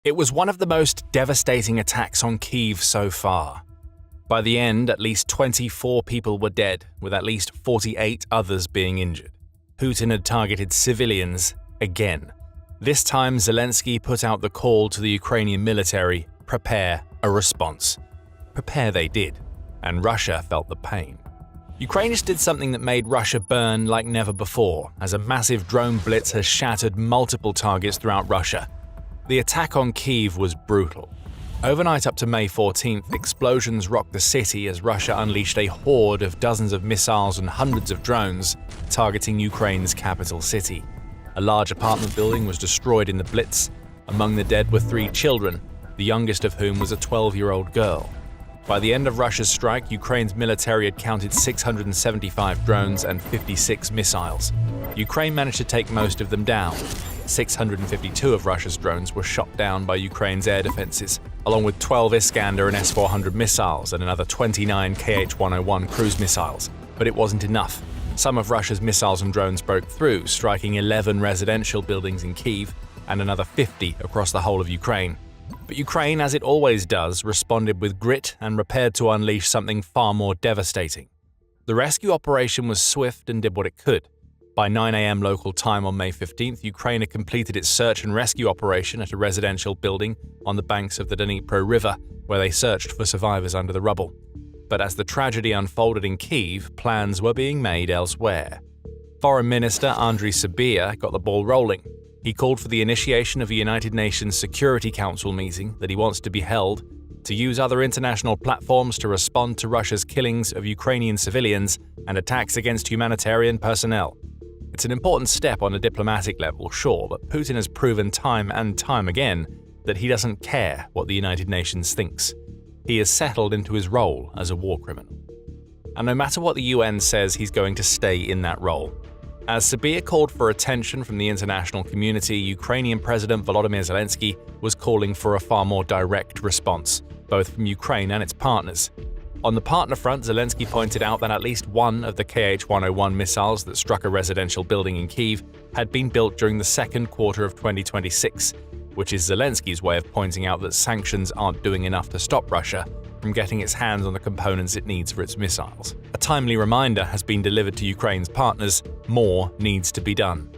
It was one of the most devastating attacks on Kyiv so far. By the end, at least 24 people were dead, with at least 48 others being injured. Putin had targeted civilians again. This time, Zelensky put out the call to the Ukrainian military, prepare a response. Prepare they did, and Russia felt the pain. Ukraine just did something that made Russia burn like never before, as a massive drone blitz has shattered multiple targets throughout Russia. The attack on Kyiv was brutal. Overnight up to May 14th, explosions rocked the city as Russia unleashed a horde of dozens of missiles and hundreds of drones targeting Ukraine's capital city. A large apartment building was destroyed in the blitz. Among the dead were 3 children, the youngest of whom was a 12-year-old girl. By the end of Russia's strike, Ukraine's military had counted 675 drones and 56 missiles. Ukraine managed to take most of them down. 652 of Russia's drones were shot down by Ukraine's air defenses, along with 12 Iskander and S-400 missiles and another 29 Kh-101 cruise missiles. But it wasn't enough. Some of Russia's missiles and drones broke through, striking 11 residential buildings in Kyiv and another 50 across the whole of Ukraine. But Ukraine, as it always does, responded with grit and prepared to unleash something far more devastating. The rescue operation was swift and did what it could. By 9 a.m. local time on May 15th, Ukraine had completed its search and rescue operation at a residential building on the banks of the Dnipro River, where they searched for survivors under the rubble. But as the tragedy unfolded in Kyiv, plans were being made elsewhere. Foreign Minister Andriy Sybiha got the ball rolling. He called for the initiation of a United Nations Security Council meeting that he wants to be held to use other international platforms to respond to Russia's killings of Ukrainian civilians and attacks against humanitarian personnel. It's an important step on a diplomatic level, sure, but Putin has proven time and time again that he doesn't care what the United Nations thinks. He has settled into his role as a war criminal. And no matter what the UN says, he's going to stay in that role. As Sybiha called for attention from the international community, Ukrainian President Volodymyr Zelensky was calling for a far more direct response, both from Ukraine and its partners. On the partner front, Zelensky pointed out that at least one of the Kh-101 missiles that struck a residential building in Kyiv had been built during the second quarter of 2026, which is Zelensky's way of pointing out that sanctions aren't doing enough to stop Russia from getting its hands on the components it needs for its missiles. A timely reminder has been delivered to Ukraine's partners: more needs to be done.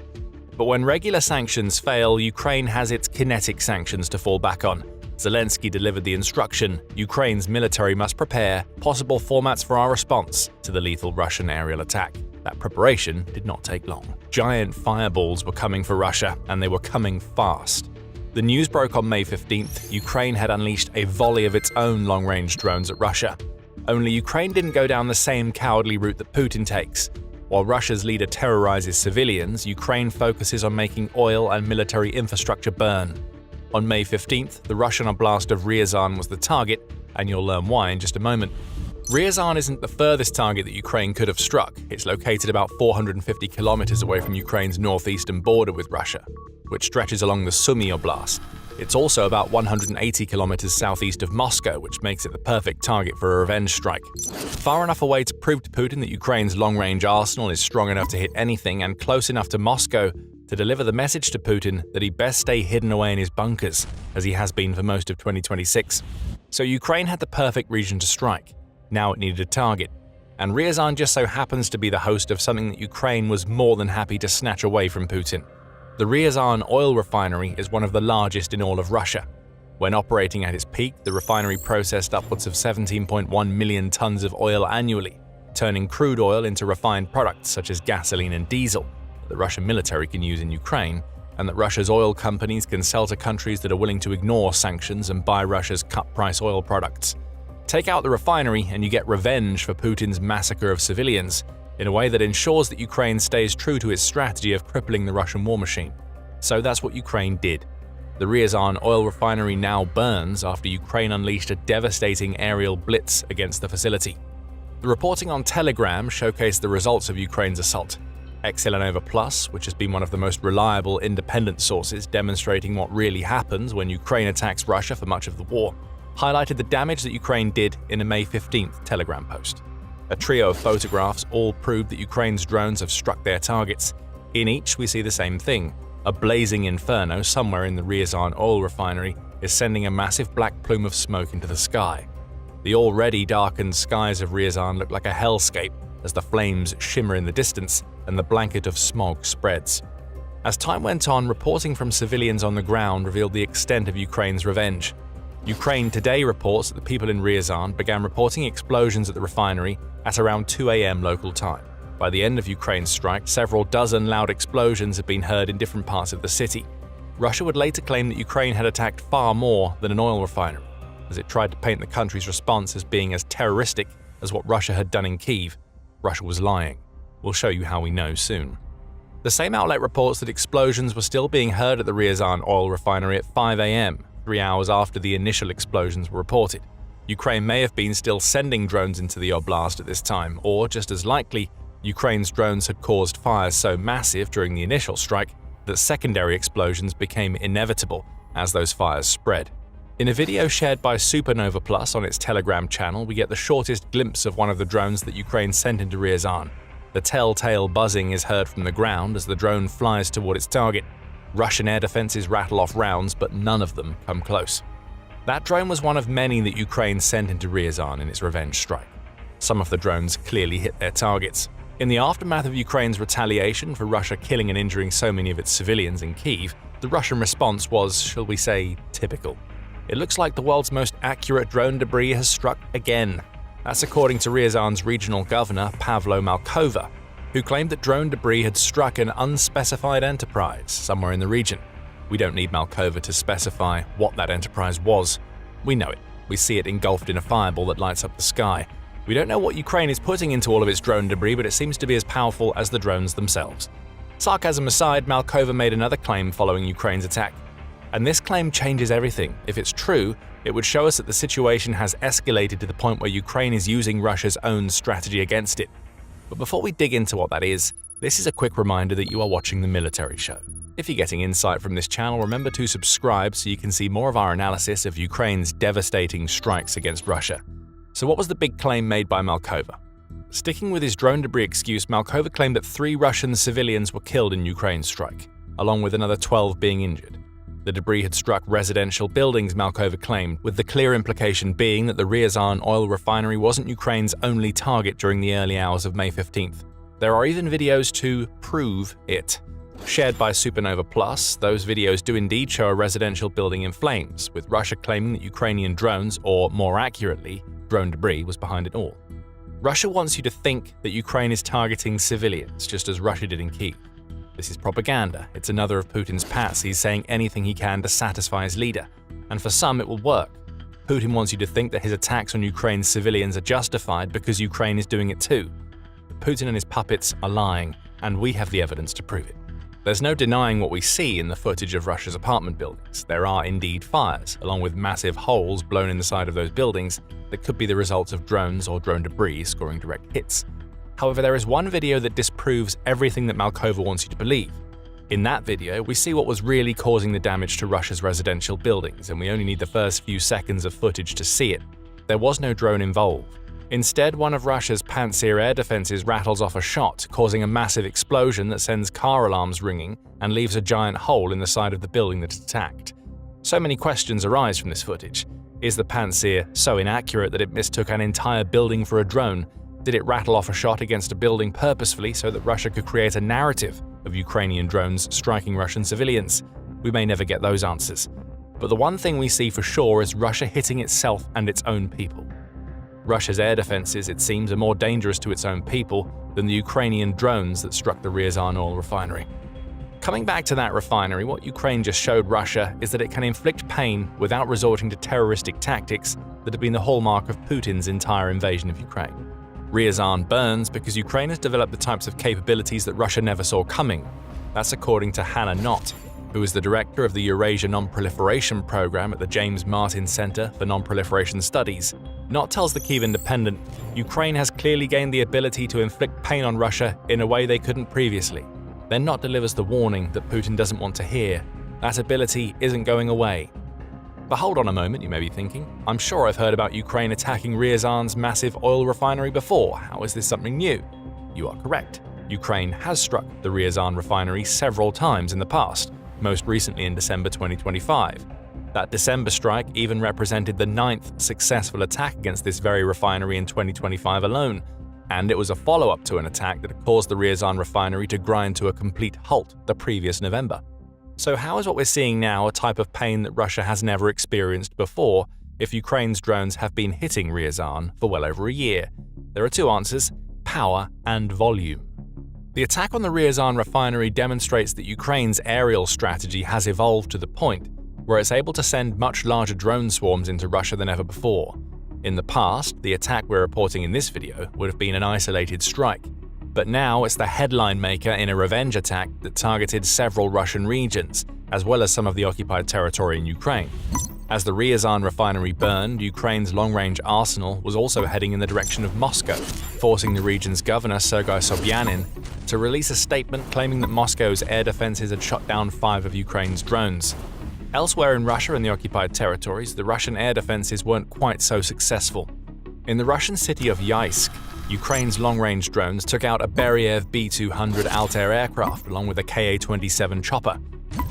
But when regular sanctions fail, Ukraine has its kinetic sanctions to fall back on. Zelensky delivered the instruction: Ukraine's military must prepare possible formats for our response to the lethal Russian aerial attack. That preparation did not take long. Giant fireballs were coming for Russia, and they were coming fast. The news broke on May 15th. Ukraine had unleashed a volley of its own long-range drones at Russia. Only Ukraine didn't go down the same cowardly route that Putin takes. While Russia's leader terrorizes civilians, Ukraine focuses on making oil and military infrastructure burn. On May 15th, the Russian oblast of Ryazan was the target, and you'll learn why in just a moment. Ryazan isn't the furthest target that Ukraine could have struck. It's located about 450 kilometers away from Ukraine's northeastern border with Russia, which stretches along the Sumy Oblast. It's also about 180 kilometers southeast of Moscow, which makes it the perfect target for a revenge strike. Far enough away to prove to Putin that Ukraine's long-range arsenal is strong enough to hit anything, and close enough to Moscow to deliver the message to Putin that he best stay hidden away in his bunkers, as he has been for most of 2026. So Ukraine had the perfect region to strike. Now it needed a target. And Ryazan just so happens to be the host of something that Ukraine was more than happy to snatch away from Putin. The Ryazan oil refinery is one of the largest in all of Russia. When operating at its peak, the refinery processed upwards of 17.1 million tons of oil annually, turning crude oil into refined products such as gasoline and diesel that the Russian military can use in Ukraine, and that Russia's oil companies can sell to countries that are willing to ignore sanctions and buy Russia's cut-price oil products. Take out the refinery and you get revenge for Putin's massacre of civilians, in a way that ensures that Ukraine stays true to its strategy of crippling the Russian war machine. So that's what Ukraine did. The Ryazan oil refinery now burns after Ukraine unleashed a devastating aerial blitz against the facility. The reporting on Telegram showcased the results of Ukraine's assault. Excelenova Plus, which has been one of the most reliable independent sources demonstrating what really happens when Ukraine attacks Russia for much of the war, highlighted the damage that Ukraine did in a May 15th Telegram post. A trio of photographs all proved that Ukraine's drones have struck their targets. In each, we see the same thing: a blazing inferno somewhere in the Ryazan oil refinery, is sending a massive black plume of smoke into the sky. The already darkened skies of Ryazan look like a hellscape as the flames shimmer in the distance and the blanket of smog spreads. As time went on, reporting from civilians on the ground revealed the extent of Ukraine's revenge. Ukraine Today reports that the people in Ryazan began reporting explosions at the refinery at around 2 a.m. local time. By the end of Ukraine's strike, several dozen loud explosions had been heard in different parts of the city. Russia would later claim that Ukraine had attacked far more than an oil refinery, as it tried to paint the country's response as being as terroristic as what Russia had done in Kyiv. Russia was lying. We'll show you how we know soon. The same outlet reports that explosions were still being heard at the Ryazan oil refinery at 5 a.m., 3 hours after the initial explosions were reported. Ukraine may have been still sending drones into the oblast at this time, or, just as likely, Ukraine's drones had caused fires so massive during the initial strike that secondary explosions became inevitable as those fires spread. In a video shared by Supernova Plus on its Telegram channel, we get the shortest glimpse of one of the drones that Ukraine sent into Ryazan. The telltale buzzing is heard from the ground as the drone flies toward its target. Russian air defenses rattle off rounds, but none of them come close. That drone was one of many that Ukraine sent into Ryazan in its revenge strike. Some of the drones clearly hit their targets. In the aftermath of Ukraine's retaliation for Russia killing and injuring so many of its civilians in Kyiv, the Russian response was, shall we say, typical. It looks like the world's most accurate drone debris has struck again. That's according to Ryazan's regional governor, Pavlo Malkova, who claimed that drone debris had struck an unspecified enterprise somewhere in the region. We don't need Malkova to specify what that enterprise was. We know it. We see it engulfed in a fireball that lights up the sky. We don't know what Ukraine is putting into all of its drone debris, but it seems to be as powerful as the drones themselves. Sarcasm aside, Malkova made another claim following Ukraine's attack. And this claim changes everything. If it's true, it would show us that the situation has escalated to the point where Ukraine is using Russia's own strategy against it. But before we dig into what that is, this is a quick reminder that you are watching The Military Show. If you're getting insight from this channel, remember to subscribe so you can see more of our analysis of Ukraine's devastating strikes against Russia. So what was the big claim made by Malkova? Sticking with his drone debris excuse, Malkova claimed that 3 Russian civilians were killed in Ukraine's strike, along with another 12 being injured. The debris had struck residential buildings, Malkova claimed, with the clear implication being that the Ryazan oil refinery wasn't Ukraine's only target during the early hours of May 15th. There are even videos to prove it. Shared by Supernova Plus, those videos do indeed show a residential building in flames, with Russia claiming that Ukrainian drones, or more accurately, drone debris, was behind it all. Russia wants you to think that Ukraine is targeting civilians, just as Russia did in Kyiv. This is propaganda. It's another of Putin's patsies saying anything he can to satisfy his leader. And for some, it will work. Putin wants you to think that his attacks on Ukraine's civilians are justified because Ukraine is doing it too. But Putin and his puppets are lying, and we have the evidence to prove it. There's no denying what we see in the footage of Russia's apartment buildings. There are indeed fires, along with massive holes blown in the side of those buildings that could be the result of drones or drone debris scoring direct hits. However, there is one video that disproves everything that Malkova wants you to believe. In that video, we see what was really causing the damage to Russia's residential buildings, and we only need the first few seconds of footage to see it. There was no drone involved. Instead, one of Russia's Pantsir air defenses rattles off a shot, causing a massive explosion that sends car alarms ringing and leaves a giant hole in the side of the building that it attacked. So many questions arise from this footage. Is the Pantsir so inaccurate that it mistook an entire building for a drone? Did it rattle off a shot against a building purposefully so that Russia could create a narrative of Ukrainian drones striking Russian civilians? We may never get those answers. But the one thing we see for sure is Russia hitting itself and its own people. Russia's air defenses, it seems, are more dangerous to its own people than the Ukrainian drones that struck the Ryazan oil refinery. Coming back to that refinery, what Ukraine just showed Russia is that it can inflict pain without resorting to terroristic tactics that have been the hallmark of Putin's entire invasion of Ukraine. Ryazan burns because Ukraine has developed the types of capabilities that Russia never saw coming. That's according to Hannah Knott, who is the director of the Eurasia Non-Proliferation Program at the James Martin Center for Non-Proliferation Studies. Knott tells the Kyiv Independent, Ukraine has clearly gained the ability to inflict pain on Russia in a way they couldn't previously. Then Knott delivers the warning that Putin doesn't want to hear. That ability isn't going away. But hold on a moment, you may be thinking. I'm sure I've heard about Ukraine attacking Ryazan's massive oil refinery before. How is this something new? You are correct. Ukraine has struck the Ryazan refinery several times in the past, most recently in December 2025. That December strike even represented the 9th successful attack against this very refinery in 2025 alone, and it was a follow-up to an attack that caused the Ryazan refinery to grind to a complete halt the previous November. So how is what we're seeing now a type of pain that Russia has never experienced before if Ukraine's drones have been hitting Ryazan for well over a year? There are two answers: power and volume. The attack on the Ryazan refinery demonstrates that Ukraine's aerial strategy has evolved to the point where it's able to send much larger drone swarms into Russia than ever before. In the past, the attack we're reporting in this video would have been an isolated strike, but now it's the headline maker in a revenge attack that targeted several Russian regions, as well as some of the occupied territory in Ukraine. As the Ryazan refinery burned, Ukraine's long-range arsenal was also heading in the direction of Moscow, forcing the region's governor, Sergei Sobyanin, to release a statement claiming that Moscow's air defenses had shot down 5 of Ukraine's drones. Elsewhere in Russia and the occupied territories, the Russian air defenses weren't quite so successful. In the Russian city of Yeisk, Ukraine's long-range drones took out a Beriev B-200 Altair aircraft along with a Ka-27 chopper.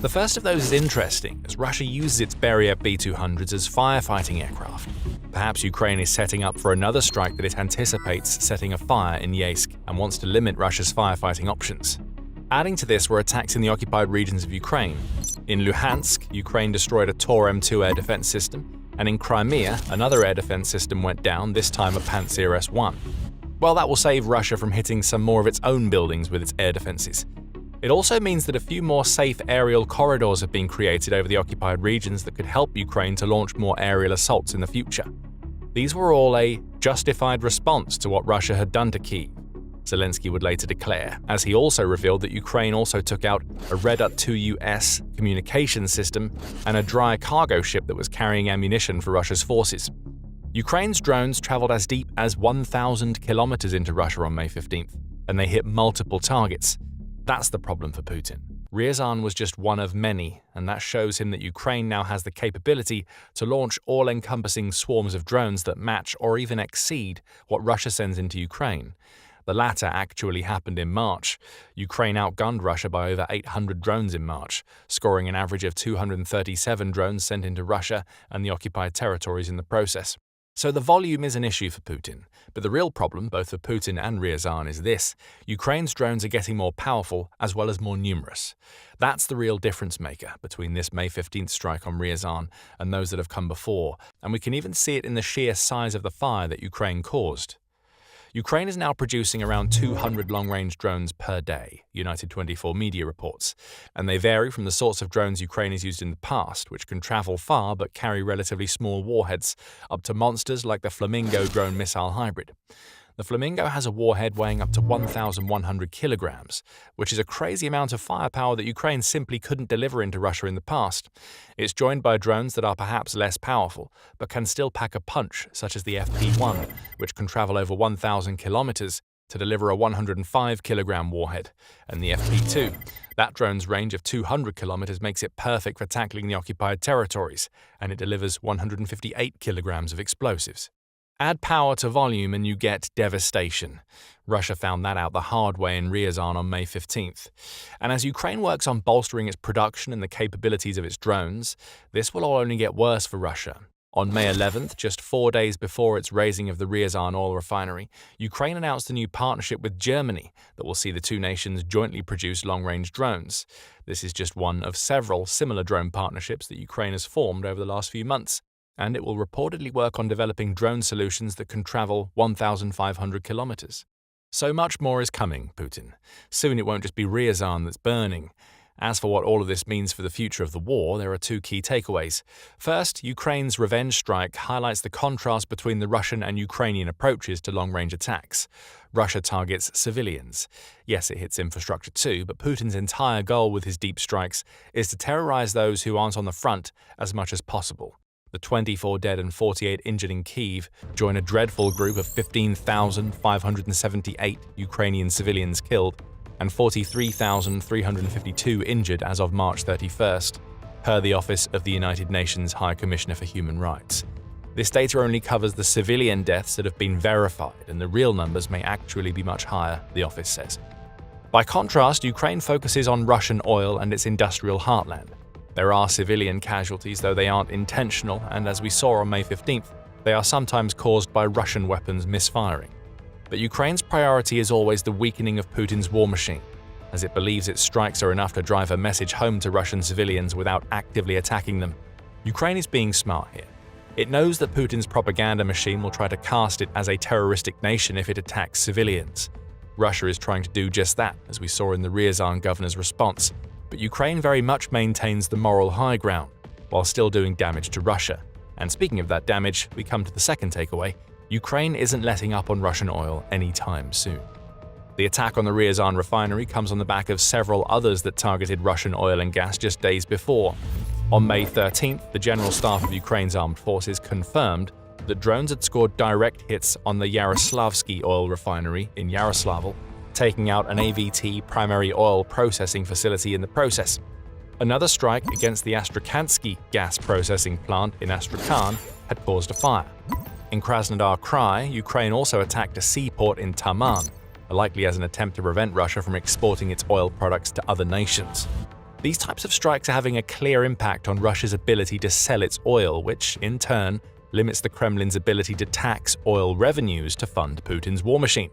The first of those is interesting, as Russia uses its Beriev B-200s as firefighting aircraft. Perhaps Ukraine is setting up for another strike that it anticipates setting a fire in Yeisk and wants to limit Russia's firefighting options. Adding to this were attacks in the occupied regions of Ukraine. In Luhansk, Ukraine destroyed a Tor M2 air defense system, and in Crimea, another air defense system went down, this time a Pantsir S-1. Well, that will save Russia from hitting some more of its own buildings with its air defenses. It also means that a few more safe aerial corridors have been created over the occupied regions that could help Ukraine to launch more aerial assaults in the future. These were all a justified response to what Russia had done to Kyiv, Zelensky would later declare, as he also revealed that Ukraine also took out a Redut 2US communication system and a dry cargo ship that was carrying ammunition for Russia's forces. Ukraine's drones traveled as deep as 1,000 kilometers into Russia on May 15th, and they hit multiple targets. That's the problem for Putin. Ryazan was just one of many, and that shows him that Ukraine now has the capability to launch all-encompassing swarms of drones that match or even exceed what Russia sends into Ukraine. The latter actually happened in March. Ukraine outgunned Russia by over 800 drones in March, scoring an average of 237 drones sent into Russia and the occupied territories in the process. So the volume is an issue for Putin, but the real problem, both for Putin and Ryazan, is this: Ukraine's drones are getting more powerful as well as more numerous. That's the real difference maker between this May 15th strike on Ryazan and those that have come before, and we can even see it in the sheer size of the fire that Ukraine caused. Ukraine is now producing around 200 long-range drones per day, United 24 media reports, and they vary from the sorts of drones Ukraine has used in the past, which can travel far but carry relatively small warheads, up to monsters like the Flamingo drone missile hybrid. The Flamingo has a warhead weighing up to 1,100 kilograms, which is a crazy amount of firepower that Ukraine simply couldn't deliver into Russia in the past. It's joined by drones that are perhaps less powerful, but can still pack a punch, such as the FP-1, which can travel over 1,000 kilometers to deliver a 105-kilogram warhead, and the FP-2. That drone's range of 200 kilometers makes it perfect for tackling the occupied territories, and it delivers 158 kilograms of explosives. Add power to volume and you get devastation. Russia found that out the hard way in Ryazan on May 15th. And as Ukraine works on bolstering its production and the capabilities of its drones, this will all only get worse for Russia. On May 11th, just 4 days before its raising of the Ryazan oil refinery, Ukraine announced a new partnership with Germany that will see the two nations jointly produce long-range drones. This is just one of several similar drone partnerships that Ukraine has formed over the last few months, and it will reportedly work on developing drone solutions that can travel 1,500 kilometers. So much more is coming, Putin. Soon it won't just be Ryazan that's burning. As for what all of this means for the future of the war, there are two key takeaways. First, Ukraine's revenge strike highlights the contrast between the Russian and Ukrainian approaches to long-range attacks. Russia targets civilians. Yes, it hits infrastructure too, but Putin's entire goal with his deep strikes is to terrorize those who aren't on the front as much as possible. The 24 dead and 48 injured in Kyiv join a dreadful group of 15,578 Ukrainian civilians killed and 43,352 injured as of March 31st, per the Office of the United Nations High Commissioner for Human Rights. This data only covers the civilian deaths that have been verified, and the real numbers may actually be much higher, the office says. By contrast, Ukraine focuses on Russian oil and its industrial heartland. There are civilian casualties, though they aren't intentional, and as we saw on May 15th, they are sometimes caused by Russian weapons misfiring. But Ukraine's priority is always the weakening of Putin's war machine, as it believes its strikes are enough to drive a message home to Russian civilians without actively attacking them. Ukraine is being smart here. It knows that Putin's propaganda machine will try to cast it as a terroristic nation if it attacks civilians. Russia is trying to do just that, as we saw in the Ryazan governor's response, but Ukraine very much maintains the moral high ground, while still doing damage to Russia. And speaking of that damage, we come to the second takeaway: Ukraine isn't letting up on Russian oil anytime soon. The attack on the Ryazan refinery comes on the back of several others that targeted Russian oil and gas just days before. On May 13th, the General Staff of Ukraine's armed forces confirmed that drones had scored direct hits on the Yaroslavsky oil refinery in Yaroslavl, taking out an AVT primary oil processing facility in the process. Another strike against the Astrakhansky gas processing plant in Astrakhan had caused a fire. In Krasnodar Krai, Ukraine also attacked a seaport in Taman, likely as an attempt to prevent Russia from exporting its oil products to other nations. These types of strikes are having a clear impact on Russia's ability to sell its oil, which, in turn, limits the Kremlin's ability to tax oil revenues to fund Putin's war machine.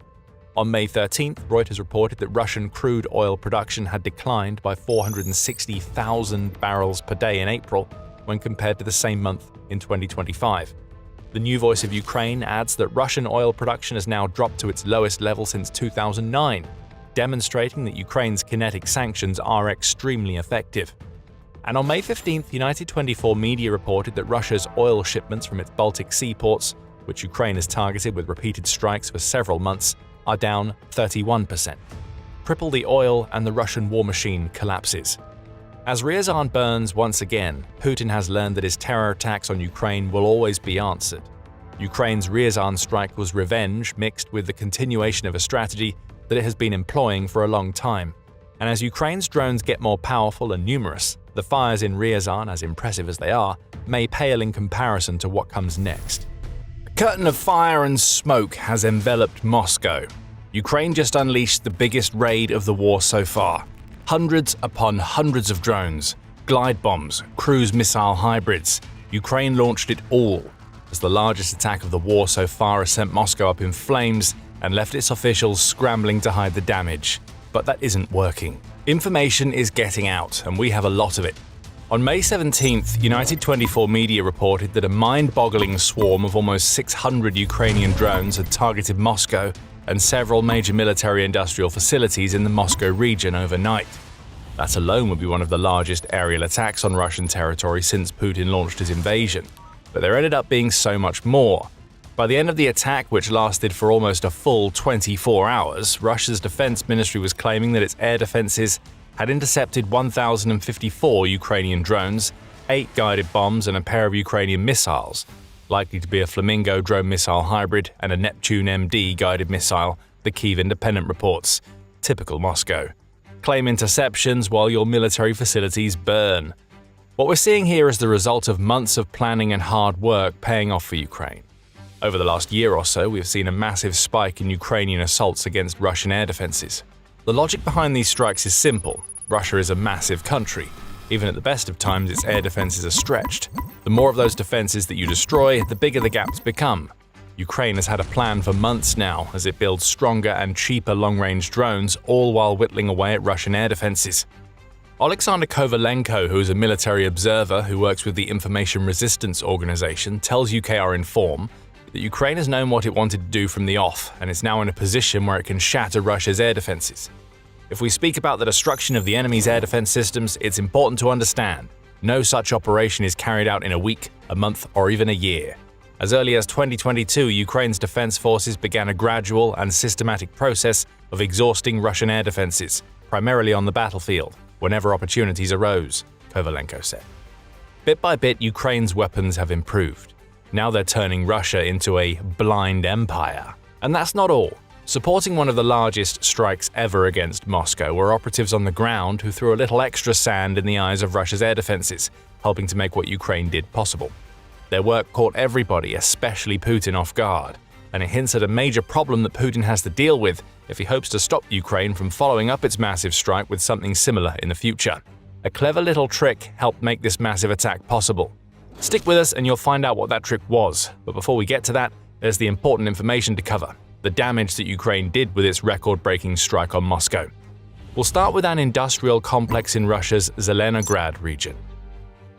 On May 13th, Reuters reported that Russian crude oil production had declined by 460,000 barrels per day in April when compared to the same month in 2025. The New Voice of Ukraine adds that Russian oil production has now dropped to its lowest level since 2009, demonstrating that Ukraine's kinetic sanctions are extremely effective. And on May 15th, United 24 media reported that Russia's oil shipments from its Baltic seaports, which Ukraine has targeted with repeated strikes for several months, are down 31%. Cripple the oil and the Russian war machine collapses. As Ryazan burns once again, Putin has learned that his terror attacks on Ukraine will always be answered. Ukraine's Ryazan strike was revenge mixed with the continuation of a strategy that it has been employing for a long time. And as Ukraine's drones get more powerful and numerous, the fires in Ryazan, as impressive as they are, may pale in comparison to what comes next. A curtain of fire and smoke has enveloped Moscow. Ukraine just unleashed the biggest raid of the war so far. Hundreds upon hundreds of drones, glide bombs, cruise missile hybrids. Ukraine launched it all, as the largest attack of the war so far has sent Moscow up in flames and left its officials scrambling to hide the damage. But that isn't working. Information is getting out, and we have a lot of it. On May 17th, United 24 media reported that a mind-boggling swarm of almost 600 Ukrainian drones had targeted Moscow and several major military-industrial facilities in the Moscow region overnight. That alone would be one of the largest aerial attacks on Russian territory since Putin launched his invasion. But there ended up being so much more. By the end of the attack, which lasted for almost a full 24 hours, Russia's defense ministry was claiming that its air defenses had intercepted 1,054 Ukrainian drones, 8 guided bombs and a pair of Ukrainian missiles, likely to be a Flamingo drone missile hybrid and a Neptune MD guided missile, the Kyiv Independent reports. Typical Moscow. Claim interceptions while your military facilities burn. What we're seeing here is the result of months of planning and hard work paying off for Ukraine. Over the last year or so, we've seen a massive spike in Ukrainian assaults against Russian air defenses. The logic behind these strikes is simple. Russia is a massive country. Even at the best of times, its air defenses are stretched. The more of those defenses that you destroy, the bigger the gaps become. Ukraine has had a plan for months now as it builds stronger and cheaper long-range drones, all while whittling away at Russian air defenses. Alexander Kovalenko, who is a military observer who works with the Information Resistance Organization, tells UKR Inform that Ukraine has known what it wanted to do from the off and is now in a position where it can shatter Russia's air defenses. If we speak about the destruction of the enemy's air defense systems, it's important to understand no such operation is carried out in a week, a month, or even a year. As early as 2022, Ukraine's defense forces began a gradual and systematic process of exhausting Russian air defenses, primarily on the battlefield, whenever opportunities arose, Kovalenko said. Bit by bit, Ukraine's weapons have improved. Now they're turning Russia into a blind empire. And that's not all. Supporting one of the largest strikes ever against Moscow were operatives on the ground who threw a little extra sand in the eyes of Russia's air defenses, helping to make what Ukraine did possible. Their work caught everybody, especially Putin, off guard, and it hints at a major problem that Putin has to deal with if he hopes to stop Ukraine from following up its massive strike with something similar in the future. A clever little trick helped make this massive attack possible. Stick with us and you'll find out what that trick was, but before we get to that, there's the important information to cover: the damage that Ukraine did with its record-breaking strike on Moscow. We'll start with an industrial complex in Russia's Zelenograd region.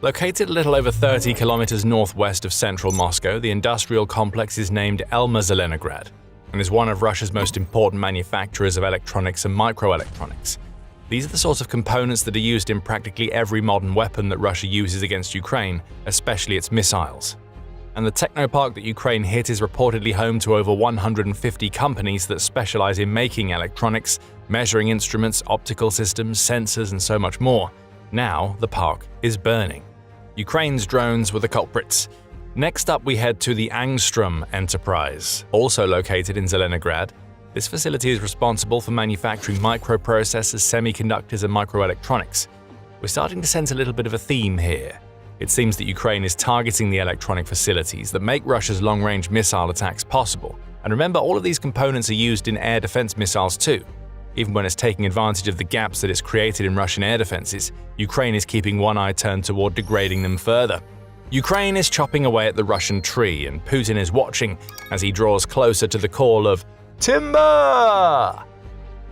Located a little over 30 kilometers northwest of central Moscow, the industrial complex is named Elma Zelenograd and is one of Russia's most important manufacturers of electronics and microelectronics. These are the sorts of components that are used in practically every modern weapon that Russia uses against Ukraine, especially its missiles. And the technopark that Ukraine hit is reportedly home to over 150 companies that specialize in making electronics, measuring instruments, optical systems, sensors, and so much more. Now, the park is burning. Ukraine's drones were the culprits. Next up, we head to the Angstrom enterprise, also located in Zelenograd. This facility is responsible for manufacturing microprocessors, semiconductors, and microelectronics. We're starting to sense a little bit of a theme here. It seems that Ukraine is targeting the electronic facilities that make Russia's long-range missile attacks possible. And remember, all of these components are used in air defense missiles too. Even when it's taking advantage of the gaps that it's created in Russian air defenses, Ukraine is keeping one eye turned toward degrading them further. Ukraine is chopping away at the Russian tree, and Putin is watching as he draws closer to the call of timber!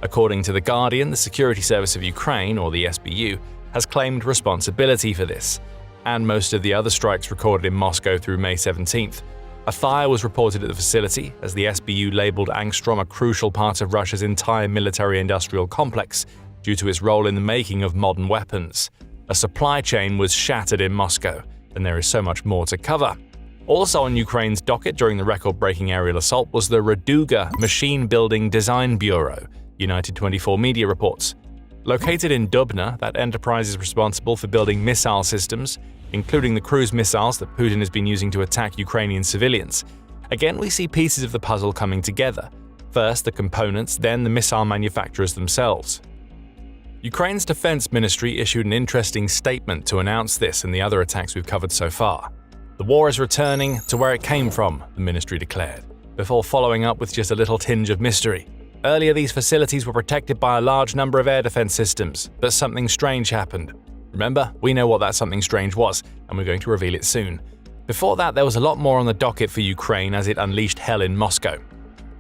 According to The Guardian, the Security Service of Ukraine, or the SBU, has claimed responsibility for this, and most of the other strikes recorded in Moscow through May 17th. A fire was reported at the facility, as the SBU labeled Angstrom a crucial part of Russia's entire military-industrial complex due to its role in the making of modern weapons. A supply chain was shattered in Moscow, and there is so much more to cover. Also on Ukraine's docket during the record-breaking aerial assault was the Raduga Machine Building Design Bureau, United 24 media reports. Located in Dubna, that enterprise is responsible for building missile systems, including the cruise missiles that Putin has been using to attack Ukrainian civilians. Again, we see pieces of the puzzle coming together. First the components, then the missile manufacturers themselves. Ukraine's defense ministry issued an interesting statement to announce this and the other attacks we've covered so far. The war is returning to where it came from, the ministry declared, before following up with just a little tinge of mystery. Earlier, these facilities were protected by a large number of air defense systems, but something strange happened. Remember, we know what that something strange was, and we're going to reveal it soon. Before that, there was a lot more on the docket for Ukraine as it unleashed hell in Moscow.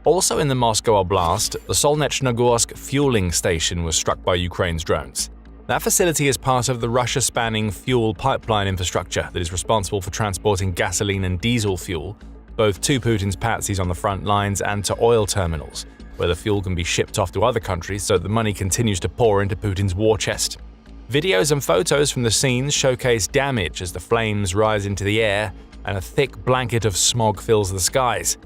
Also in the Moscow Oblast, the Solnechnogorsk fueling station was struck by Ukraine's drones. That facility is part of the Russia-spanning fuel pipeline infrastructure that is responsible for transporting gasoline and diesel fuel, both to Putin's patsies on the front lines and to oil terminals, where the fuel can be shipped off to other countries so the money continues to pour into Putin's war chest. Videos and photos from the scenes showcase damage as the flames rise into the air and a thick blanket of smog fills the skies.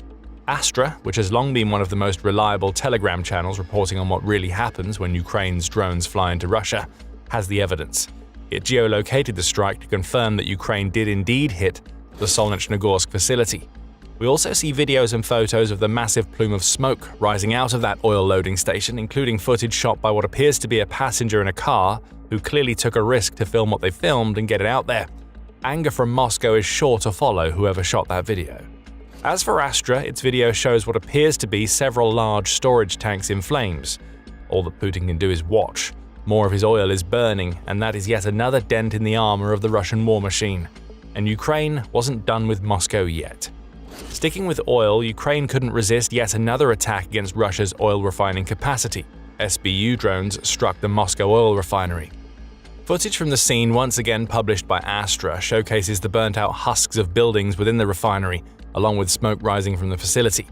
Astra, which has long been one of the most reliable Telegram channels reporting on what really happens when Ukraine's drones fly into Russia, has the evidence. It geolocated the strike to confirm that Ukraine did indeed hit the Solnechnogorsk facility. We also see videos and photos of the massive plume of smoke rising out of that oil loading station, including footage shot by what appears to be a passenger in a car who clearly took a risk to film what they filmed and get it out there. Anger from Moscow is sure to follow whoever shot that video. As for Astra, its video shows what appears to be several large storage tanks in flames. All that Putin can do is watch. More of his oil is burning, and that is yet another dent in the armor of the Russian war machine. And Ukraine wasn't done with Moscow yet. Sticking with oil, Ukraine couldn't resist yet another attack against Russia's oil refining capacity. SBU drones struck the Moscow oil refinery. Footage from the scene, once again published by Astra, showcases the burnt-out husks of buildings within the refinery, along with smoke rising from the facility.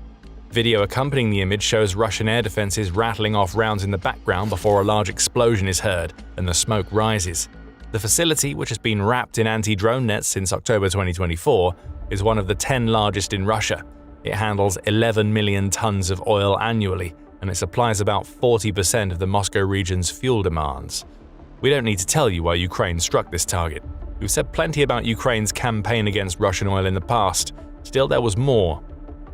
Video accompanying the image shows Russian air defenses rattling off rounds in the background before a large explosion is heard and the smoke rises. The facility, which has been wrapped in anti-drone nets since October 2024, is one of the 10 largest in Russia. It handles 11 million tons of oil annually, and it supplies about 40% of the Moscow region's fuel demands. We don't need to tell you why Ukraine struck this target. We've said plenty about Ukraine's campaign against Russian oil in the past. Still, there was more.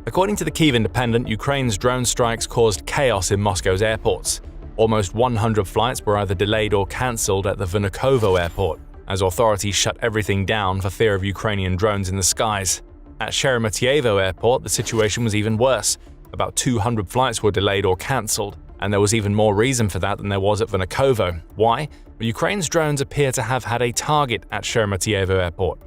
According to the Kyiv Independent, Ukraine's drone strikes caused chaos in Moscow's airports. Almost 100 flights were either delayed or cancelled at the Vnukovo airport, as authorities shut everything down for fear of Ukrainian drones in the skies. At Sheremetyevo airport, the situation was even worse. About 200 flights were delayed or cancelled, And there was even more reason for that than there was at Vnukovo. Why? Well, Ukraine's drones appear to have had a target at Sheremetyevo airport.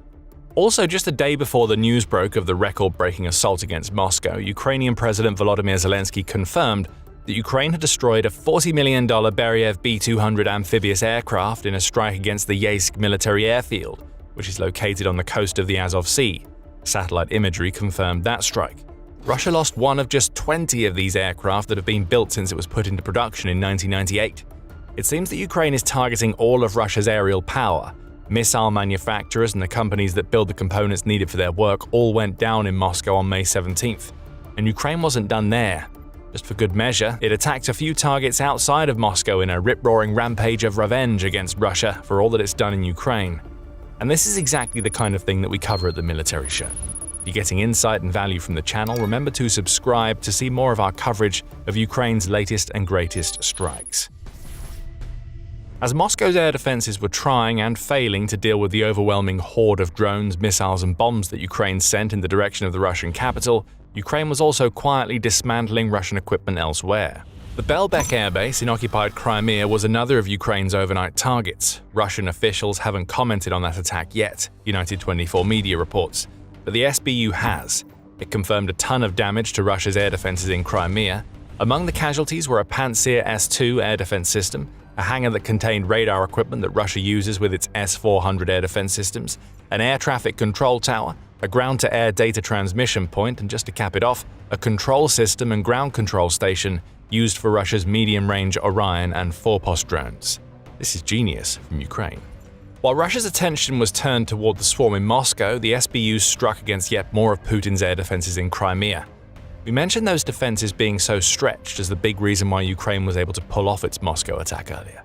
Also, just a day before the news broke of the record-breaking assault against Moscow, Ukrainian President Volodymyr Zelensky confirmed that Ukraine had destroyed a $40 million Beriev B-200 amphibious aircraft in a strike against the Yeysk military airfield, which is located on the coast of the Azov Sea. Satellite imagery confirmed that strike. Russia lost one of just 20 of these aircraft that have been built since it was put into production in 1998. It seems that Ukraine is targeting all of Russia's aerial power. Missile manufacturers and the companies that build the components needed for their work all went down in Moscow on May 17th. And Ukraine wasn't done there. Just for good measure, it attacked a few targets outside of Moscow in a rip-roaring rampage of revenge against Russia for all that it's done in Ukraine. And this is exactly the kind of thing that we cover at the Military Show. If you're getting insight and value from the channel, remember to subscribe to see more of our coverage of Ukraine's latest and greatest strikes. As Moscow's air defenses were trying and failing to deal with the overwhelming horde of drones, missiles and bombs that Ukraine sent in the direction of the Russian capital, Ukraine was also quietly dismantling Russian equipment elsewhere. The Belbek airbase in occupied Crimea was another of Ukraine's overnight targets. Russian officials haven't commented on that attack yet, United 24 media reports, but the SBU has. It confirmed a ton of damage to Russia's air defenses in Crimea. Among the casualties were a Pantsir S-2 air defense system, a hangar that contained radar equipment that Russia uses with its S-400 air defense systems, an air traffic control tower, a ground-to-air data transmission point, and just to cap it off, a control system and ground control station used for Russia's medium-range Orion and Forpost drones. This is genius from Ukraine. While Russia's attention was turned toward the swarm in Moscow, the SBU struck against yet more of Putin's air defenses in Crimea. We mentioned those defenses being so stretched as the big reason why Ukraine was able to pull off its Moscow attack earlier.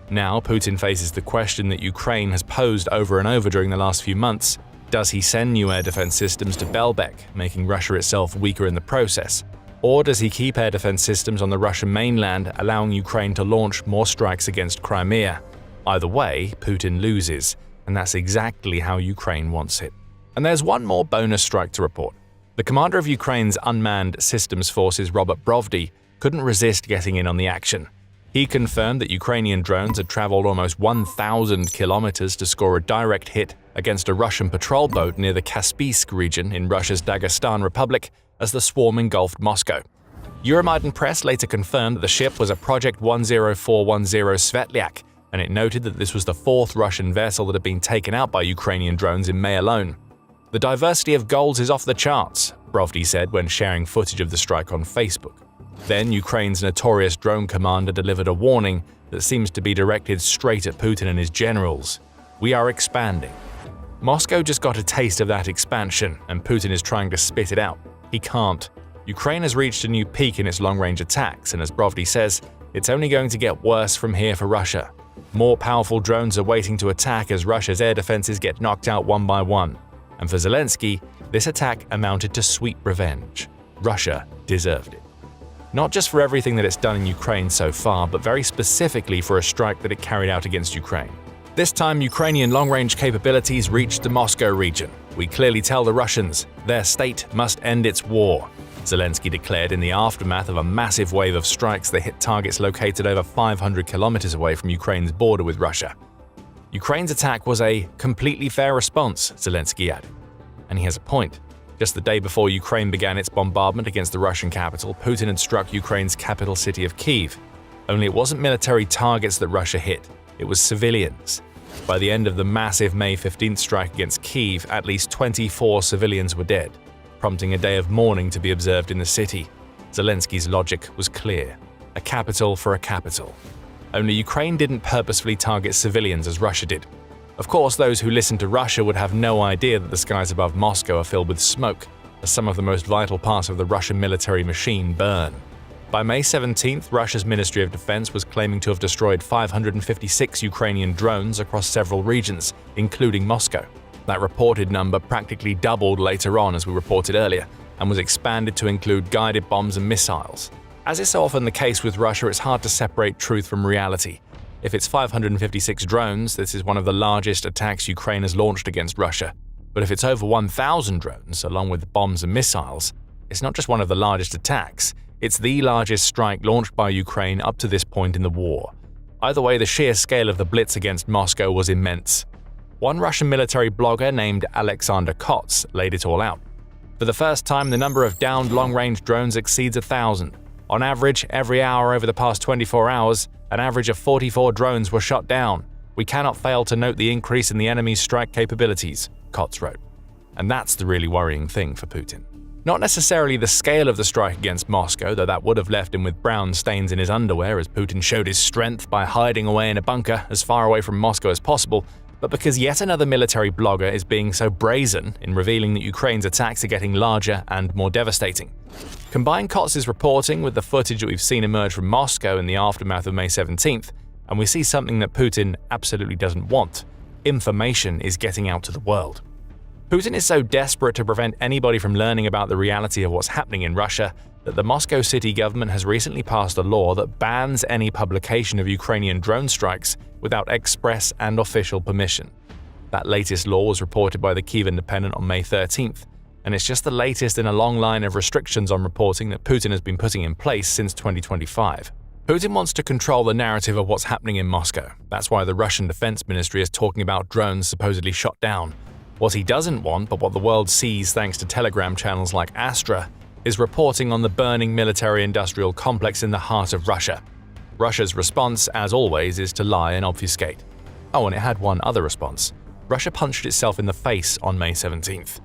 Now, Putin faces the question that Ukraine has posed over and over during the last few months. Does he send new air defense systems to Belbek, making Russia itself weaker in the process? Or does he keep air defense systems on the Russian mainland, allowing Ukraine to launch more strikes against Crimea? Either way, Putin loses, and that's exactly how Ukraine wants it. And there's one more bonus strike to report. The commander of Ukraine's unmanned systems forces, Robert Brovdy, couldn't resist getting in on the action. He confirmed that Ukrainian drones had traveled almost 1,000 kilometers to score a direct hit against a Russian patrol boat near the Kaspiysk region in Russia's Dagestan Republic as the swarm engulfed Moscow. Euromaidan Press later confirmed that the ship was a Project 10410 Svetlyak, and it noted that this was the fourth Russian vessel that had been taken out by Ukrainian drones in May alone. The diversity of goals is off the charts, Brovdy said when sharing footage of the strike on Facebook. Then Ukraine's notorious drone commander delivered a warning that seems to be directed straight at Putin and his generals. We are expanding. Moscow just got a taste of that expansion, and Putin is trying to spit it out. He can't. Ukraine has reached a new peak in its long-range attacks, and as Brovdy says, it's only going to get worse from here for Russia. More powerful drones are waiting to attack as Russia's air defenses get knocked out one by one. And for Zelensky, this attack amounted to sweet revenge. Russia deserved it. Not just for everything that it's done in Ukraine so far, but very specifically for a strike that it carried out against Ukraine. This time, Ukrainian long-range capabilities reached the Moscow region. We clearly tell the Russians, their state must end its war, Zelensky declared in the aftermath of a massive wave of strikes that hit targets located over 500 kilometers away from Ukraine's border with Russia. Ukraine's attack was a completely fair response, Zelensky added. And he has a point. Just the day before Ukraine began its bombardment against the Russian capital, Putin had struck Ukraine's capital city of Kyiv. Only it wasn't military targets that Russia hit, it was civilians. By the end of the massive May 15th strike against Kyiv, at least 24 civilians were dead, prompting a day of mourning to be observed in the city. Zelensky's logic was clear. A capital for a capital. Only Ukraine didn't purposefully target civilians as Russia did. Of course, those who listen to Russia would have no idea that the skies above Moscow are filled with smoke, as some of the most vital parts of the Russian military machine burn. By May 17th, Russia's Ministry of Defense was claiming to have destroyed 556 Ukrainian drones across several regions, including Moscow. That reported number practically doubled later on, as we reported earlier, and was expanded to include guided bombs and missiles. As is so often the case with Russia, it's hard to separate truth from reality. If it's 556 drones, this is one of the largest attacks Ukraine has launched against Russia. But if it's over 1,000 drones, along with bombs and missiles, it's not just one of the largest attacks, It's the largest strike launched by Ukraine up to this point in the war. Either way, the sheer scale of the blitz against Moscow was immense. One Russian military blogger named Alexander Kots laid it all out. For the first time, the number of downed long-range drones exceeds 1,000. On average, every hour over the past 24 hours, an average of 44 drones were shot down. We cannot fail to note the increase in the enemy's strike capabilities, Kots wrote. And that's the really worrying thing for Putin. Not necessarily the scale of the strike against Moscow, though that would have left him with brown stains in his underwear as Putin showed his strength by hiding away in a bunker as far away from Moscow as possible, but because yet another military blogger is being so brazen in revealing that Ukraine's attacks are getting larger and more devastating. Combine Kots' reporting with the footage that we've seen emerge from Moscow in the aftermath of May 17th, and we see something that Putin absolutely doesn't want. Information is getting out to the world. Putin is so desperate to prevent anybody from learning about the reality of what's happening in Russia that the Moscow city government has recently passed a law that bans any publication of Ukrainian drone strikes without express and official permission. That latest law was reported by the Kyiv Independent on May 13th, and it's just the latest in a long line of restrictions on reporting that Putin has been putting in place since 2025. Putin wants to control the narrative of what's happening in Moscow. That's why the Russian Defense Ministry is talking about drones supposedly shot down. What he doesn't want, but what the world sees thanks to Telegram channels like Astra, is reporting on the burning military-industrial complex in the heart of Russia. Russia's response, as always, is to lie and obfuscate. Oh, and it had one other response. Russia punched itself in the face on May 17th.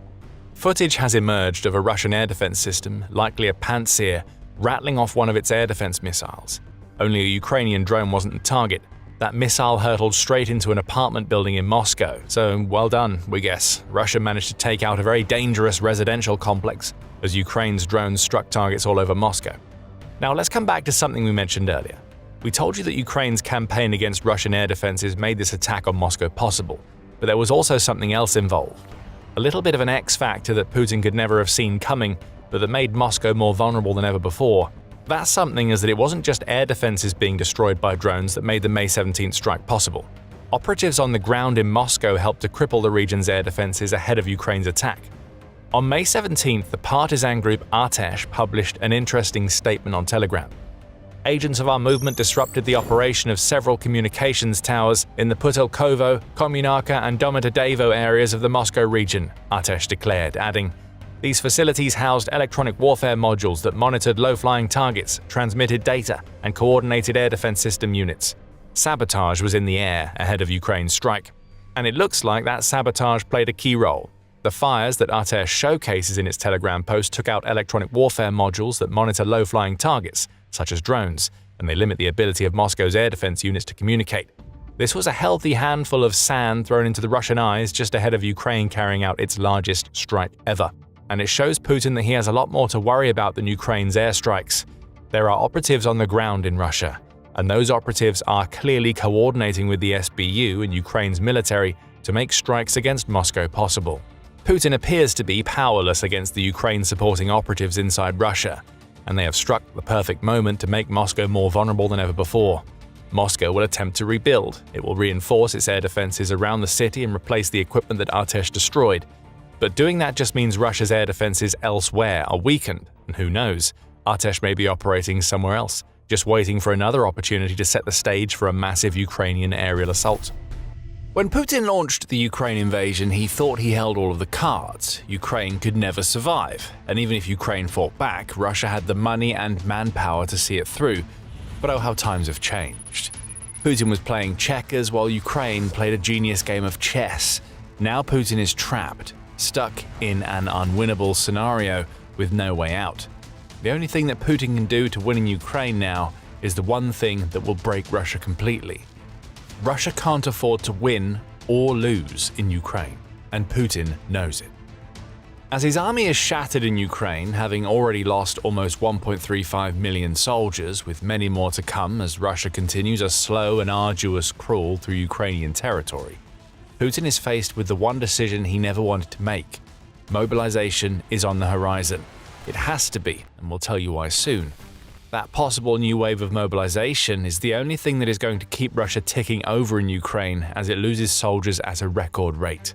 Footage has emerged of a Russian air defense system, likely a Pantsir, rattling off one of its air defense missiles. Only a Ukrainian drone wasn't the target. That missile hurtled straight into an apartment building in Moscow, so well done, we guess. Russia managed to take out a very dangerous residential complex as Ukraine's drones struck targets all over Moscow. Now let's come back to something we mentioned earlier. We told you that Ukraine's campaign against Russian air defenses made this attack on Moscow possible, but there was also something else involved. A little bit of an X factor that Putin could never have seen coming, but that made Moscow more vulnerable than ever before. That something is that it wasn't just air defenses being destroyed by drones that made the May 17th strike possible. Operatives on the ground in Moscow helped to cripple the region's air defenses ahead of Ukraine's attack. On May 17th, the partisan group Artesh published an interesting statement on Telegram. Agents of our movement disrupted the operation of several communications towers in the Putilkovo, Kommunarka and Domodedovo areas of the Moscow region, Artesh declared, adding, "These facilities housed electronic warfare modules that monitored low-flying targets, transmitted data, and coordinated air defense system units. Sabotage was in the air ahead of Ukraine's strike. And it looks like that sabotage played a key role. The fires that Artesh showcases in its Telegram post took out electronic warfare modules that monitor low-flying targets, such as drones, and they limit the ability of Moscow's air defense units to communicate. This was a healthy handful of sand thrown into the Russian eyes just ahead of Ukraine carrying out its largest strike ever. And it shows Putin that he has a lot more to worry about than Ukraine's airstrikes. There are operatives on the ground in Russia, and those operatives are clearly coordinating with the SBU and Ukraine's military to make strikes against Moscow possible. Putin appears to be powerless against the Ukraine-supporting operatives inside Russia, and they have struck the perfect moment to make Moscow more vulnerable than ever before. Moscow will attempt to rebuild. It will reinforce its air defenses around the city and replace the equipment that Artesh destroyed. But doing that just means Russia's air defenses elsewhere are weakened, and who knows, Artesh may be operating somewhere else, just waiting for another opportunity to set the stage for a massive Ukrainian aerial assault. When Putin launched the Ukraine invasion, he thought he held all of the cards. Ukraine could never survive, and even if Ukraine fought back, Russia had the money and manpower to see it through. But oh, how times have changed. Putin was playing checkers while Ukraine played a genius game of chess. Now Putin is trapped, stuck in an unwinnable scenario with no way out. The only thing that Putin can do to win in Ukraine now is the one thing that will break Russia completely. Russia can't afford to win or lose in Ukraine, and Putin knows it. As his army is shattered in Ukraine, having already lost almost 1.35 million soldiers, with many more to come as Russia continues a slow and arduous crawl through Ukrainian territory, Putin is faced with the one decision he never wanted to make. Mobilization is on the horizon. It has to be, and we'll tell you why soon. That possible new wave of mobilization is the only thing that is going to keep Russia ticking over in Ukraine as it loses soldiers at a record rate.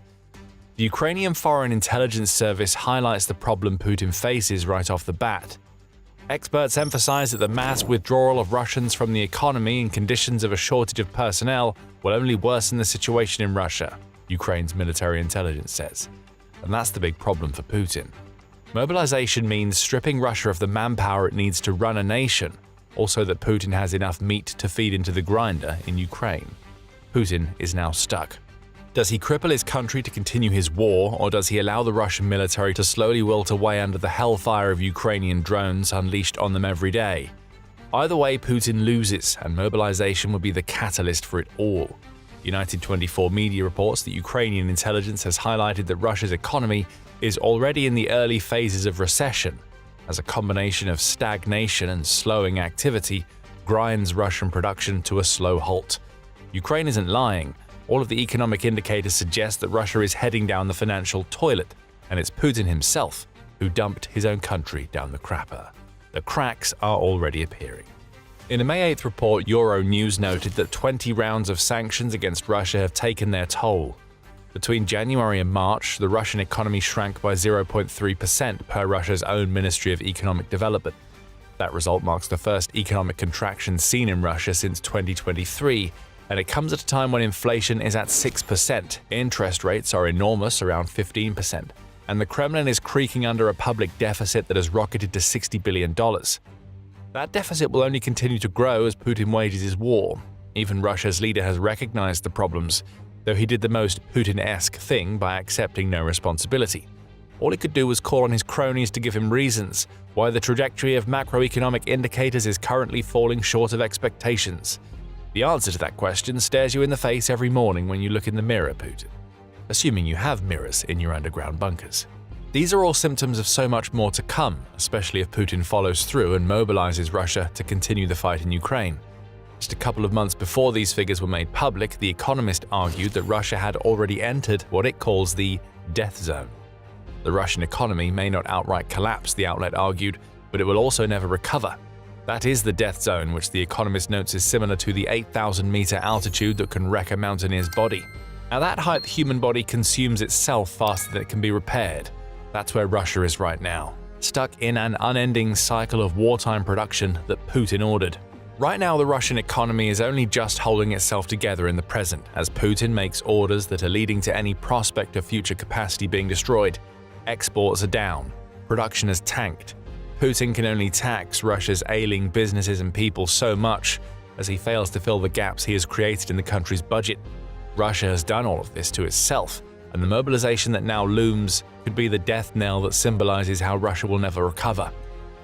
The Ukrainian Foreign Intelligence Service highlights the problem Putin faces right off the bat. Experts emphasize that the mass withdrawal of Russians from the economy in conditions of a shortage of personnel will only worsen the situation in Russia, Ukraine's military intelligence says. And that's the big problem for Putin. Mobilization means stripping Russia of the manpower it needs to run a nation, also that Putin has enough meat to feed into the grinder in Ukraine. Putin is now stuck. Does he cripple his country to continue his war, or does he allow the Russian military to slowly wilt away under the hellfire of Ukrainian drones unleashed on them every day? Either way, Putin loses, and mobilization will be the catalyst for it all. United 24 media reports that Ukrainian intelligence has highlighted that Russia's economy is already in the early phases of recession, as a combination of stagnation and slowing activity grinds Russian production to a slow halt. Ukraine isn't lying. All of the economic indicators suggest that Russia is heading down the financial toilet, and it's Putin himself who dumped his own country down the crapper. The cracks are already appearing. In a May 8th report, Euronews noted that 20 rounds of sanctions against Russia have taken their toll. Between January and March, the Russian economy shrank by 0.3% per Russia's own Ministry of Economic Development. That result marks the first economic contraction seen in Russia since 2023, and it comes at a time when inflation is at 6%, interest rates are enormous, around 15%, and the Kremlin is creaking under a public deficit that has rocketed to $60 billion. That deficit will only continue to grow as Putin wages his war. Even Russia's leader has recognized the problems, though he did the most Putin-esque thing by accepting no responsibility. All he could do was call on his cronies to give him reasons why the trajectory of macroeconomic indicators is currently falling short of expectations. The answer to that question stares you in the face every morning when you look in the mirror, Putin. Assuming you have mirrors in your underground bunkers. These are all symptoms of so much more to come, especially if Putin follows through and mobilizes Russia to continue the fight in Ukraine. Just a couple of months before these figures were made public, The Economist argued that Russia had already entered what it calls the death zone. The Russian economy may not outright collapse, the outlet argued, but it will also never recover. That is the death zone, which The Economist notes is similar to the 8,000-meter altitude that can wreck a mountaineer's body. At that height, the human body consumes itself faster than it can be repaired. That's where Russia is right now, stuck in an unending cycle of wartime production that Putin ordered. Right now, the Russian economy is only just holding itself together in the present, as Putin makes orders that are leading to any prospect of future capacity being destroyed. Exports are down, production has tanked. Putin can only tax Russia's ailing businesses and people so much as he fails to fill the gaps he has created in the country's budget. Russia has done all of this to itself, and the mobilization that now looms could be the death knell that symbolizes how Russia will never recover.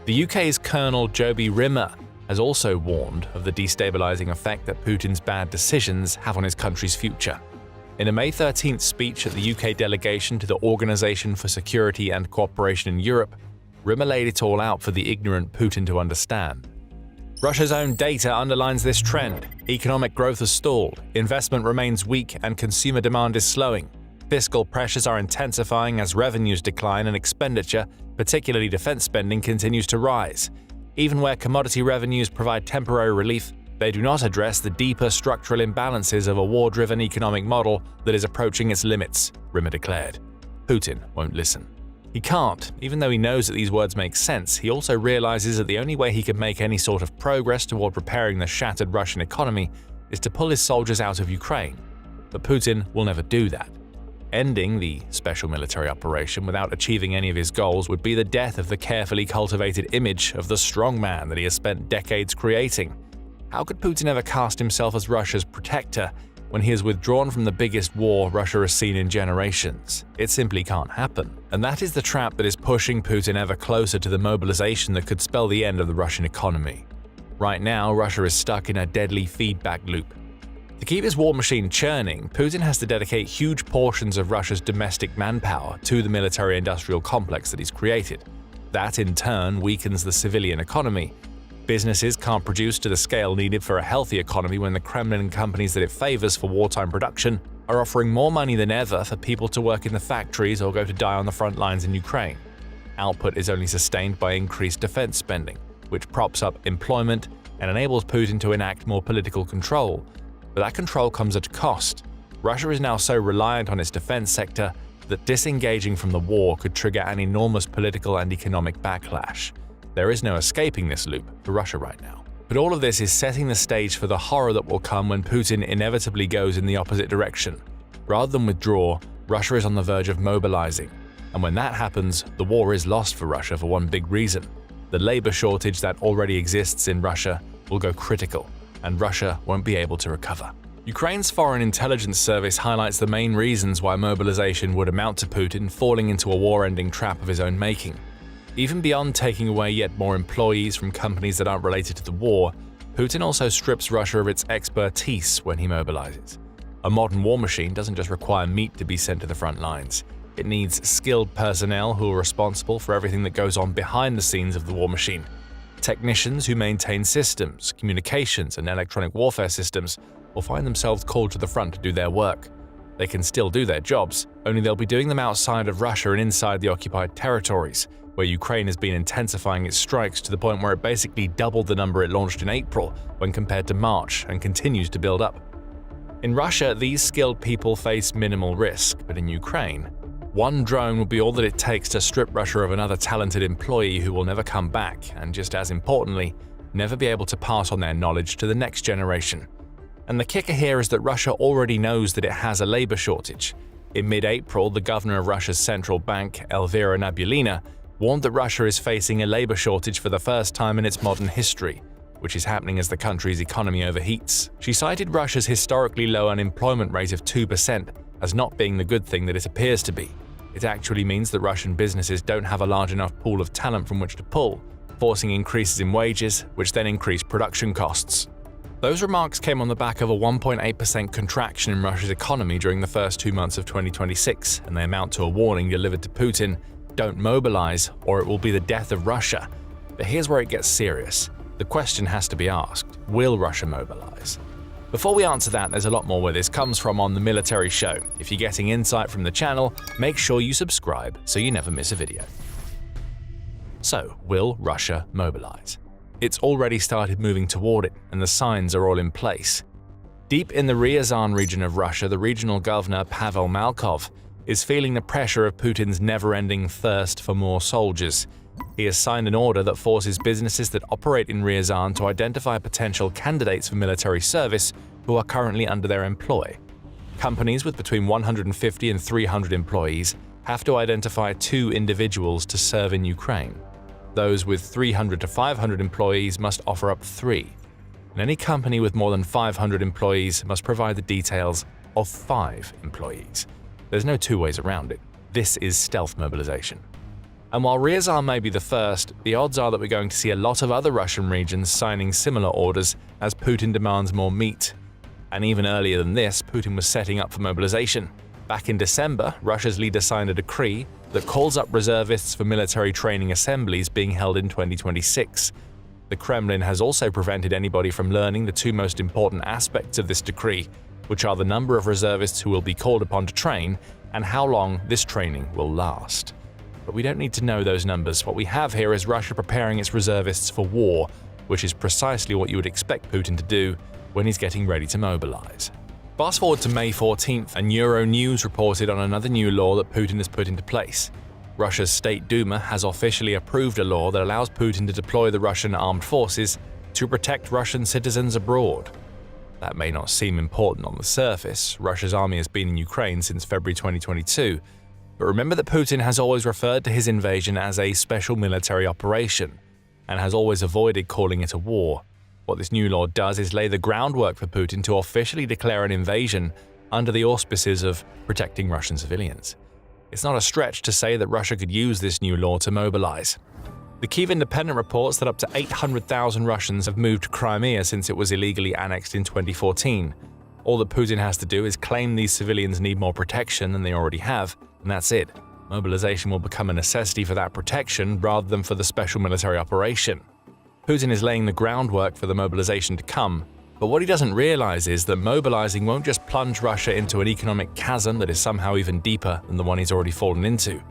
The UK's Colonel Joby Rimmer has also warned of the destabilizing effect that Putin's bad decisions have on his country's future. In a May 13th speech at the UK delegation to the Organization for Security and Cooperation in Europe, Rimmer laid it all out for the ignorant Putin to understand. Russia's own data underlines this trend. Economic growth has stalled, investment remains weak, and consumer demand is slowing. Fiscal pressures are intensifying as revenues decline and expenditure, particularly defense spending, continues to rise. Even where commodity revenues provide temporary relief, they do not address the deeper structural imbalances of a war-driven economic model that is approaching its limits, Rimmer declared. Putin won't listen. He can't. Even though he knows that these words make sense, he also realizes that the only way he can make any sort of progress toward repairing the shattered Russian economy is to pull his soldiers out of Ukraine. But Putin will never do that. Ending the special military operation without achieving any of his goals would be the death of the carefully cultivated image of the strong man that he has spent decades creating. How could Putin ever cast himself as Russia's protector when he has withdrawn from the biggest war Russia has seen in generations? It simply can't happen. And that is the trap that is pushing Putin ever closer to the mobilization that could spell the end of the Russian economy. Right now, Russia is stuck in a deadly feedback loop. To keep his war machine churning, Putin has to dedicate huge portions of Russia's domestic manpower to the military-industrial complex that he's created. That, in turn, weakens the civilian economy. Businesses can't produce to the scale needed for a healthy economy when the Kremlin and companies that it favors for wartime production are offering more money than ever for people to work in the factories or go to die on the front lines in Ukraine. Output is only sustained by increased defense spending, which props up employment and enables Putin to enact more political control. But that control comes at a cost. Russia is now so reliant on its defense sector that disengaging from the war could trigger an enormous political and economic backlash. There is no escaping this loop for Russia right now. But all of this is setting the stage for the horror that will come when Putin inevitably goes in the opposite direction. Rather than withdraw, Russia is on the verge of mobilizing. And when that happens, the war is lost for Russia for one big reason. The labor shortage that already exists in Russia will go critical, and Russia won't be able to recover. Ukraine's Foreign Intelligence Service highlights the main reasons why mobilization would amount to Putin falling into a war-ending trap of his own making. Even beyond taking away yet more employees from companies that aren't related to the war, Putin also strips Russia of its expertise when he mobilizes. A modern war machine doesn't just require meat to be sent to the front lines. It needs skilled personnel who are responsible for everything that goes on behind the scenes of the war machine. Technicians who maintain systems, communications, and electronic warfare systems will find themselves called to the front to do their work. They can still do their jobs, only they'll be doing them outside of Russia and inside the occupied territories, where Ukraine has been intensifying its strikes to the point where it basically doubled the number it launched in April when compared to March and continues to build up. In Russia, these skilled people face minimal risk, but in Ukraine, one drone will be all that it takes to strip Russia of another talented employee who will never come back and, just as importantly, never be able to pass on their knowledge to the next generation. And the kicker here is that Russia already knows that it has a labor shortage. In mid-April, the governor of Russia's central bank, Elvira Nabiullina, warned that Russia is facing a labor shortage for the first time in its modern history, which is happening as the country's economy overheats. She cited Russia's historically low unemployment rate of 2% as not being the good thing that it appears to be. It actually means that Russian businesses don't have a large enough pool of talent from which to pull, forcing increases in wages, which then increase production costs. Those remarks came on the back of a 1.8% contraction in Russia's economy during the first 2 months of 2026, and they amount to a warning delivered to Putin: don't mobilize, or it will be the death of Russia. But here's where it gets serious. The question has to be asked: will Russia mobilize? Before we answer that, there's a lot more where this comes from on The Military Show. If you're getting insight from the channel, make sure you subscribe so you never miss a video. So, will Russia mobilize? It's already started moving toward it, and the signs are all in place. Deep in the Ryazan region of Russia, the regional governor, Pavel Malkov, is feeling the pressure of Putin's never-ending thirst for more soldiers. He has signed an order that forces businesses that operate in Ryazan to identify potential candidates for military service who are currently under their employ. Companies with between 150 and 300 employees have to identify 2 individuals to serve in Ukraine. Those with 300 to 500 employees must offer up 3. And any company with more than 500 employees must provide the details of 5 employees. There's no two ways around it. This is stealth mobilization. And while Ryazan may be the first, the odds are that we're going to see a lot of other Russian regions signing similar orders as Putin demands more meat. And even earlier than this, Putin was setting up for mobilization. Back in December, Russia's leader signed a decree that calls up reservists for military training assemblies being held in 2026. The Kremlin has also prevented anybody from learning the 2 most important aspects of this decree, which are the number of reservists who will be called upon to train and how long this training will last. But we don't need to know those numbers. What we have here is Russia preparing its reservists for war, which is precisely what you would expect Putin to do when he's getting ready to mobilize. Fast forward to May 14th, and Euronews reported on another new law that Putin has put into place. Russia's State Duma has officially approved a law that allows Putin to deploy the Russian armed forces to protect Russian citizens abroad. That may not seem important on the surface. Russia's army has been in Ukraine since February 2022. But remember that Putin has always referred to his invasion as a special military operation, and has always avoided calling it a war. What this new law does is lay the groundwork for Putin to officially declare an invasion under the auspices of protecting Russian civilians. It's not a stretch to say that Russia could use this new law to mobilize. The Kyiv Independent reports that up to 800,000 Russians have moved to Crimea since it was illegally annexed in 2014. All that Putin has to do is claim these civilians need more protection than they already have, and that's it. Mobilization will become a necessity for that protection rather than for the special military operation. Putin is laying the groundwork for the mobilization to come, but what he doesn't realize is that mobilizing won't just plunge Russia into an economic chasm that is somehow even deeper than the one he's already fallen into.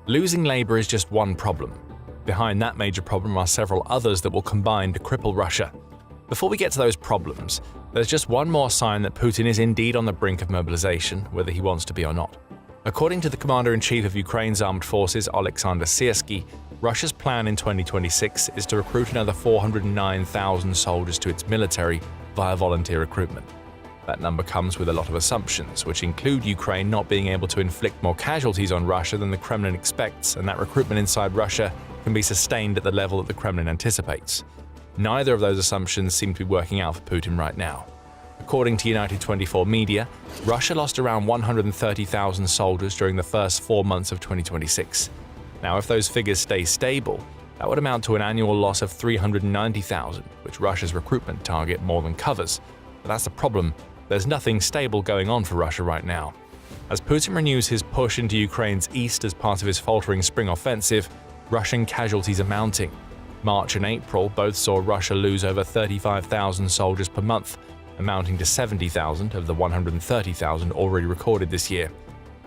Losing labor is just one problem. Behind that major problem are several others that will combine to cripple Russia. Before we get to those problems, there's just one more sign that Putin is indeed on the brink of mobilization, whether he wants to be or not. According to the Commander-in-Chief of Ukraine's armed forces, Oleksandr Syrskyi, Russia's plan in 2026 is to recruit another 409,000 soldiers to its military via volunteer recruitment. That number comes with a lot of assumptions, which include Ukraine not being able to inflict more casualties on Russia than the Kremlin expects, and that recruitment inside Russia can be sustained at the level that the Kremlin anticipates. Neither of those assumptions seem to be working out for Putin right now. According to United 24 media, Russia lost around 130,000 soldiers during the first 4 months of 2026. Now, if those figures stay stable, that would amount to an annual loss of 390,000, which Russia's recruitment target more than covers. But that's the problem. There's nothing stable going on for Russia right now. As Putin renews his push into Ukraine's east as part of his faltering spring offensive, Russian casualties are mounting. March and April both saw Russia lose over 35,000 soldiers per month, amounting to 70,000 of the 130,000 already recorded this year.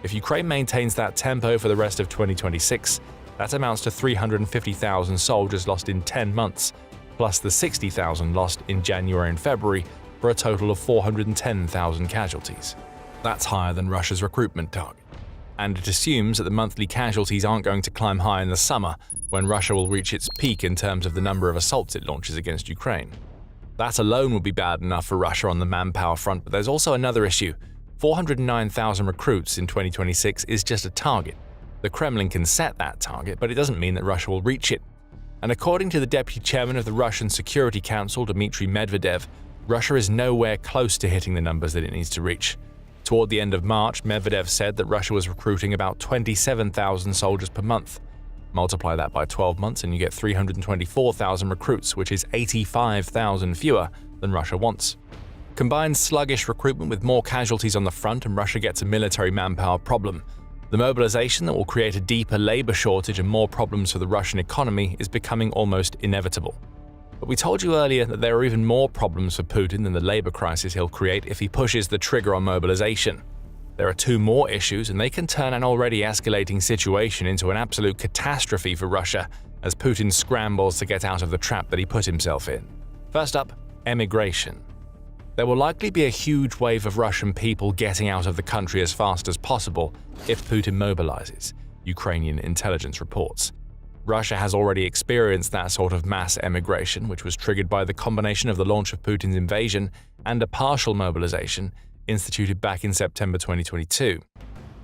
If Ukraine maintains that tempo for the rest of 2026, that amounts to 350,000 soldiers lost in 10 months, plus the 60,000 lost in January and February, for a total of 410,000 casualties. That's higher than Russia's recruitment target. And it assumes that the monthly casualties aren't going to climb high in the summer, when Russia will reach its peak in terms of the number of assaults it launches against Ukraine. That alone would be bad enough for Russia on the manpower front, but there's also another issue. 409,000 recruits in 2026 is just a target. The Kremlin can set that target, but it doesn't mean that Russia will reach it. And according to the deputy chairman of the Russian Security Council, Dmitry Medvedev, Russia is nowhere close to hitting the numbers that it needs to reach. Toward the end of March, Medvedev said that Russia was recruiting about 27,000 soldiers per month. Multiply that by 12 months and you get 324,000 recruits, which is 85,000 fewer than Russia wants. Combine sluggish recruitment with more casualties on the front and Russia gets a military manpower problem. The mobilization that will create a deeper labor shortage and more problems for the Russian economy is becoming almost inevitable. But we told you earlier that there are even more problems for Putin than the labor crisis he'll create if he pushes the trigger on mobilization. There are two more issues, and they can turn an already escalating situation into an absolute catastrophe for Russia as Putin scrambles to get out of the trap that he put himself in. First up, emigration. There will likely be a huge wave of Russian people getting out of the country as fast as possible if Putin mobilizes, Ukrainian intelligence reports. Russia has already experienced that sort of mass emigration, which was triggered by the combination of the launch of Putin's invasion and a partial mobilization instituted back in September 2022.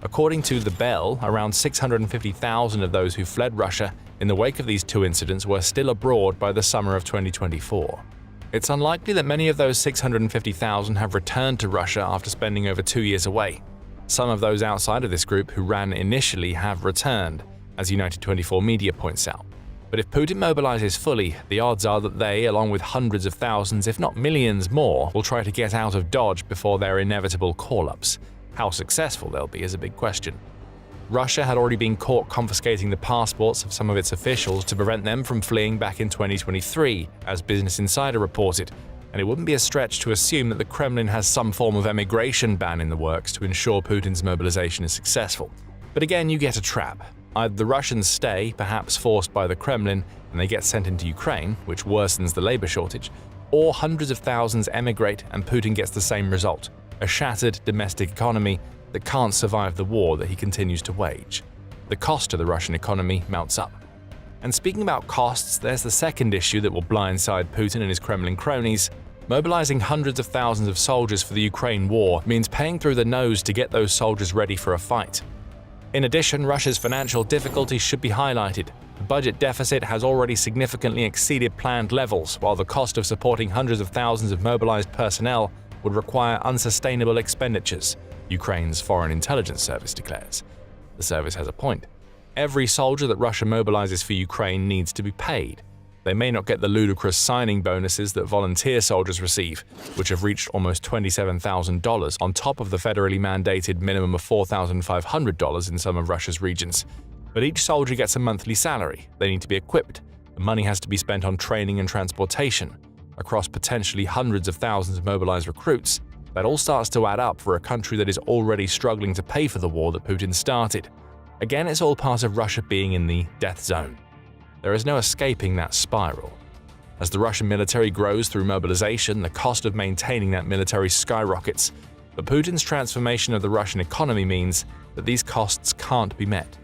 According to The Bell, around 650,000 of those who fled Russia in the wake of these two incidents were still abroad by the summer of 2024. It's unlikely that many of those 650,000 have returned to Russia after spending over 2 years away. Some of those outside of this group who ran initially have returned, as United 24 media points out. But if Putin mobilizes fully, the odds are that they, along with hundreds of thousands, if not millions more, will try to get out of Dodge before their inevitable call-ups. How successful they'll be is a big question. Russia had already been caught confiscating the passports of some of its officials to prevent them from fleeing back in 2023, as Business Insider reported, and it wouldn't be a stretch to assume that the Kremlin has some form of emigration ban in the works to ensure Putin's mobilization is successful. But again, you get a trap. Either the Russians stay, perhaps forced by the Kremlin, and they get sent into Ukraine, which worsens the labor shortage, or hundreds of thousands emigrate and Putin gets the same result, a shattered domestic economy that can't survive the war that he continues to wage. The cost to the Russian economy mounts up. And speaking about costs, there's the second issue that will blindside Putin and his Kremlin cronies. Mobilizing hundreds of thousands of soldiers for the Ukraine war means paying through the nose to get those soldiers ready for a fight. In addition, Russia's financial difficulties should be highlighted. The budget deficit has already significantly exceeded planned levels, while the cost of supporting hundreds of thousands of mobilized personnel would require unsustainable expenditures, Ukraine's Foreign Intelligence Service declares. The service has a point. Every soldier that Russia mobilizes for Ukraine needs to be paid. They may not get the ludicrous signing bonuses that volunteer soldiers receive, which have reached almost $27,000 on top of the federally mandated minimum of $4,500 in some of Russia's regions. But each soldier gets a monthly salary. They need to be equipped. The money has to be spent on training and transportation. Across potentially hundreds of thousands of mobilized recruits, that all starts to add up for a country that is already struggling to pay for the war that Putin started. Again, it's all part of Russia being in the death zone. There is no escaping that spiral. As the Russian military grows through mobilization, the cost of maintaining that military skyrockets. But Putin's transformation of the Russian economy means that these costs can't be met.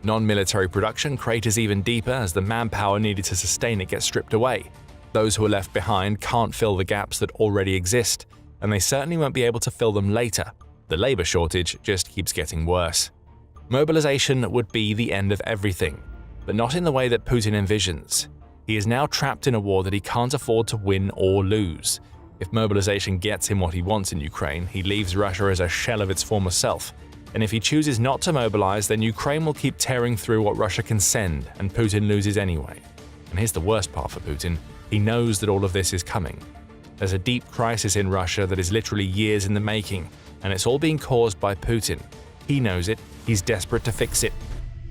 Non-military production craters even deeper as the manpower needed to sustain it gets stripped away. Those who are left behind can't fill the gaps that already exist, and they certainly won't be able to fill them later. The labor shortage just keeps getting worse. Mobilization would be the end of everything, but not in the way that Putin envisions. He is now trapped in a war that he can't afford to win or lose. If mobilization gets him what he wants in Ukraine, he leaves Russia as a shell of its former self. And if he chooses not to mobilize, then Ukraine will keep tearing through what Russia can send, and Putin loses anyway. And here's the worst part for Putin. He knows that all of this is coming. There's a deep crisis in Russia that is literally years in the making, and it's all being caused by Putin. He knows it. He's desperate to fix it.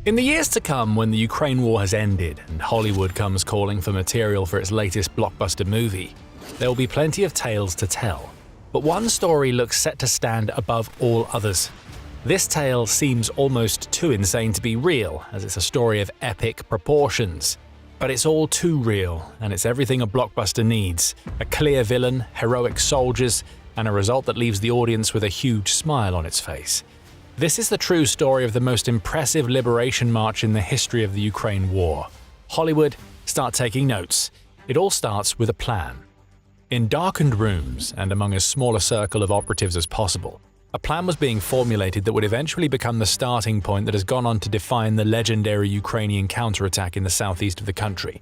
In the years to come, when the Ukraine war has ended and Hollywood comes calling for material for its latest blockbuster movie, there will be plenty of tales to tell. But one story looks set to stand above all others. This tale seems almost too insane to be real, as it's a story of epic proportions. But it's all too real, and it's everything a blockbuster needs: a clear villain, heroic soldiers, and a result that leaves the audience with a huge smile on its face. This is the true story of the most impressive liberation march in the history of the Ukraine war. Hollywood, start taking notes. It all starts with a plan. In darkened rooms, and among as small a circle of operatives as possible, a plan was being formulated that would eventually become the starting point that has gone on to define the legendary Ukrainian counterattack in the southeast of the country.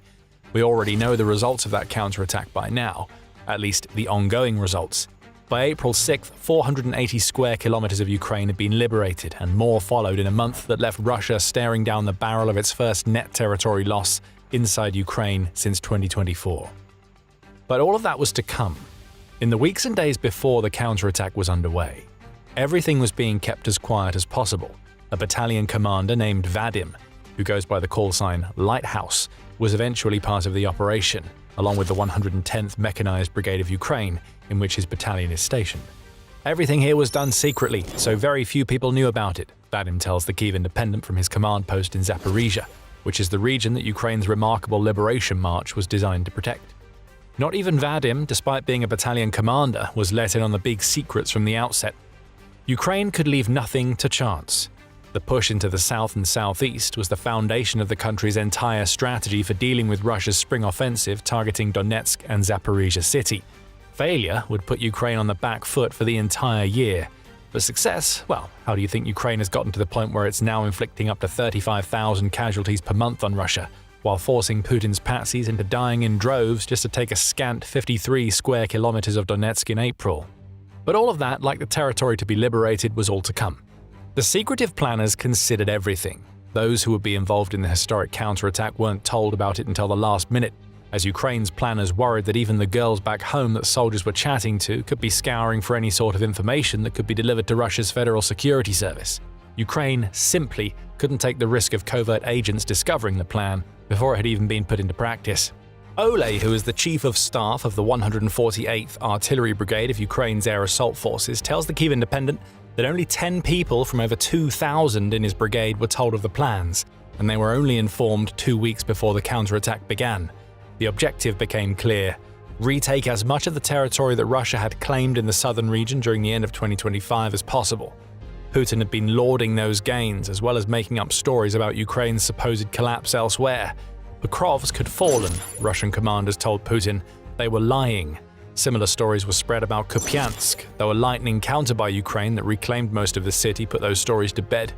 We already know the results of that counterattack by now, at least the ongoing results. By April 6th, 480 square kilometers of Ukraine had been liberated, and more followed in a month that left Russia staring down the barrel of its first net territory loss inside Ukraine since 2024. But all of that was to come. In the weeks and days before the counterattack was underway, everything was being kept as quiet as possible. A battalion commander named Vadim, who goes by the call sign Lighthouse, was eventually part of the operation, along with the 110th Mechanized Brigade of Ukraine, in which his battalion is stationed. Everything here was done secretly, so very few people knew about it, Vadim tells the Kyiv Independent from his command post in Zaporizhia, which is the region that Ukraine's remarkable liberation march was designed to protect. Not even Vadim, despite being a battalion commander, was let in on the big secrets from the outset. Ukraine could leave nothing to chance. The push into the south and southeast was the foundation of the country's entire strategy for dealing with Russia's spring offensive targeting Donetsk and Zaporizhia city. Failure would put Ukraine on the back foot for the entire year. But success, well, how do you think Ukraine has gotten to the point where it's now inflicting up to 35,000 casualties per month on Russia, while forcing Putin's patsies into dying in droves just to take a scant 53 square kilometers of Donetsk in April? But all of that, like the territory to be liberated, was all to come. The secretive planners considered everything. Those who would be involved in the historic counterattack weren't told about it until the last minute, as Ukraine's planners worried that even the girls back home that soldiers were chatting to could be scouring for any sort of information that could be delivered to Russia's Federal Security Service. Ukraine simply couldn't take the risk of covert agents discovering the plan before it had even been put into practice. Ole, who is the chief of staff of the 148th Artillery Brigade of Ukraine's Air Assault Forces, tells the Kyiv Independent that only 10 people from over 2,000 in his brigade were told of the plans, and they were only informed 2 weeks before the counterattack began. The objective became clear: retake as much of the territory that Russia had claimed in the southern region during the end of 2025 as possible. Putin had been lauding those gains, as well as making up stories about Ukraine's supposed collapse elsewhere. Pokrovsk had fallen, Russian commanders told Putin. They were lying. Similar stories were spread about Kupiansk, though a lightning counter by Ukraine that reclaimed most of the city put those stories to bed.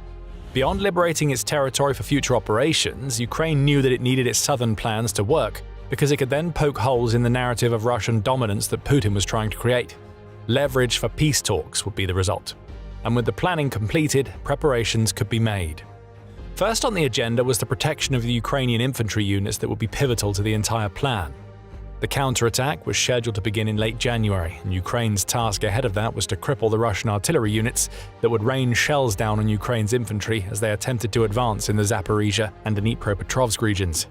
Beyond liberating its territory for future operations, Ukraine knew that it needed its southern plans to work, because it could then poke holes in the narrative of Russian dominance that Putin was trying to create. Leverage for peace talks would be the result. And with the planning completed, preparations could be made. First on the agenda was the protection of the Ukrainian infantry units that would be pivotal to the entire plan. The counterattack was scheduled to begin in late January, and Ukraine's task ahead of that was to cripple the Russian artillery units that would rain shells down on Ukraine's infantry as they attempted to advance in the Zaporizhia and Dnipropetrovsk regions.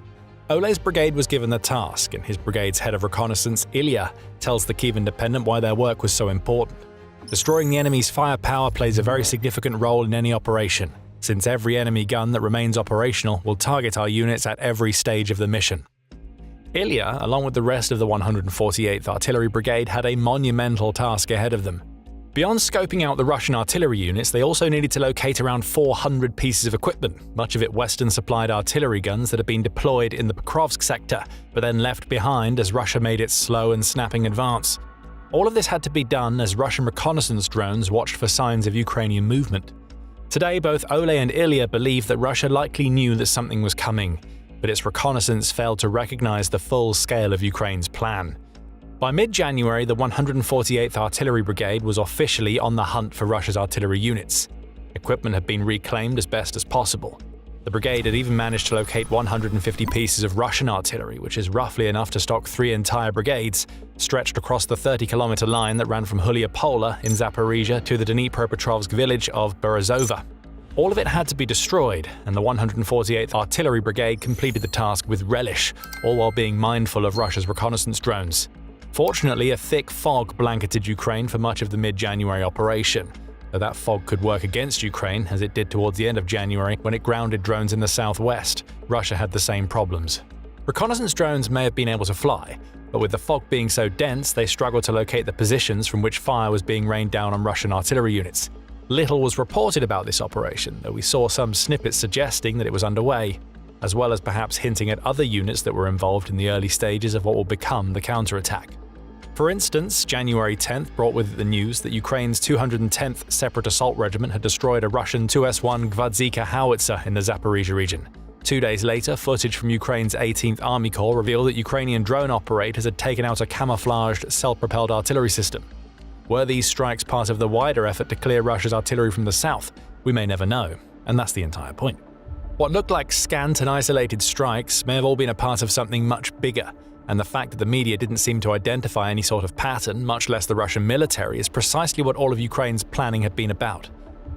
Ole's brigade was given the task, and his brigade's head of reconnaissance, Ilya, tells the Kyiv Independent why their work was so important. Destroying the enemy's firepower plays a very significant role in any operation, since every enemy gun that remains operational will target our units at every stage of the mission. Ilya, along with the rest of the 148th Artillery Brigade, had a monumental task ahead of them. Beyond scoping out the Russian artillery units, they also needed to locate around 400 pieces of equipment, much of it Western-supplied artillery guns that had been deployed in the Pokrovsk sector, but then left behind as Russia made its slow and snapping advance. All of this had to be done as Russian reconnaissance drones watched for signs of Ukrainian movement. Today, both Ole and Ilya believe that Russia likely knew that something was coming, but its reconnaissance failed to recognize the full scale of Ukraine's plan. By mid-January, the 148th Artillery Brigade was officially on the hunt for Russia's artillery units. Equipment had been reclaimed as best as possible. The brigade had even managed to locate 150 pieces of Russian artillery, which is roughly enough to stock 3 entire brigades, stretched across the 30-kilometer line that ran from Hulya in Zaporizhia to the Dnipropetrovsk village of Berezova. All of it had to be destroyed, and the 148th Artillery Brigade completed the task with relish, all while being mindful of Russia's reconnaissance drones. Fortunately, a thick fog blanketed Ukraine for much of the mid-January operation, though that fog could work against Ukraine, as it did towards the end of January when it grounded drones in the southwest. Russia had the same problems. Reconnaissance drones may have been able to fly, but with the fog being so dense, they struggled to locate the positions from which fire was being rained down on Russian artillery units. Little was reported about this operation, though we saw some snippets suggesting that it was underway, as well as perhaps hinting at other units that were involved in the early stages of what will become the counterattack. For instance, January 10th brought with it the news that Ukraine's 210th Separate Assault Regiment had destroyed a Russian 2S-1 Gvazdzika howitzer in the Zaporizhia region. 2 days later, footage from Ukraine's 18th Army Corps revealed that Ukrainian drone operators had taken out a camouflaged, self-propelled artillery system. Were these strikes part of the wider effort to clear Russia's artillery from the south? We may never know, and that's the entire point. What looked like scant and isolated strikes may have all been a part of something much bigger, and the fact that the media didn't seem to identify any sort of pattern, much less the Russian military, is precisely what all of Ukraine's planning had been about.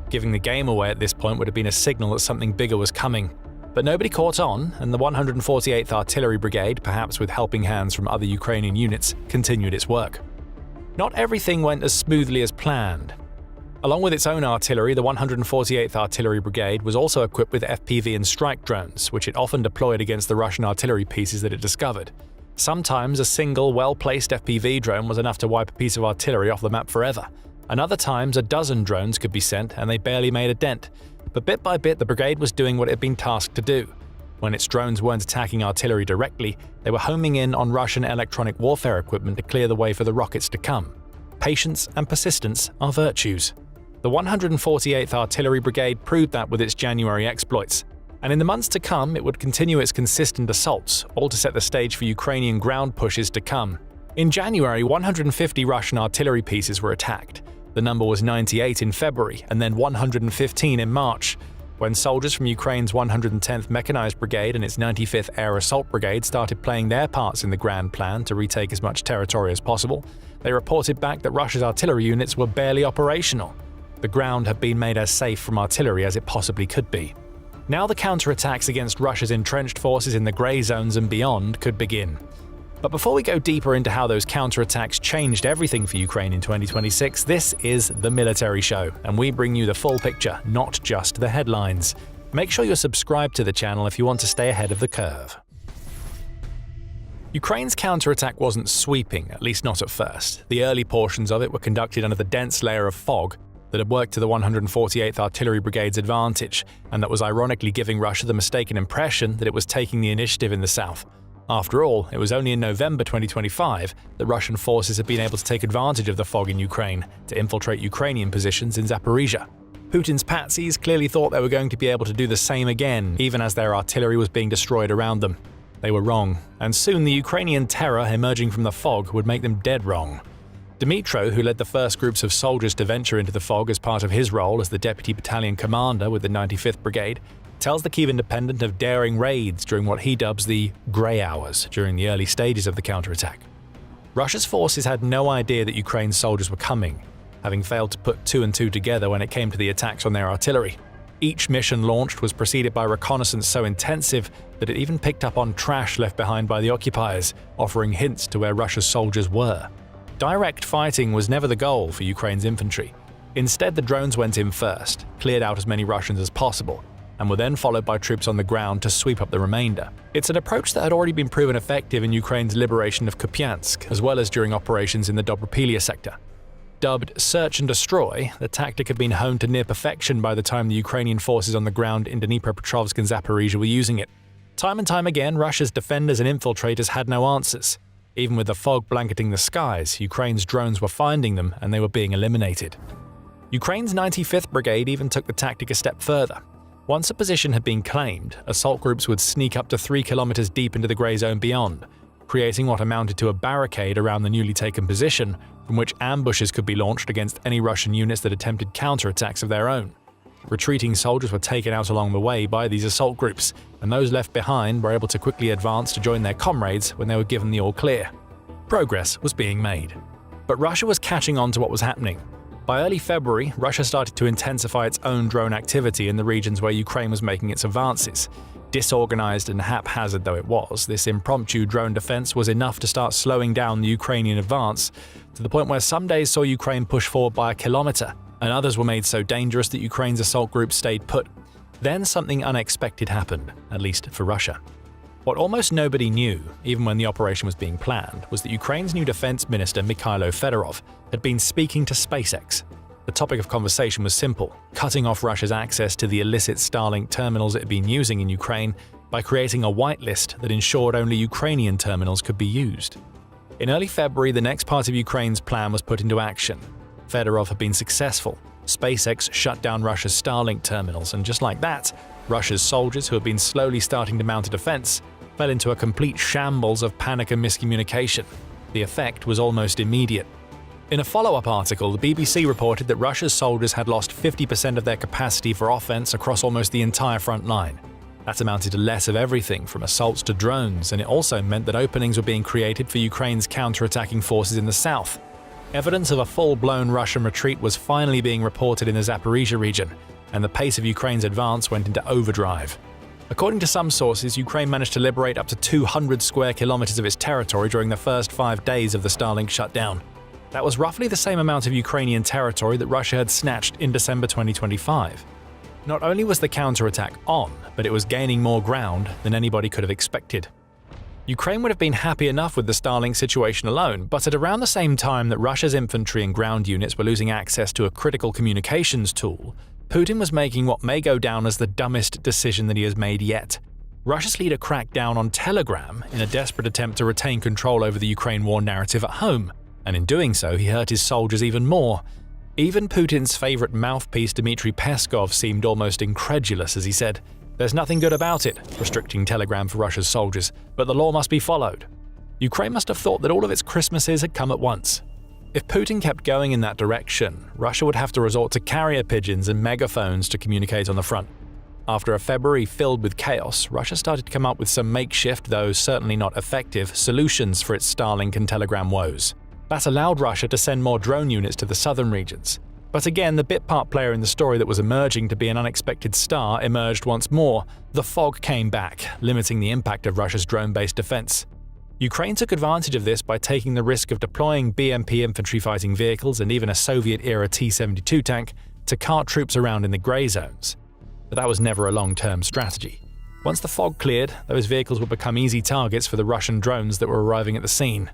Giving the game away at this point would have been a signal that something bigger was coming. But nobody caught on, and the 148th Artillery Brigade, perhaps with helping hands from other Ukrainian units, continued its work. Not everything went as smoothly as planned. Along with its own artillery, the 148th Artillery Brigade was also equipped with FPV and strike drones, which it often deployed against the Russian artillery pieces that it discovered. Sometimes a single, well-placed FPV drone was enough to wipe a piece of artillery off the map forever, and other times a dozen drones could be sent and they barely made a dent. But bit by bit, the brigade was doing what it had been tasked to do. When its drones weren't attacking artillery directly, they were homing in on Russian electronic warfare equipment to clear the way for the rockets to come. Patience and persistence are virtues. The 148th Artillery Brigade proved that with its January exploits, and in the months to come it would continue its consistent assaults, all to set the stage for Ukrainian ground pushes to come. In January, 150 Russian artillery pieces were attacked. The number was 98 in February, and then 115 in March. When soldiers from Ukraine's 110th Mechanized Brigade and its 95th Air Assault Brigade started playing their parts in the grand plan to retake as much territory as possible, they reported back that Russia's artillery units were barely operational. The ground had been made as safe from artillery as it possibly could be. Now the counterattacks against Russia's entrenched forces in the grey zones and beyond could begin. But before we go deeper into how those counterattacks changed everything for Ukraine in 2026, this is The Military Show, and we bring you the full picture, not just the headlines. Make sure you're subscribed to the channel if you want to stay ahead of the curve. Ukraine's counterattack wasn't sweeping, at least not at first. The early portions of it were conducted under the dense layer of fog that had worked to the 148th Artillery Brigade's advantage, and that was ironically giving Russia the mistaken impression that it was taking the initiative in the south. After all, it was only in November 2025 that Russian forces had been able to take advantage of the fog in Ukraine to infiltrate Ukrainian positions in Zaporizhia. Putin's patsies clearly thought they were going to be able to do the same again, even as their artillery was being destroyed around them. They were wrong, and soon the Ukrainian terror emerging from the fog would make them dead wrong. Dmytro, who led the first groups of soldiers to venture into the fog as part of his role as the deputy battalion commander with the 95th Brigade, tells the Kyiv Independent of daring raids during what he dubs the grey hours during the early stages of the counterattack. Russia's forces had no idea that Ukraine's soldiers were coming, having failed to put two and two together when it came to the attacks on their artillery. Each mission launched was preceded by reconnaissance so intensive that it even picked up on trash left behind by the occupiers, offering hints to where Russia's soldiers were. Direct fighting was never the goal for Ukraine's infantry. Instead, the drones went in first, cleared out as many Russians as possible, and were then followed by troops on the ground to sweep up the remainder. It's an approach that had already been proven effective in Ukraine's liberation of Kupiansk, as well as during operations in the Dobropilya sector. Dubbed search and destroy, the tactic had been honed to near perfection by the time the Ukrainian forces on the ground in Dnipropetrovsk and Zaporizhia were using it. Time and time again, Russia's defenders and infiltrators had no answers. Even with the fog blanketing the skies, Ukraine's drones were finding them and they were being eliminated. Ukraine's 95th Brigade even took the tactic a step further. Once a position had been claimed, assault groups would sneak up to 3 kilometers deep into the grey zone beyond, creating what amounted to a barricade around the newly taken position, from which ambushes could be launched against any Russian units that attempted counterattacks of their own. Retreating soldiers were taken out along the way by these assault groups, and those left behind were able to quickly advance to join their comrades when they were given the all clear. Progress was being made. But Russia was catching on to what was happening. By early February, Russia started to intensify its own drone activity in the regions where Ukraine was making its advances. Disorganized and haphazard though it was, this impromptu drone defense was enough to start slowing down the Ukrainian advance, to the point where some days saw Ukraine push forward by a kilometer, and others were made so dangerous that Ukraine's assault groups stayed put. Then something unexpected happened, at least for Russia. What almost nobody knew, even when the operation was being planned, was that Ukraine's new defense minister Mikhailo Fedorov had been speaking to SpaceX. The topic of conversation was simple: cutting off Russia's access to the illicit Starlink terminals it had been using in Ukraine by creating a whitelist that ensured only Ukrainian terminals could be used. In early February, the next part of Ukraine's plan was put into action. Fedorov had been successful. SpaceX shut down Russia's Starlink terminals, and just like that, Russia's soldiers, who had been slowly starting to mount a defense, fell into a complete shambles of panic and miscommunication. The effect was almost immediate. In a follow-up article, the BBC reported that Russia's soldiers had lost 50% of their capacity for offense across almost the entire front line. That amounted to less of everything, from assaults to drones, and it also meant that openings were being created for Ukraine's counter-attacking forces in the south. Evidence of a full-blown Russian retreat was finally being reported in the Zaporizhia region, and the pace of Ukraine's advance went into overdrive. According to some sources, Ukraine managed to liberate up to 200 square kilometers of its territory during the first 5 days of the Starlink shutdown. That was roughly the same amount of Ukrainian territory that Russia had snatched in December 2025. Not only was the counterattack on, but it was gaining more ground than anybody could have expected. Ukraine would have been happy enough with the Starlink situation alone, but at around the same time that Russia's infantry and ground units were losing access to a critical communications tool, Putin was making what may go down as the dumbest decision that he has made yet. Russia's leader cracked down on Telegram in a desperate attempt to retain control over the Ukraine war narrative at home, and in doing so he hurt his soldiers even more. Even Putin's favorite mouthpiece Dmitry Peskov seemed almost incredulous as he said, "There's nothing good about it, restricting Telegram for Russia's soldiers, but the law must be followed." Ukraine must have thought that all of its Christmases had come at once. If Putin kept going in that direction, Russia would have to resort to carrier pigeons and megaphones to communicate on the front. After a February filled with chaos, Russia started to come up with some makeshift, though certainly not effective, solutions for its Starlink and Telegram woes. That allowed Russia to send more drone units to the southern regions. But again, the bit part player in the story that was emerging to be an unexpected star emerged once more. The fog came back, limiting the impact of Russia's drone-based defense. Ukraine took advantage of this by taking the risk of deploying BMP infantry fighting vehicles and even a Soviet-era T-72 tank to cart troops around in the grey zones. But that was never a long-term strategy. Once the fog cleared, those vehicles would become easy targets for the Russian drones that were arriving at the scene.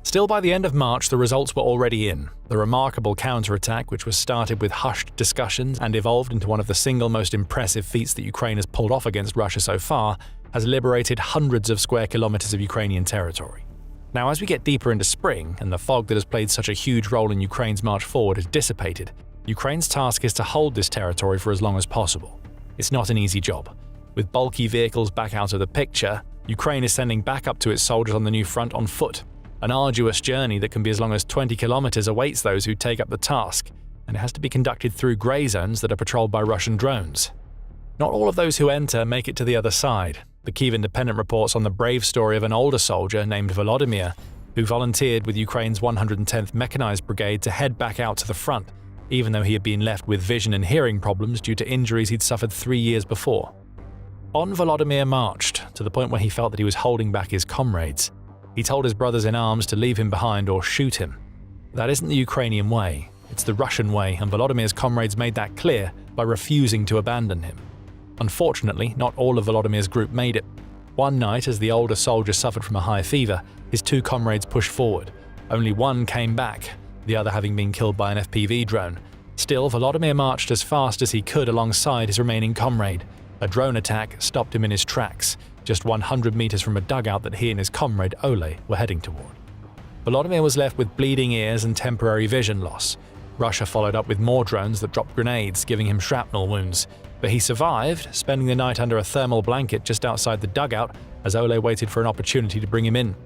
Still, by the end of March, the results were already in. The remarkable counterattack, which was started with hushed discussions and evolved into one of the single most impressive feats that Ukraine has pulled off against Russia so far, has liberated hundreds of square kilometers of Ukrainian territory. Now, as we get deeper into spring, and the fog that has played such a huge role in Ukraine's march forward has dissipated, Ukraine's task is to hold this territory for as long as possible. It's not an easy job. With bulky vehicles back out of the picture, Ukraine is sending backup to its soldiers on the new front on foot. An arduous journey that can be as long as 20 kilometers awaits those who take up the task, and it has to be conducted through grey zones that are patrolled by Russian drones. Not all of those who enter make it to the other side. The Kyiv Independent reports on the brave story of an older soldier named Volodymyr, who volunteered with Ukraine's 110th Mechanized Brigade to head back out to the front, even though he had been left with vision and hearing problems due to injuries he'd suffered 3 years before. On Volodymyr marched, to the point where he felt that he was holding back his comrades. He told his brothers in arms to leave him behind or shoot him. That isn't the Ukrainian way, it's the Russian way, and Volodymyr's comrades made that clear by refusing to abandon him. Unfortunately, not all of Volodymyr's group made it. One night, as the older soldier suffered from a high fever, his 2 comrades pushed forward. Only one came back, the other having been killed by an FPV drone. Still, Volodymyr marched as fast as he could alongside his remaining comrade. A drone attack stopped him in his tracks, just 100 meters from a dugout that he and his comrade Ole were heading toward. Volodymyr was left with bleeding ears and temporary vision loss. Russia followed up with more drones that dropped grenades, giving him shrapnel wounds. But he survived, spending the night under a thermal blanket just outside the dugout as Ole waited for an opportunity to bring him in.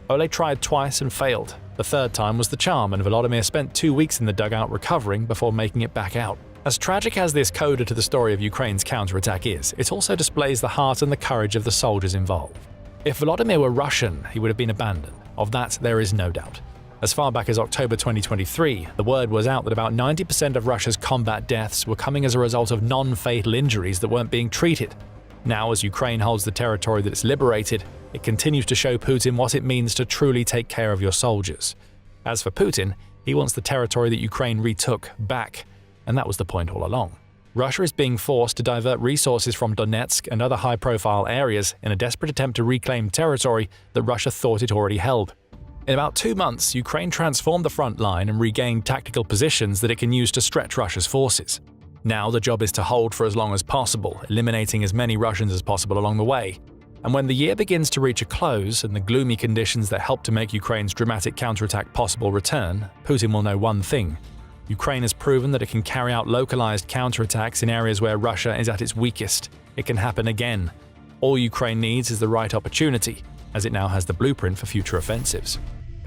Ole tried twice and failed. The third time was the charm, and Volodymyr spent 2 weeks in the dugout recovering before making it back out. As tragic as this coda to the story of Ukraine's counterattack is, it also displays the heart and the courage of the soldiers involved. If Volodymyr were Russian, he would have been abandoned. Of that, there is no doubt. As far back as October 2023, the word was out that about 90% of Russia's combat deaths were coming as a result of non-fatal injuries that weren't being treated. Now, as Ukraine holds the territory that it's liberated, it continues to show Putin what it means to truly take care of your soldiers. As for Putin, he wants the territory that Ukraine retook back, and that was the point all along. Russia is being forced to divert resources from Donetsk and other high-profile areas in a desperate attempt to reclaim territory that Russia thought it already held. In about 2 months, Ukraine transformed the front line and regained tactical positions that it can use to stretch Russia's forces. Now the job is to hold for as long as possible, eliminating as many Russians as possible along the way. And when the year begins to reach a close and the gloomy conditions that helped to make Ukraine's dramatic counterattack possible return, Putin will know one thing. Ukraine has proven that it can carry out localized counterattacks in areas where Russia is at its weakest. It can happen again. All Ukraine needs is the right opportunity, as it now has the blueprint for future offensives.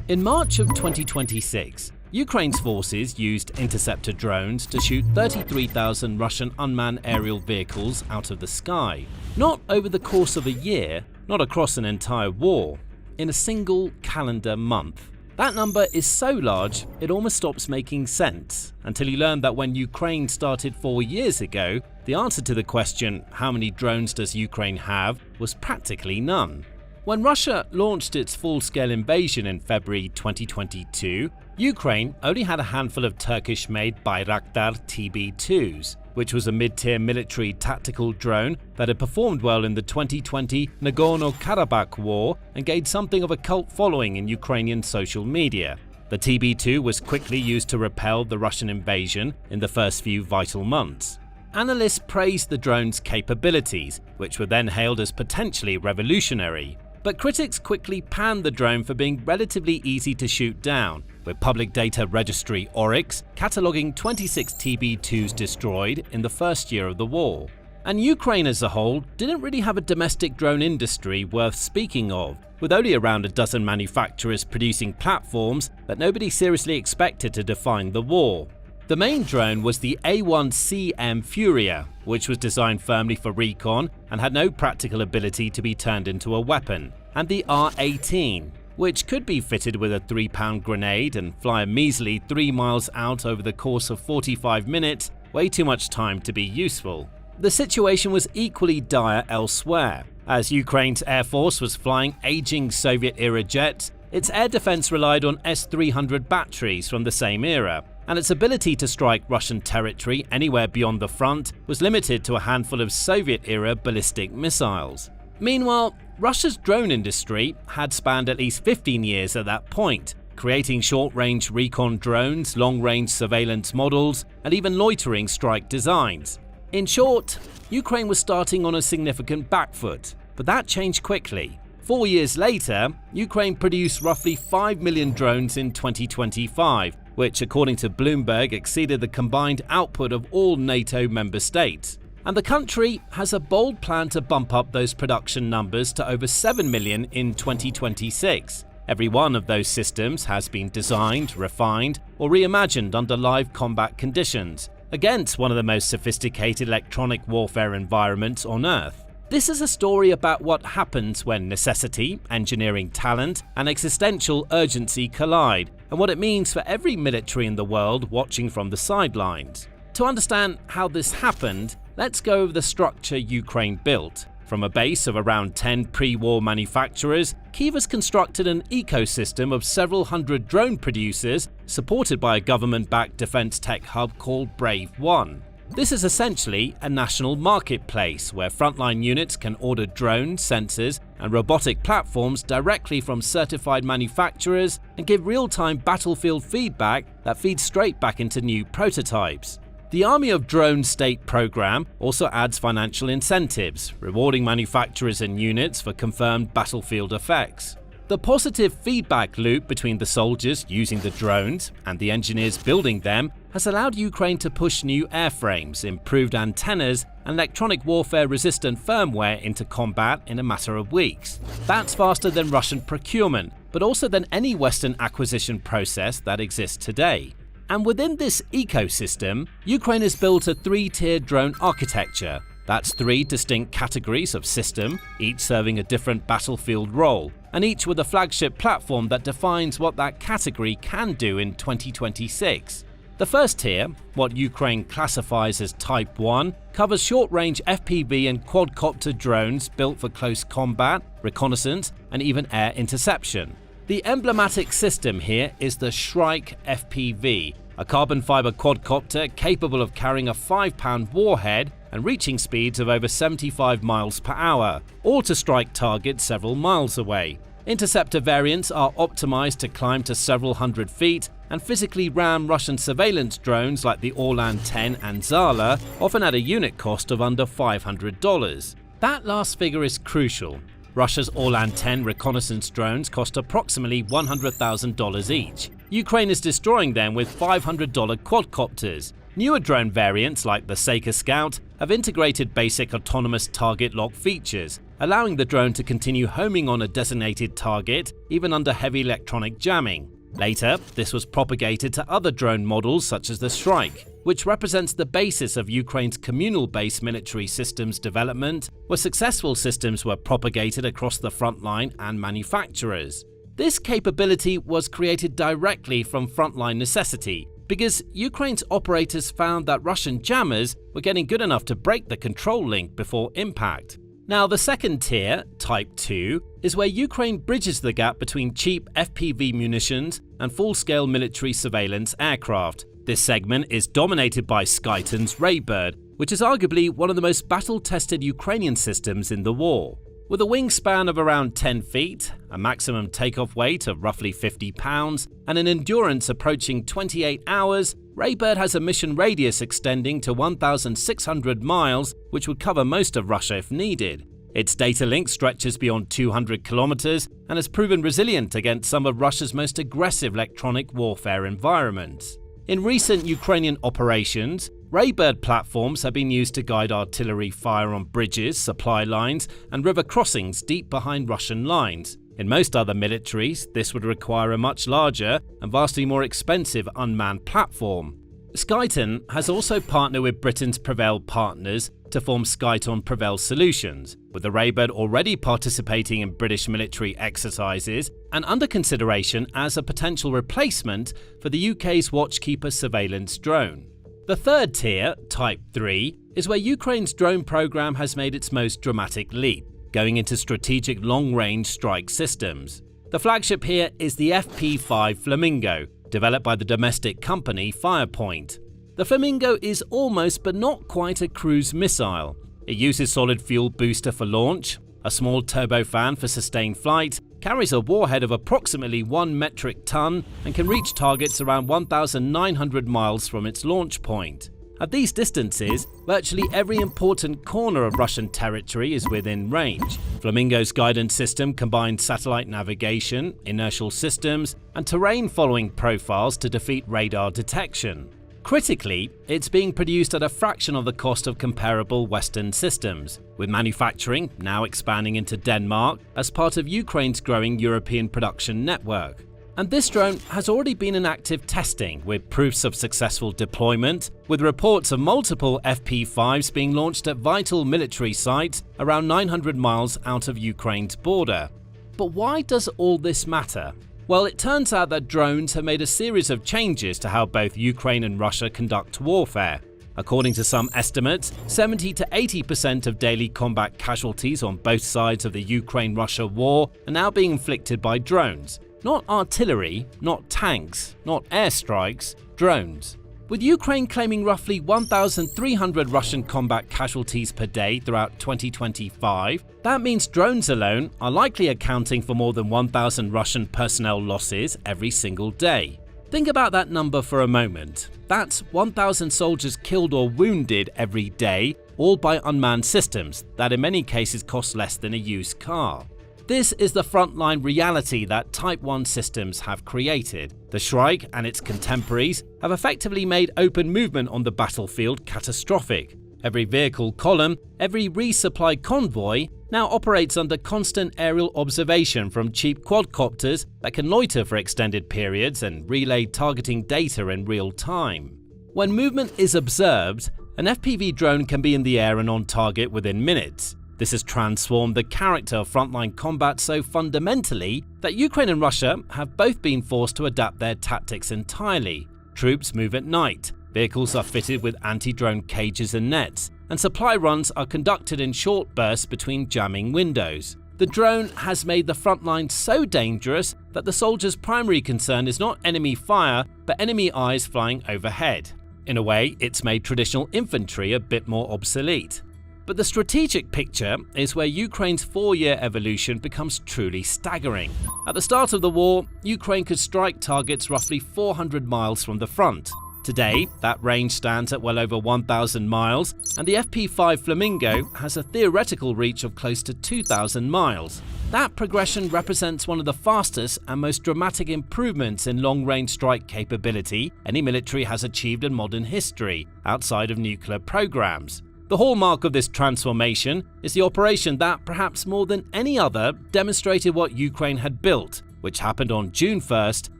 In March of 2026, Ukraine's forces used interceptor drones to shoot 33,000 Russian unmanned aerial vehicles out of the sky. Not over the course of a year, not across an entire war, in a single calendar month. That number is so large, it almost stops making sense, until you learn that when Ukraine started 4 years ago, the answer to the question, how many drones does Ukraine have, was practically none. When Russia launched its full-scale invasion in February 2022, Ukraine only had a handful of Turkish-made Bayraktar TB2s, which was a mid-tier military tactical drone that had performed well in the 2020 Nagorno-Karabakh war and gained something of a cult following in Ukrainian social media. The TB2 was quickly used to repel the Russian invasion in the first few vital months. Analysts praised the drone's capabilities, which were then hailed as potentially revolutionary. But critics quickly panned the drone for being relatively easy to shoot down, with public data registry Oryx cataloguing 26 TB2s destroyed in the first year of the war. And Ukraine as a whole didn't really have a domestic drone industry worth speaking of, with only around a dozen manufacturers producing platforms that nobody seriously expected to define the war. The main drone was the A1CM Furia, which was designed firmly for recon and had no practical ability to be turned into a weapon, and the R18, which could be fitted with a 3-pound grenade and fly a measly 3 miles out over the course of 45 minutes, way too much time to be useful. The situation was equally dire elsewhere. As Ukraine's Air Force was flying aging Soviet-era jets, its air defense relied on S-300 batteries from the same era, and its ability to strike Russian territory anywhere beyond the front was limited to a handful of Soviet-era ballistic missiles. Meanwhile, Russia's drone industry had spanned at least 15 years at that point, creating short-range recon drones, long-range surveillance models, and even loitering strike designs. In short, Ukraine was starting on a significant back foot, but that changed quickly. 4 years later, Ukraine produced roughly 5 million drones in 2025, which according to Bloomberg exceeded the combined output of all NATO member states. And the country has a bold plan to bump up those production numbers to over 7 million in 2026. Every one of those systems has been designed, refined, or reimagined under live combat conditions, against one of the most sophisticated electronic warfare environments on Earth. This is a story about what happens when necessity, engineering talent, and existential urgency collide, and what it means for every military in the world watching from the sidelines. To understand how this happened, let's go over the structure Ukraine built. From a base of around 10 pre-war manufacturers, Kyiv has constructed an ecosystem of several hundred drone producers supported by a government-backed defense tech hub called Brave One. This is essentially a national marketplace where Frontline units can order drones, sensors, and robotic platforms directly from certified manufacturers and give real-time battlefield feedback that feeds straight back into new prototypes. The Army of Drone State program also adds financial incentives, rewarding manufacturers and units for confirmed battlefield effects. The positive feedback loop between the soldiers using the drones and the engineers building them has allowed Ukraine to push new airframes, improved antennas, and electronic warfare-resistant firmware into combat in a matter of weeks. That's faster than Russian procurement, but also than any Western acquisition process that exists today. And within this ecosystem, Ukraine has built a three-tier drone architecture. That's three distinct categories of system, each serving a different battlefield role, and each with a flagship platform that defines what that category can do in 2026. The first tier, what Ukraine classifies as Type 1, covers short-range FPV and quadcopter drones built for close combat, reconnaissance, and even air interception. The emblematic system here is the Shrike FPV, a carbon fiber quadcopter capable of carrying a 5-pound warhead and reaching speeds of over 75 miles per hour, or to strike targets several miles away. Interceptor variants are optimized to climb to several hundred feet and physically ram Russian surveillance drones like the Orlan 10 and Zala, often at a unit cost of under $500. That last figure is crucial. Russia's Orlan 10 reconnaissance drones cost approximately $100,000 each. Ukraine is destroying them with $500 quadcopters. Newer drone variants like the Seika Scout have integrated basic autonomous target lock features, allowing the drone to continue homing on a designated target even under heavy electronic jamming. Later, this was propagated to other drone models such as the Shrike, which represents the basis of Ukraine's communal-based military systems development, where successful systems were propagated across the front line and manufacturers. This capability was created directly from frontline necessity, because Ukraine's operators found that Russian jammers were getting good enough to break the control link before impact. Now, the second tier, Type 2, is where Ukraine bridges the gap between cheap FPV munitions and full-scale military surveillance aircraft. This segment is dominated by Skyton's Raybird, which is arguably one of the most battle-tested Ukrainian systems in the war. With a wingspan of around 10 feet, a maximum takeoff weight of roughly 50 pounds, and an endurance approaching 28 hours, Raybird has a mission radius extending to 1,600 miles, which would cover most of Russia if needed. Its data link stretches beyond 200 kilometers and has proven resilient against some of Russia's most aggressive electronic warfare environments. In recent Ukrainian operations, Raybird platforms have been used to guide artillery fire on bridges, supply lines, and river crossings deep behind Russian lines. In most other militaries, this would require a much larger and vastly more expensive unmanned platform. Skyton has also partnered with Britain's Prevail partners to form Skyton Prevail Solutions, with the Raybird already participating in British military exercises and under consideration as a potential replacement for the UK's Watchkeeper surveillance drone. The third tier, Type 3, is where Ukraine's drone program has made its most dramatic leap, going into strategic long-range strike systems. The flagship here is the FP5 Flamingo, developed by the domestic company Firepoint. The Flamingo is almost but not quite a cruise missile. It uses solid fuel booster for launch, a small turbofan for sustained flight, carries a warhead of approximately 1 metric ton, and can reach targets around 1,900 miles from its launch point. At these distances, virtually every important corner of Russian territory is within range. Flamingo's guidance system combines satellite navigation, inertial systems, and terrain-following profiles to defeat radar detection. Critically, it's being produced at a fraction of the cost of comparable Western systems, with manufacturing now expanding into Denmark as part of Ukraine's growing European production network. And this drone has already been in active testing, with proofs of successful deployment, with reports of multiple FP5s being launched at vital military sites around 900 miles out of Ukraine's border. But why does all this matter? Well, it turns out that drones have made a series of changes to how both Ukraine and Russia conduct warfare. According to some estimates, 70 to 80% of daily combat casualties on both sides of the Ukraine-Russia war are now being inflicted by drones. Not artillery, not tanks, not airstrikes, drones. With Ukraine claiming roughly 1,300 Russian combat casualties per day throughout 2025, that means drones alone are likely accounting for more than 1,000 Russian personnel losses every single day. Think about that number for a moment. That's 1,000 soldiers killed or wounded every day, all by unmanned systems that in many cases cost less than a used car. This is the frontline reality that Type 1 systems have created. The Shrike and its contemporaries have effectively made open movement on the battlefield catastrophic. Every vehicle column, every resupply convoy now operates under constant aerial observation from cheap quadcopters that can loiter for extended periods and relay targeting data in real time. When movement is observed, an FPV drone can be in the air and on target within minutes. This has transformed the character of frontline combat so fundamentally that Ukraine and Russia have both been forced to adapt their tactics entirely. Troops move at night, vehicles are fitted with anti-drone cages and nets, and supply runs are conducted in short bursts between jamming windows. The drone has made the frontline so dangerous that the soldiers' primary concern is not enemy fire, but enemy eyes flying overhead. In a way, it's made traditional infantry a bit more obsolete. But the strategic picture is where Ukraine's 4-year evolution becomes truly staggering. At the start of the war, Ukraine could strike targets roughly 400 miles from the front. Today, that range stands at well over 1,000 miles, and the FP5 Flamingo has a theoretical reach of close to 2,000 miles. That progression represents one of the fastest and most dramatic improvements in long-range strike capability any military has achieved in modern history, outside of nuclear programs. The hallmark of this transformation is the operation that, perhaps more than any other, demonstrated what Ukraine had built, which happened on June 1st,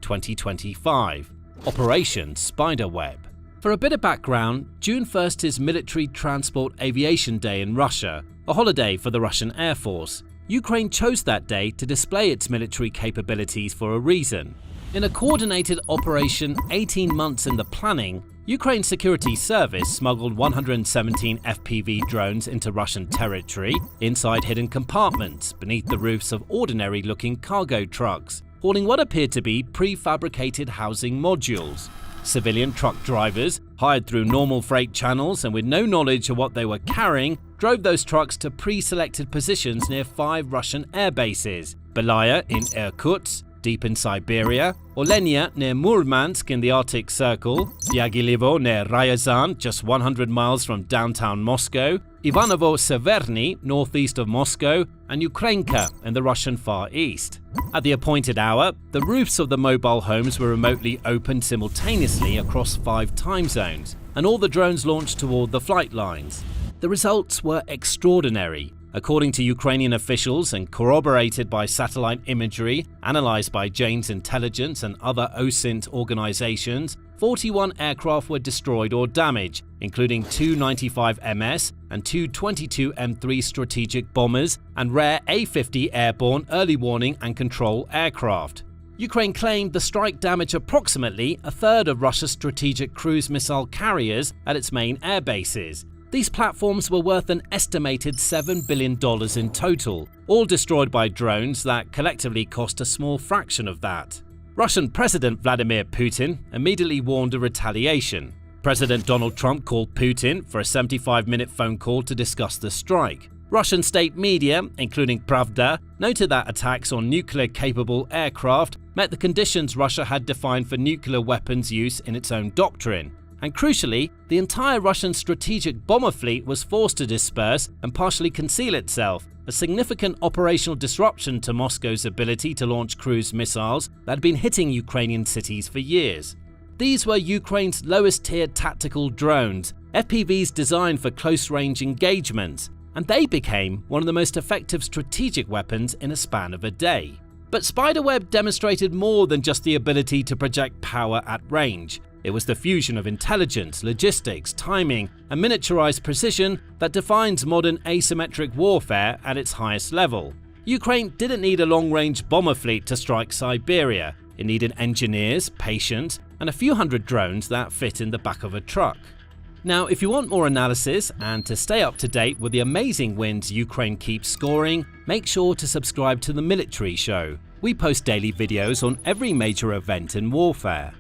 2025. Operation Spiderweb. For a bit of background, June 1st is Military Transport Aviation Day in Russia, a holiday for the Russian Air Force. Ukraine chose that day to display its military capabilities for a reason. In a coordinated operation 18 months in the planning, Ukraine's security service smuggled 117 FPV drones into Russian territory inside hidden compartments beneath the roofs of ordinary-looking cargo trucks, hauling what appeared to be prefabricated housing modules. Civilian truck drivers, hired through normal freight channels and with no knowledge of what they were carrying, drove those trucks to pre-selected positions near 5 Russian air bases: Belaya in Irkutsk, deep in Siberia, Olenia near Murmansk in the Arctic Circle, Diaghilevo near Ryazan, just 100 miles from downtown Moscow, Ivanovo-Severny, northeast of Moscow, and Ukrainka in the Russian Far East. At the appointed hour, the roofs of the mobile homes were remotely opened simultaneously across 5 time zones, and all the drones launched toward the flight lines. The results were extraordinary. According to Ukrainian officials and corroborated by satellite imagery analyzed by Jane's Intelligence and other OSINT organizations, 41 aircraft were destroyed or damaged, including 2 95MS and 2 22M3 strategic bombers and rare A-50 airborne early warning and control aircraft. Ukraine claimed the strike damaged approximately a third of Russia's strategic cruise missile carriers at its main air bases. These platforms were worth an estimated $7 billion in total, all destroyed by drones that collectively cost a small fraction of that. Russian President Vladimir Putin immediately warned of retaliation. President Donald Trump called Putin for a 75-minute phone call to discuss the strike. Russian state media, including Pravda, noted that attacks on nuclear-capable aircraft met the conditions Russia had defined for nuclear weapons use in its own doctrine. And crucially, the entire Russian strategic bomber fleet was forced to disperse and partially conceal itself, a significant operational disruption to Moscow's ability to launch cruise missiles that had been hitting Ukrainian cities for years. These were Ukraine's lowest-tier tactical drones, FPVs designed for close-range engagements, and they became one of the most effective strategic weapons in a span of a day. But Spiderweb demonstrated more than just the ability to project power at range. It was the fusion of intelligence, logistics, timing, and miniaturized precision that defines modern asymmetric warfare at its highest level. Ukraine didn't need a long-range bomber fleet to strike Siberia. It needed engineers, patience, and a few hundred drones that fit in the back of a truck. Now, if you want more analysis and to stay up to date with the amazing wins Ukraine keeps scoring, make sure to subscribe to The Military Show. We post daily videos on every major event in warfare.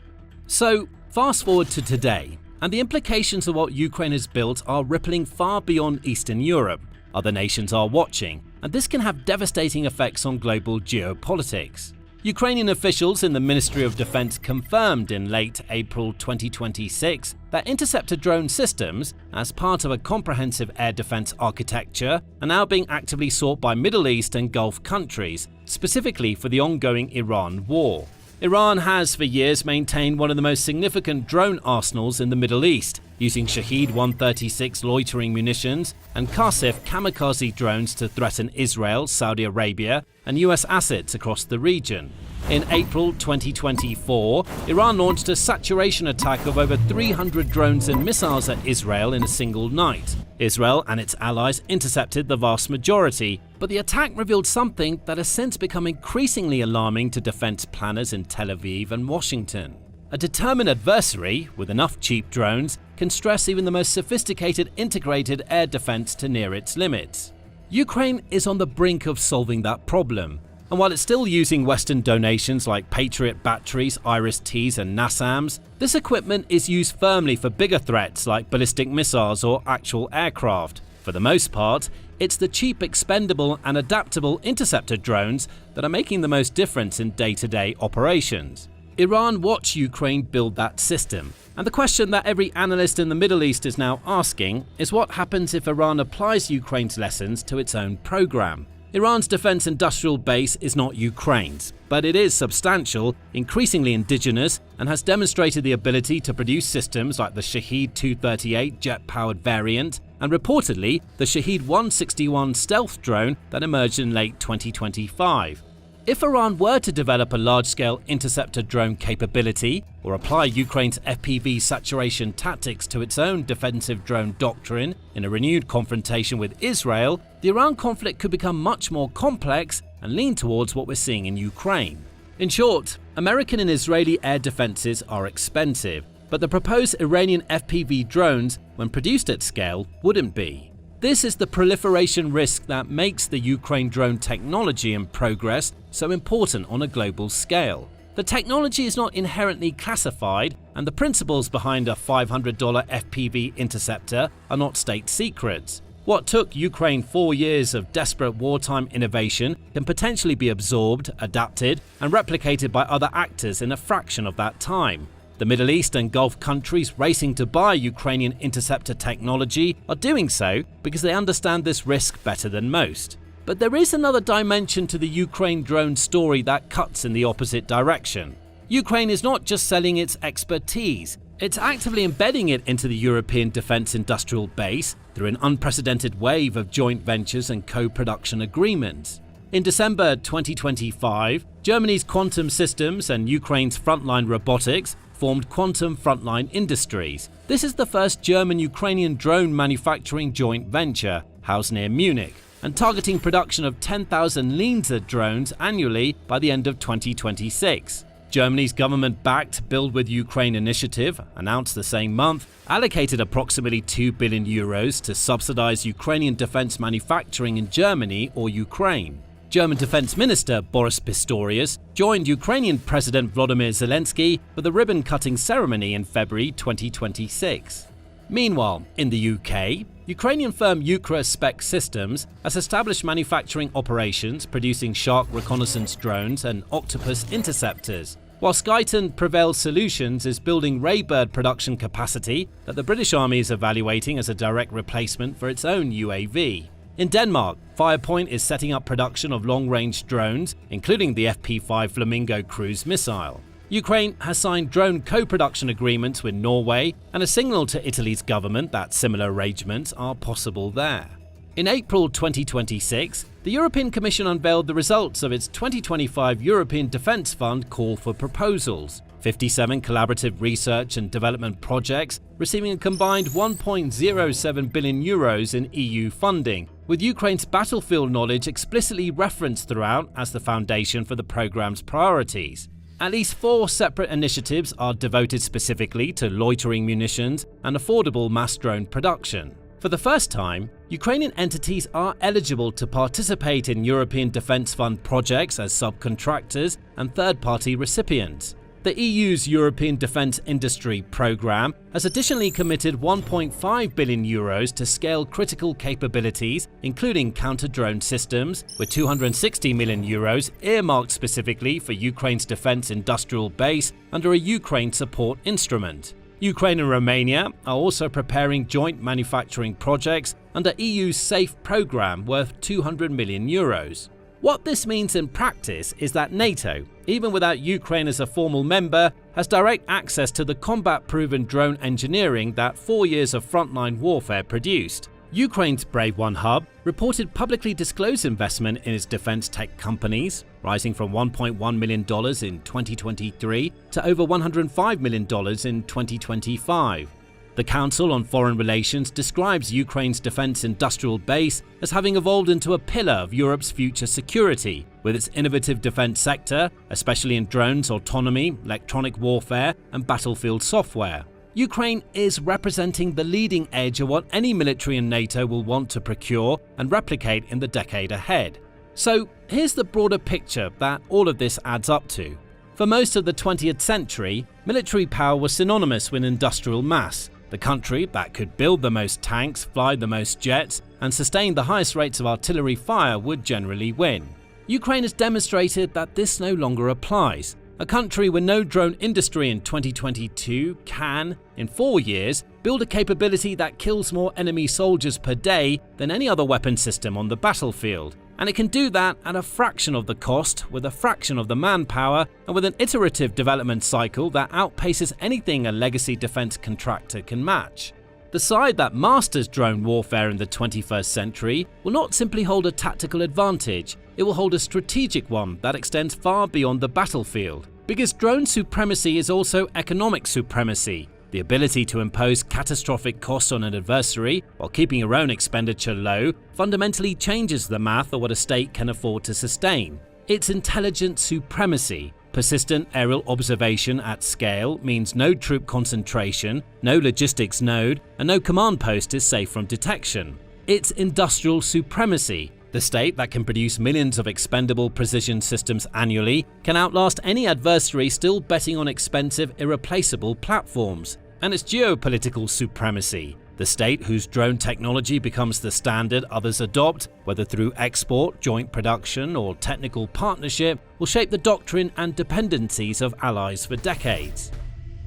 So, fast forward to today, and the implications of what Ukraine has built are rippling far beyond Eastern Europe. Other nations are watching, and this can have devastating effects on global geopolitics. Ukrainian officials in the Ministry of Defense confirmed in late April 2026 that interceptor drone systems, as part of a comprehensive air defense architecture, are now being actively sought by Middle East and Gulf countries, specifically for the ongoing Iran war. Iran has for years maintained one of the most significant drone arsenals in the Middle East, using Shahed 136 loitering munitions and Qasif kamikaze drones to threaten Israel, Saudi Arabia, and US assets across the region. In April 2024, Iran launched a saturation attack of over 300 drones and missiles at Israel in a single night. Israel and its allies intercepted the vast majority, but the attack revealed something that has since become increasingly alarming to defense planners in Tel Aviv and Washington. A determined adversary, with enough cheap drones, can stress even the most sophisticated integrated air defense to near its limits. Ukraine is on the brink of solving that problem, and while it's still using Western donations like Patriot batteries, Iris-Ts and NASAMS, this equipment is used firmly for bigger threats like ballistic missiles or actual aircraft. For the most part, it's the cheap, expendable and adaptable interceptor drones that are making the most difference in day-to-day operations. Iran watched Ukraine build that system, and the question that every analyst in the Middle East is now asking is what happens if Iran applies Ukraine's lessons to its own program. Iran's defense industrial base is not Ukraine's, but it is substantial, increasingly indigenous, and has demonstrated the ability to produce systems like the Shahed 238 jet-powered variant and reportedly the Shahed 161 stealth drone that emerged in late 2025. If Iran were to develop a large-scale interceptor drone capability or apply Ukraine's FPV saturation tactics to its own defensive drone doctrine in a renewed confrontation with Israel, the Iran conflict could become much more complex and lean towards what we're seeing in Ukraine. In short, American and Israeli air defenses are expensive, but the proposed Iranian FPV drones, when produced at scale, wouldn't be. This is the proliferation risk that makes the Ukraine drone technology and progress so important on a global scale. The technology is not inherently classified, and the principles behind a $500 FPV interceptor are not state secrets. What took Ukraine 4 years of desperate wartime innovation can potentially be absorbed, adapted, and replicated by other actors in a fraction of that time. The Middle East and Gulf countries racing to buy Ukrainian interceptor technology are doing so because they understand this risk better than most. But there is another dimension to the Ukraine drone story that cuts in the opposite direction. Ukraine is not just selling its expertise, it's actively embedding it into the European defense industrial base through an unprecedented wave of joint ventures and co-production agreements. In December 2025, Germany's Quantum Systems and Ukraine's Frontline Robotics formed Quantum Frontline Industries. This is the first German-Ukrainian drone manufacturing joint venture, housed near Munich, and targeting production of 10,000 Lenza drones annually by the end of 2026. Germany's government-backed Build with Ukraine initiative, announced the same month, allocated approximately €2 billion to subsidize Ukrainian defense manufacturing in Germany or Ukraine. German Defense Minister Boris Pistorius joined Ukrainian President Volodymyr Zelensky for the ribbon-cutting ceremony in February 2026. Meanwhile, in the UK, Ukrainian firm Ukra Spec Systems has established manufacturing operations producing Shark reconnaissance drones and Octopus interceptors, while Skyton Prevail Solutions is building Raybird production capacity that the British Army is evaluating as a direct replacement for its own UAV. In Denmark, Firepoint is setting up production of long-range drones, including the FP5 Flamingo cruise missile. Ukraine has signed drone co-production agreements with Norway and a signal to Italy's government that similar arrangements are possible there. In April 2026, the European Commission unveiled the results of its 2025 European Defence Fund call for proposals. 57 collaborative research and development projects receiving a combined €1.07 billion in EU funding, with Ukraine's battlefield knowledge explicitly referenced throughout as the foundation for the programme's priorities. At least 4 separate initiatives are devoted specifically to loitering munitions and affordable mass drone production. For the first time, Ukrainian entities are eligible to participate in European Defence Fund projects as subcontractors and third-party recipients. The EU's European Defence Industry Programme has additionally committed €1.5 billion to scale critical capabilities, including counter-drone systems, with €260 million earmarked specifically for Ukraine's defence industrial base under a Ukraine support instrument. Ukraine and Romania are also preparing joint manufacturing projects under EU's SAFE programme worth €200 million. What this means in practice is that NATO, even without Ukraine as a formal member, has direct access to the combat-proven drone engineering that 4 years of frontline warfare produced. Ukraine's Brave One hub reported publicly disclosed investment in its defense tech companies, rising from $1.1 million in 2023 to over $105 million in 2025. The Council on Foreign Relations describes Ukraine's defense industrial base as having evolved into a pillar of Europe's future security, with its innovative defense sector, especially in drones, autonomy, electronic warfare, and battlefield software. Ukraine is representing the leading edge of what any military in NATO will want to procure and replicate in the decade ahead. So here's the broader picture that all of this adds up to. For most of the 20th century, military power was synonymous with industrial mass. The country that could build the most tanks, fly the most jets, and sustain the highest rates of artillery fire would generally win. Ukraine has demonstrated that this no longer applies. A country with no drone industry in 2022 can, in 4 years, build a capability that kills more enemy soldiers per day than any other weapon system on the battlefield. And it can do that at a fraction of the cost, with a fraction of the manpower, and with an iterative development cycle that outpaces anything a legacy defense contractor can match. The side that masters drone warfare in the 21st century will not simply hold a tactical advantage, it will hold a strategic one that extends far beyond the battlefield. Because drone supremacy is also economic supremacy. The ability to impose catastrophic costs on an adversary while keeping your own expenditure low fundamentally changes the math of what a state can afford to sustain. It's intelligence supremacy. Persistent aerial observation at scale means no troop concentration, no logistics node, and no command post is safe from detection. It's industrial supremacy. The state that can produce millions of expendable precision systems annually can outlast any adversary still betting on expensive, irreplaceable platforms. And it's geopolitical supremacy. The state whose drone technology becomes the standard others adopt, whether through export, joint production, or technical partnership, will shape the doctrine and dependencies of allies for decades.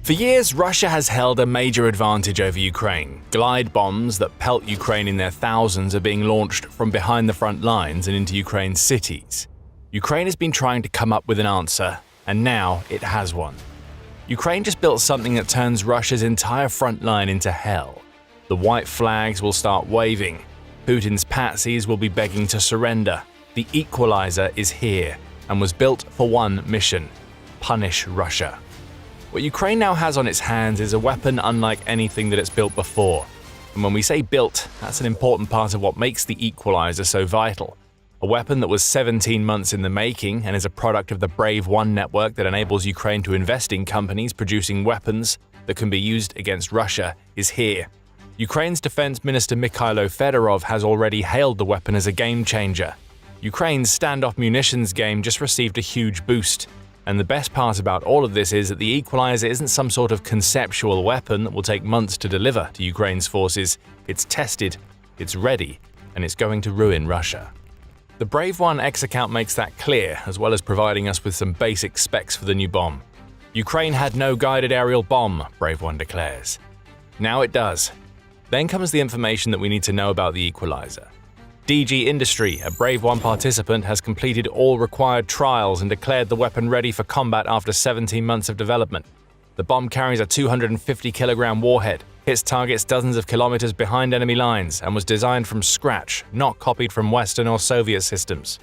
For years, Russia has held a major advantage over Ukraine. Glide bombs that pelt Ukraine in their thousands are being launched from behind the front lines and into Ukraine's cities. Ukraine has been trying to come up with an answer, and now it has one. Ukraine just built something that turns Russia's entire front line into hell. The white flags will start waving. Putin's patsies will be begging to surrender. The equalizer is here and was built for one mission: punish Russia. What Ukraine now has on its hands is a weapon unlike anything that it's built before. And when we say built, that's an important part of what makes the equalizer so vital. A weapon that was 17 months in the making and is a product of the Brave One network that enables Ukraine to invest in companies producing weapons that can be used against Russia is here. Ukraine's Defense Minister Mikhailo Fedorov has already hailed the weapon as a game changer. Ukraine's standoff munitions game just received a huge boost. And the best part about all of this is that the equalizer isn't some sort of conceptual weapon that will take months to deliver to Ukraine's forces. It's tested, it's ready, and it's going to ruin Russia. The Brave One X account makes that clear, as well as providing us with some basic specs for the new bomb. Ukraine had no guided aerial bomb, Brave One declares. Now it does. Then comes the information that we need to know about the equalizer. DG Industry, a Brave One participant, has completed all required trials and declared the weapon ready for combat after 17 months of development. The bomb carries a 250-kilogram warhead, hits targets dozens of kilometers behind enemy lines, and was designed from scratch, not copied from Western or Soviet systems.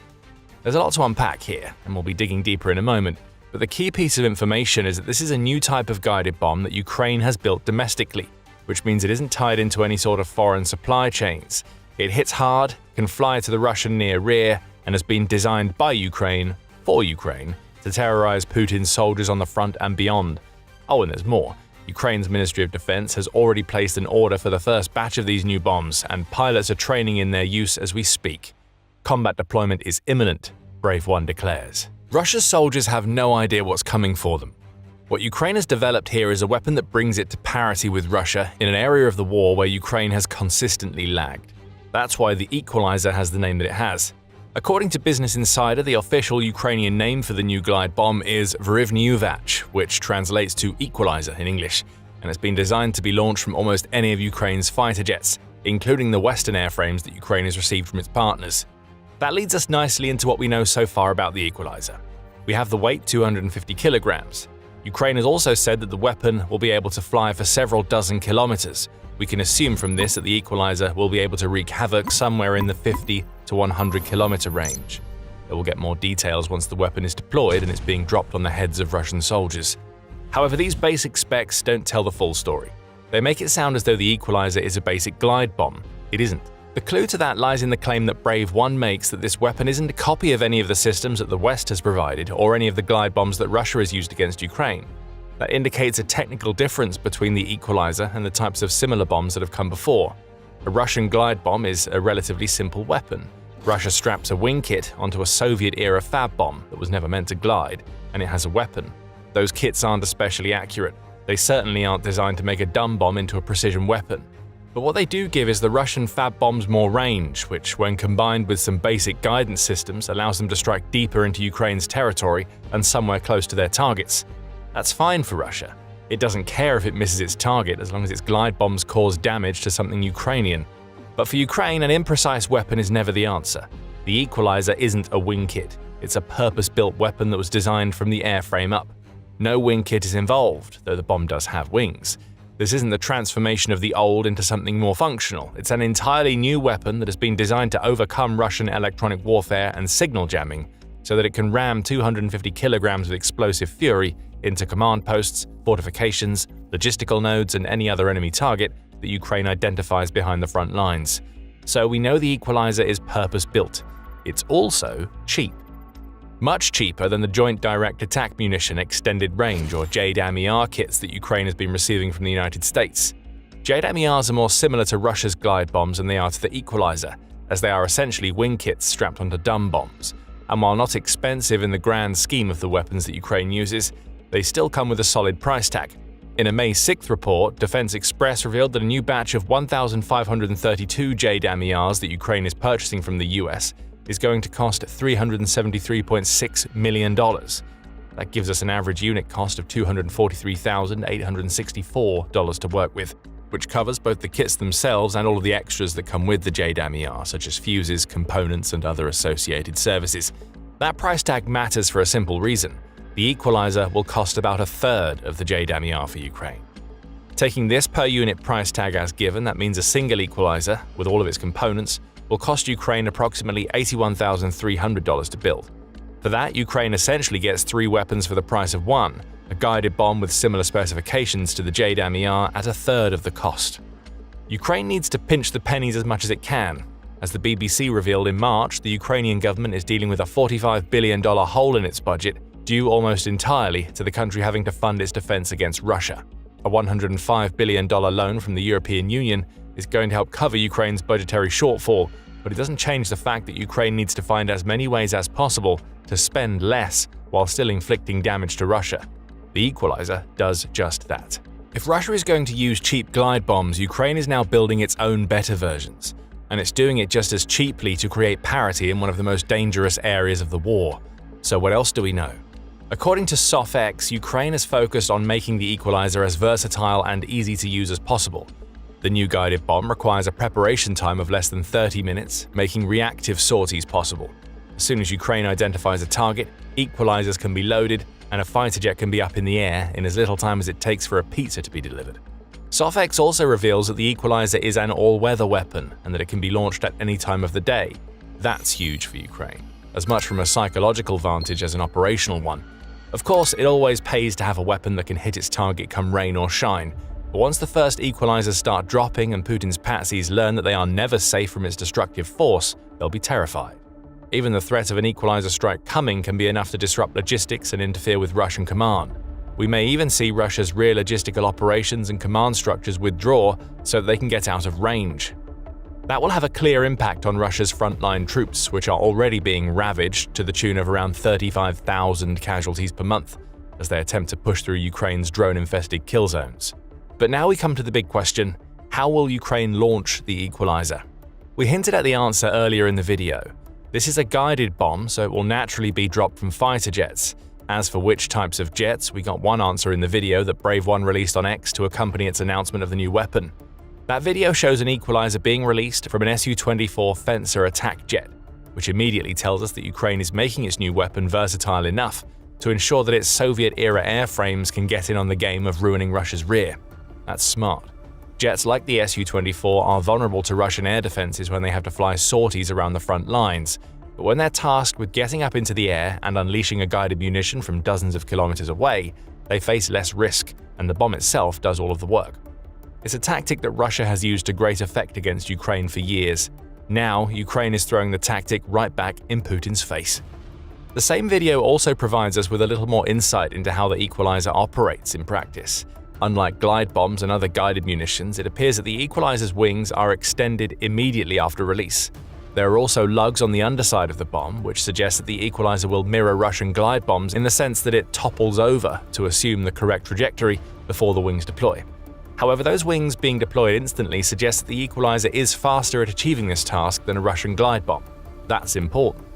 There's a lot to unpack here, and we'll be digging deeper in a moment, but the key piece of information is that this is a new type of guided bomb that Ukraine has built domestically, which means it isn't tied into any sort of foreign supply chains. It hits hard, can fly to the Russian near rear, and has been designed by Ukraine, for Ukraine, to terrorize Putin's soldiers on the front and beyond. Oh, and there's more. Ukraine's Ministry of Defense has already placed an order for the first batch of these new bombs, and pilots are training in their use as we speak. Combat deployment is imminent, Brave One declares. Russia's soldiers have no idea what's coming for them. What Ukraine has developed here is a weapon that brings it to parity with Russia in an area of the war where Ukraine has consistently lagged. That's why the Equalizer has the name that it has. According to Business Insider, the official Ukrainian name for the new glide bomb is ERUPTS, which translates to equalizer in English, and it's been designed to be launched from almost any of Ukraine's fighter jets, including the Western airframes that Ukraine has received from its partners. That leads us nicely into what we know so far about the Equalizer. We have the weight 250 kilograms. Ukraine has also said that the weapon will be able to fly for several dozen kilometers. We can assume from this that the Equalizer will be able to wreak havoc somewhere in the 50 to 100 kilometer range. It will get more details once the weapon is deployed and it's being dropped on the heads of Russian soldiers. However, these basic specs don't tell the full story. They make it sound as though the Equalizer is a basic glide bomb. It isn't. The clue to that lies in the claim that Brave One makes that this weapon isn't a copy of any of the systems that the West has provided or any of the glide bombs that Russia has used against Ukraine. That indicates a technical difference between the Equalizer and the types of similar bombs that have come before. A Russian glide bomb is a relatively simple weapon. Russia straps a wing kit onto a Soviet-era fab bomb that was never meant to glide, and it has a weapon. Those kits aren't especially accurate. They certainly aren't designed to make a dumb bomb into a precision weapon. But what they do give is the Russian fab bombs more range, which, when combined with some basic guidance systems, allows them to strike deeper into Ukraine's territory and somewhere close to their targets. That's fine for Russia. It doesn't care if it misses its target as long as its glide bombs cause damage to something Ukrainian. But for Ukraine, an imprecise weapon is never the answer. The Equalizer isn't a wing kit. It's a purpose-built weapon that was designed from the airframe up. No wing kit is involved, though the bomb does have wings. This isn't the transformation of the old into something more functional. It's an entirely new weapon that has been designed to overcome Russian electronic warfare and signal jamming, so that it can ram 250 kilograms of explosive fury into command posts, fortifications, logistical nodes, and any other enemy target that Ukraine identifies behind the front lines. So we know the Equalizer is purpose-built. It's also cheap. Much cheaper than the Joint Direct Attack Munition Extended Range or JDAM-ER kits that Ukraine has been receiving from the United States. JDAM-ERs are more similar to Russia's glide bombs than they are to the Equalizer, as they are essentially wing kits strapped onto dumb bombs. And while not expensive in the grand scheme of the weapons that Ukraine uses, they still come with a solid price tag. In a May 6th report, Defense Express revealed that a new batch of 1,532 JDAM-ERs that Ukraine is purchasing from the US is going to cost $373.6 million. That gives us an average unit cost of $243,864 to work with, which covers both the kits themselves and all of the extras that come with the JDAM-ER, such as fuses, components, and other associated services. That price tag matters for a simple reason. The Equalizer will cost about a third of the JDAM-ER for Ukraine. Taking this per unit price tag as given, that means a single Equalizer, with all of its components, will cost Ukraine approximately $81,300 to build. For that, Ukraine essentially gets 3 weapons for the price of 1, a guided bomb with similar specifications to the JDAM-ER at a third of the cost. Ukraine needs to pinch the pennies as much as it can. As the BBC revealed in March, the Ukrainian government is dealing with a $45 billion hole in its budget, due almost entirely to the country having to fund its defense against Russia. A $105 billion loan from the European Union is going to help cover Ukraine's budgetary shortfall, but it doesn't change the fact that Ukraine needs to find as many ways as possible to spend less while still inflicting damage to Russia. The Equalizer does just that. If Russia is going to use cheap glide bombs, Ukraine is now building its own better versions, and it's doing it just as cheaply to create parity in one of the most dangerous areas of the war. So what else do we know? According to SOFX, Ukraine is focused on making the Equalizer as versatile and easy to use as possible. The new guided bomb requires a preparation time of less than 30 minutes, making reactive sorties possible. As soon as Ukraine identifies a target, Equalizers can be loaded, and a fighter jet can be up in the air in as little time as it takes for a pizza to be delivered. SOFX also reveals that the Equalizer is an all-weather weapon and that it can be launched at any time of the day. That's huge for Ukraine, as much from a psychological vantage as an operational one. Of course, it always pays to have a weapon that can hit its target come rain or shine, but once the first Equalizers start dropping and Putin's patsies learn that they are never safe from its destructive force, they'll be terrified. Even the threat of an Equalizer strike coming can be enough to disrupt logistics and interfere with Russian command. We may even see Russia's rear logistical operations and command structures withdraw so that they can get out of range. That will have a clear impact on Russia's frontline troops, which are already being ravaged to the tune of around 35,000 casualties per month. as they attempt to push through Ukraine's drone-infested kill zones. But now we come to the big question: how will Ukraine launch the Equalizer? We hinted at the answer earlier in the video. This is a guided bomb, so it will naturally be dropped from fighter jets. As for which types of jets, we got one answer in the video that Brave One released on X to accompany its announcement of the new weapon. That video shows an Equalizer being released from an Su-24 Fencer attack jet, which immediately tells us that Ukraine is making its new weapon versatile enough to ensure that its Soviet-era airframes can get in on the game of ruining Russia's rear. That's smart. Jets like the Su-24 are vulnerable to Russian air defenses when they have to fly sorties around the front lines, but when they're tasked with getting up into the air and unleashing a guided munition from dozens of kilometers away, they face less risk, and the bomb itself does all of the work. It's a tactic that Russia has used to great effect against Ukraine for years. Now, Ukraine is throwing the tactic right back in Putin's face. The same video also provides us with a little more insight into how the Equalizer operates in practice. Unlike glide bombs and other guided munitions, it appears that the Equalizer's wings are extended immediately after release. There are also lugs on the underside of the bomb, which suggests that the Equalizer will mirror Russian glide bombs in the sense that it topples over to assume the correct trajectory before the wings deploy. However, those wings being deployed instantly suggest that the Equalizer is faster at achieving this task than a Russian glide bomb. That's important.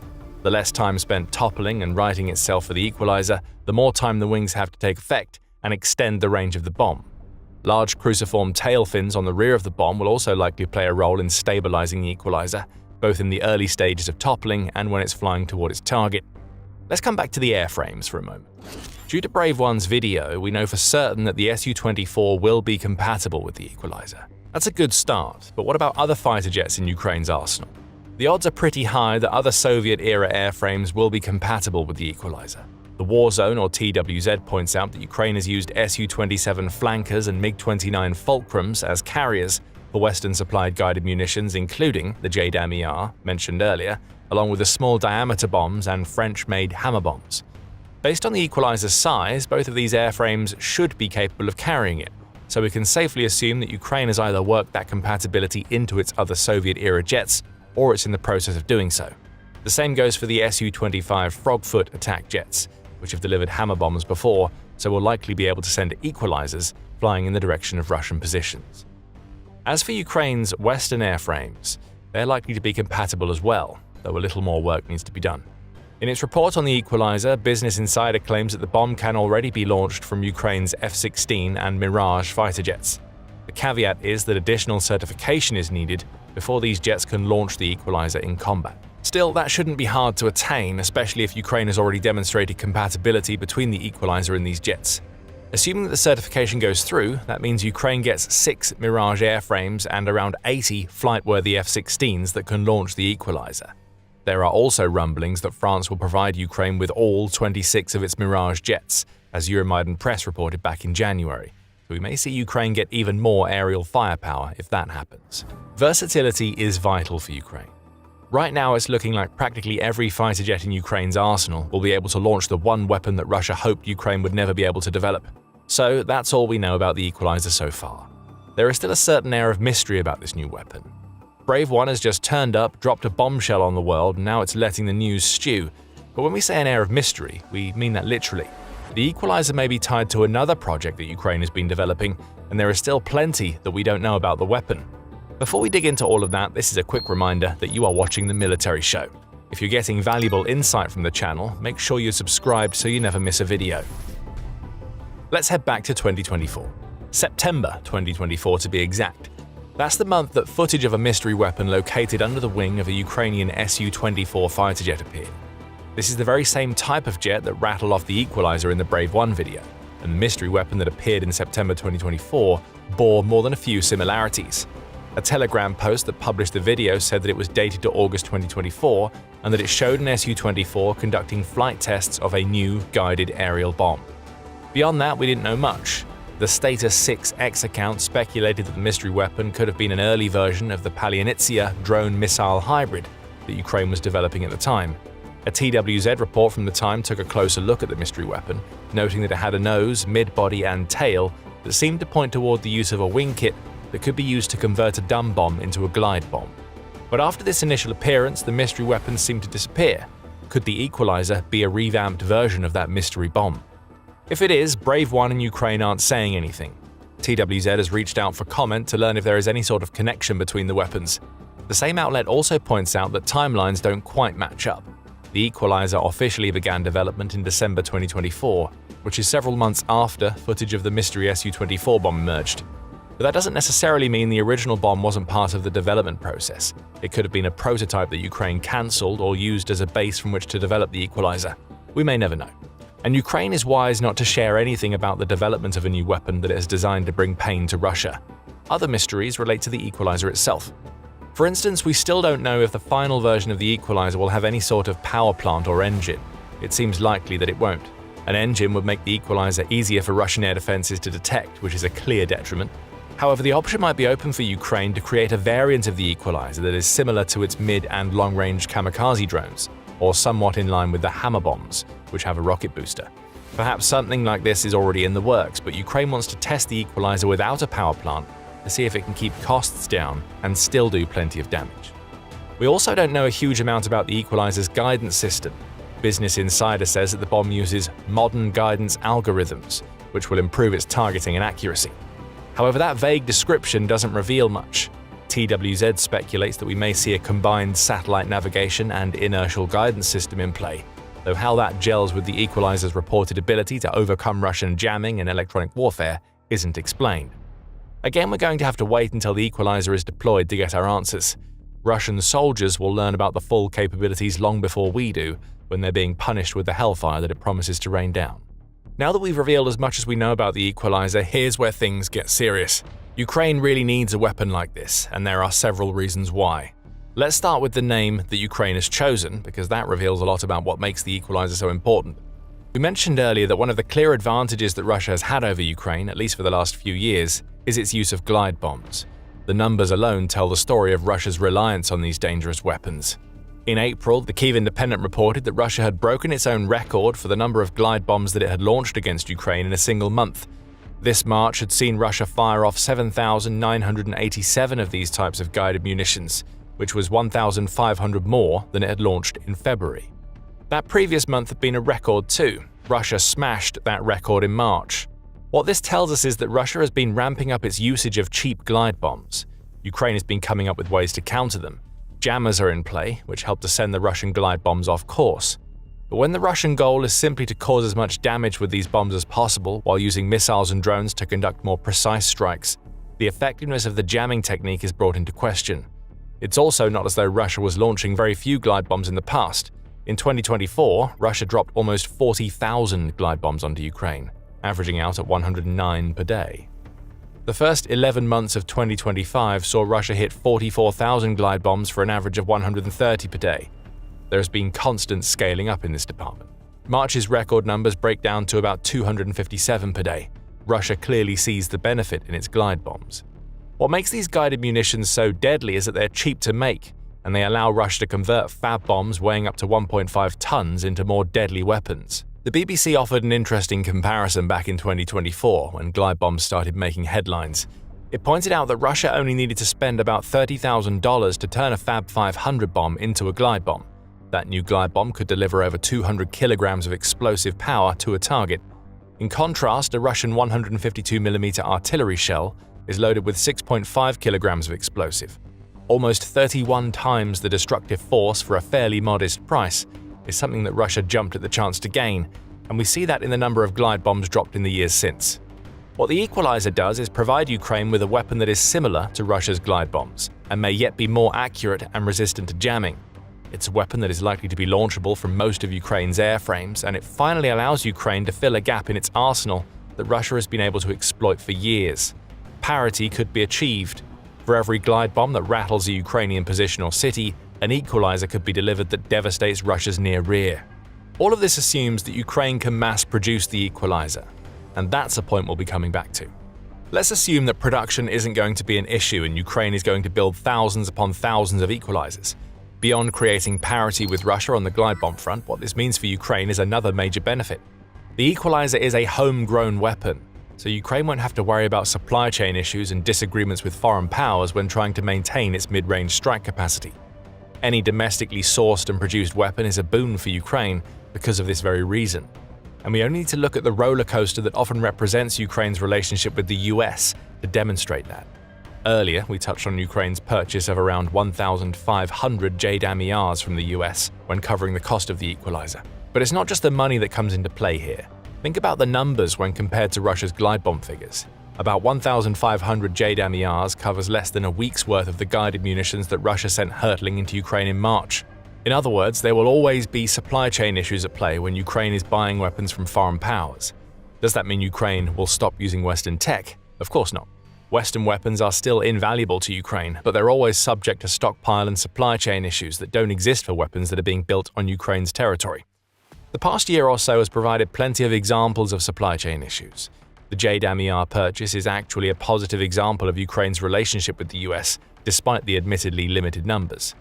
The less time spent toppling and righting itself for the Equalizer, the more time the wings have to take effect and extend the range of the bomb. Large cruciform tail fins on the rear of the bomb will also likely play a role in stabilizing the Equalizer, both in the early stages of toppling and when it's flying toward its target. Let's come back to the airframes for a moment. Due to Brave One's video, we know for certain that the Su-24 will be compatible with the Equalizer. That's a good start, but what about other fighter jets in Ukraine's arsenal? The odds are pretty high that other Soviet-era airframes will be compatible with the Equalizer. The Warzone, or TWZ, points out that Ukraine has used Su-27 flankers and MiG-29 Fulcrums as carriers for Western-supplied guided munitions, including the JDAM-ER, mentioned earlier, along with the small-diameter bombs and French-made hammer bombs. Based on the Equalizer's size, both of these airframes should be capable of carrying it, so we can safely assume that Ukraine has either worked that compatibility into its other Soviet-era jets, or it's in the process of doing so. The same goes for the Su-25 Frogfoot attack jets, which have delivered hammer bombs before, so will likely be able to send Equalizers flying in the direction of Russian positions. As for Ukraine's Western airframes, they're likely to be compatible as well, though a little more work needs to be done. In its report on the Equalizer, Business Insider claims that the bomb can already be launched from Ukraine's F-16 and Mirage fighter jets. The caveat is that additional certification is needed before these jets can launch the Equalizer in combat. Still, that shouldn't be hard to attain, especially if Ukraine has already demonstrated compatibility between the Equalizer and these jets. Assuming that the certification goes through, that means Ukraine gets 6 Mirage airframes and around 80 flight-worthy F-16s that can launch the Equalizer. There are also rumblings that France will provide Ukraine with all 26 of its Mirage jets, as Euromaidan Press reported back in January. So we may see Ukraine get even more aerial firepower if that happens. Versatility is vital for Ukraine. Right now, it's looking like practically every fighter jet in Ukraine's arsenal will be able to launch the one weapon that Russia hoped Ukraine would never be able to develop. So that's all we know about the Equalizer so far. There is still a certain air of mystery about this new weapon. Brave One has just turned up, dropped a bombshell on the world, and now it's letting the news stew. But when we say an air of mystery, we mean that literally. The Equalizer may be tied to another project that Ukraine has been developing, and there is still plenty that we don't know about the weapon. Before we dig into all of that, this is a quick reminder that you are watching The Military Show. If you're getting valuable insight from the channel, make sure you're subscribed so you never miss a video. Let's head back to 2024. September 2024 to be exact. That's the month that footage of a mystery weapon located under the wing of a Ukrainian Su-24 fighter jet appeared. This is the very same type of jet that rattled off the Equalizer in the Brave One video, and the mystery weapon that appeared in September 2024 bore more than a few similarities. A Telegram post that published the video said that it was dated to August 2024 and that it showed an Su-24 conducting flight tests of a new guided aerial bomb. Beyond that, we didn't know much. The Status 6X account speculated that the mystery weapon could have been an early version of the Palyannitsia drone-missile hybrid that Ukraine was developing at the time. A TWZ report from the time took a closer look at the mystery weapon, noting that it had a nose, mid-body and tail that seemed to point toward the use of a wing kit that could be used to convert a dumb bomb into a glide bomb. But after this initial appearance, the mystery weapon seemed to disappear. Could the Equalizer be a revamped version of that mystery bomb? If it is, Brave One and Ukraine aren't saying anything. TWZ has reached out for comment to learn if there is any sort of connection between the weapons. The same outlet also points out that timelines don't quite match up. The Equalizer officially began development in December 2024, which is several months after footage of the mystery Su-24 bomb emerged. But that doesn't necessarily mean the original bomb wasn't part of the development process. It could have been a prototype that Ukraine cancelled or used as a base from which to develop the Equalizer. We may never know. And Ukraine is wise not to share anything about the development of a new weapon that it is designed to bring pain to Russia. Other mysteries relate to the Equalizer itself. For instance, we still don't know if the final version of the Equalizer will have any sort of power plant or engine. It seems likely that it won't. An engine would make the Equalizer easier for Russian air defenses to detect, which is a clear detriment. However, the option might be open for Ukraine to create a variant of the Equalizer that is similar to its mid- and long-range kamikaze drones, or somewhat in line with the Hammer bombs, which have a rocket booster. Perhaps something like this is already in the works, but Ukraine wants to test the Equalizer without a power plant to see if it can keep costs down and still do plenty of damage. We also don't know a huge amount about the Equalizer's guidance system. Business Insider says that the bomb uses modern guidance algorithms, which will improve its targeting and accuracy. However, that vague description doesn't reveal much. TWZ speculates that we may see a combined satellite navigation and inertial guidance system in play, though how that gels with the Equalizer's reported ability to overcome Russian jamming and electronic warfare isn't explained. Again, we're going to have to wait until the Equalizer is deployed to get our answers. Russian soldiers will learn about the full capabilities long before we do, when they're being punished with the hellfire that it promises to rain down. Now that we've revealed as much as we know about the Equalizer, here's where things get serious. Ukraine really needs a weapon like this, and there are several reasons why. Let's start with the name that Ukraine has chosen, because that reveals a lot about what makes the Equalizer so important. We mentioned earlier that one of the clear advantages that Russia has had over Ukraine, at least for the last few years, is its use of glide bombs. The numbers alone tell the story of Russia's reliance on these dangerous weapons. In April, the Kyiv Independent reported that Russia had broken its own record for the number of glide bombs that it had launched against Ukraine in a single month. This March had seen Russia fire off 7,987 of these types of guided munitions, which was 1,500 more than it had launched in February. That previous month had been a record too. Russia smashed that record in March. What this tells us is that Russia has been ramping up its usage of cheap glide bombs. Ukraine has been coming up with ways to counter them. Jammers are in play, which help to send the Russian glide bombs off course. But when the Russian goal is simply to cause as much damage with these bombs as possible while using missiles and drones to conduct more precise strikes, the effectiveness of the jamming technique is brought into question. It's also not as though Russia was launching very few glide bombs in the past. In 2024, Russia dropped almost 40,000 glide bombs onto Ukraine, averaging out at 109 per day. The first 11 months of 2025 saw Russia hit 44,000 glide bombs for an average of 130 per day. There has been constant scaling up in this department. March's record numbers break down to about 257 per day. Russia clearly sees the benefit in its glide bombs. What makes these guided munitions so deadly is that they're cheap to make, and they allow Russia to convert fab bombs weighing up to 1.5 tons into more deadly weapons. The BBC offered an interesting comparison back in 2024 when glide bombs started making headlines. It pointed out that Russia only needed to spend about $30,000 to turn a Fab 500 bomb into a glide bomb. That new glide bomb could deliver over 200 kilograms of explosive power to a target. In contrast, a Russian 152mm artillery shell is loaded with 6.5 kilograms of explosive. Almost 31 times the destructive force for a fairly modest price is something that Russia jumped at the chance to gain, and we see that in the number of glide bombs dropped in the years since. What the Equalizer does is provide Ukraine with a weapon that is similar to Russia's glide bombs, and may yet be more accurate and resistant to jamming. It's a weapon that is likely to be launchable from most of Ukraine's airframes, and it finally allows Ukraine to fill a gap in its arsenal that Russia has been able to exploit for years. Parity could be achieved. For every glide bomb that rattles a Ukrainian position or city, an Equalizer could be delivered that devastates Russia's near rear. All of this assumes that Ukraine can mass-produce the Equalizer, and that's a point we'll be coming back to. Let's assume that production isn't going to be an issue and Ukraine is going to build thousands upon thousands of Equalizers. Beyond creating parity with Russia on the glide bomb front, what this means for Ukraine is another major benefit. The Equalizer is a homegrown weapon, so Ukraine won't have to worry about supply chain issues and disagreements with foreign powers when trying to maintain its mid-range strike capacity. Any domestically sourced and produced weapon is a boon for Ukraine because of this very reason. And we only need to look at the roller coaster that often represents Ukraine's relationship with the US to demonstrate that. Earlier, we touched on Ukraine's purchase of around 1,500 JDAM-ERs from the US when covering the cost of the equalizer. But it's not just the money that comes into play here. Think about the numbers when compared to Russia's glide bomb figures. About 1,500 JDAM-ERs covers less than a week's worth of the guided munitions that Russia sent hurtling into Ukraine in March. In other words, there will always be supply chain issues at play when Ukraine is buying weapons from foreign powers. Does that mean Ukraine will stop using Western tech? Of course not. Western weapons are still invaluable to Ukraine, but they're always subject to stockpile and supply chain issues that don't exist for weapons that are being built on Ukraine's territory. The past year or so has provided plenty of examples of supply chain issues. The JDAM-ER purchase is actually a positive example of Ukraine's relationship with the US, despite the admittedly limited numbers.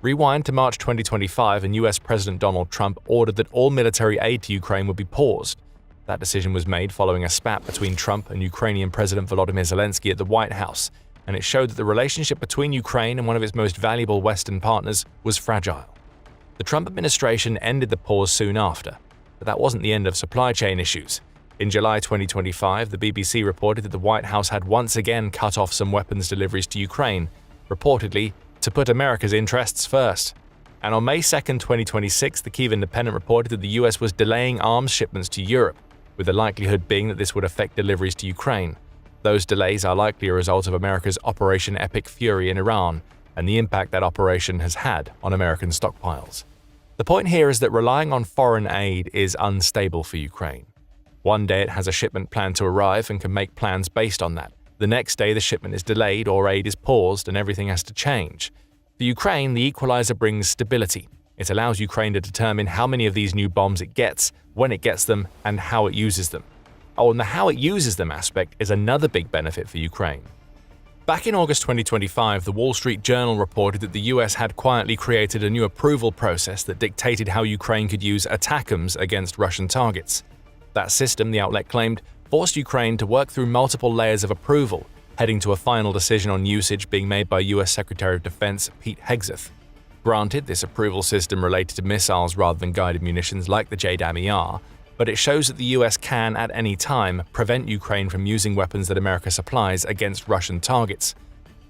Rewind to March 2025 and US President Donald Trump ordered that all military aid to Ukraine would be paused. That decision was made following a spat between Trump and Ukrainian President Volodymyr Zelensky at the White House, and it showed that the relationship between Ukraine and one of its most valuable Western partners was fragile. The Trump administration ended the pause soon after, but that wasn't the end of supply chain issues. In July 2025, the BBC reported that the White House had once again cut off some weapons deliveries to Ukraine, reportedly to put America's interests first. And on May 2, 2026, the Kyiv Independent reported that the US was delaying arms shipments to Europe, with the likelihood being that this would affect deliveries to Ukraine. Those delays are likely a result of America's Operation Epic Fury in Iran and the impact that operation has had on American stockpiles. The point here is that relying on foreign aid is unstable for Ukraine. One day it has a shipment planned to arrive and can make plans based on that. The next day the shipment is delayed or aid is paused and everything has to change. For Ukraine, the equalizer brings stability. It allows Ukraine to determine how many of these new bombs it gets, when it gets them, and how it uses them. Oh, and the how it uses them aspect is another big benefit for Ukraine. Back in August 2025, the Wall Street Journal reported that the US had quietly created a new approval process that dictated how Ukraine could use ATACMS against Russian targets. That system, the outlet claimed, forced Ukraine to work through multiple layers of approval, heading to a final decision on usage being made by US Secretary of Defense Pete Hegseth. Granted, this approval system related to missiles rather than guided munitions like the JDAM-ER, but it shows that the US can, at any time, prevent Ukraine from using weapons that America supplies against Russian targets.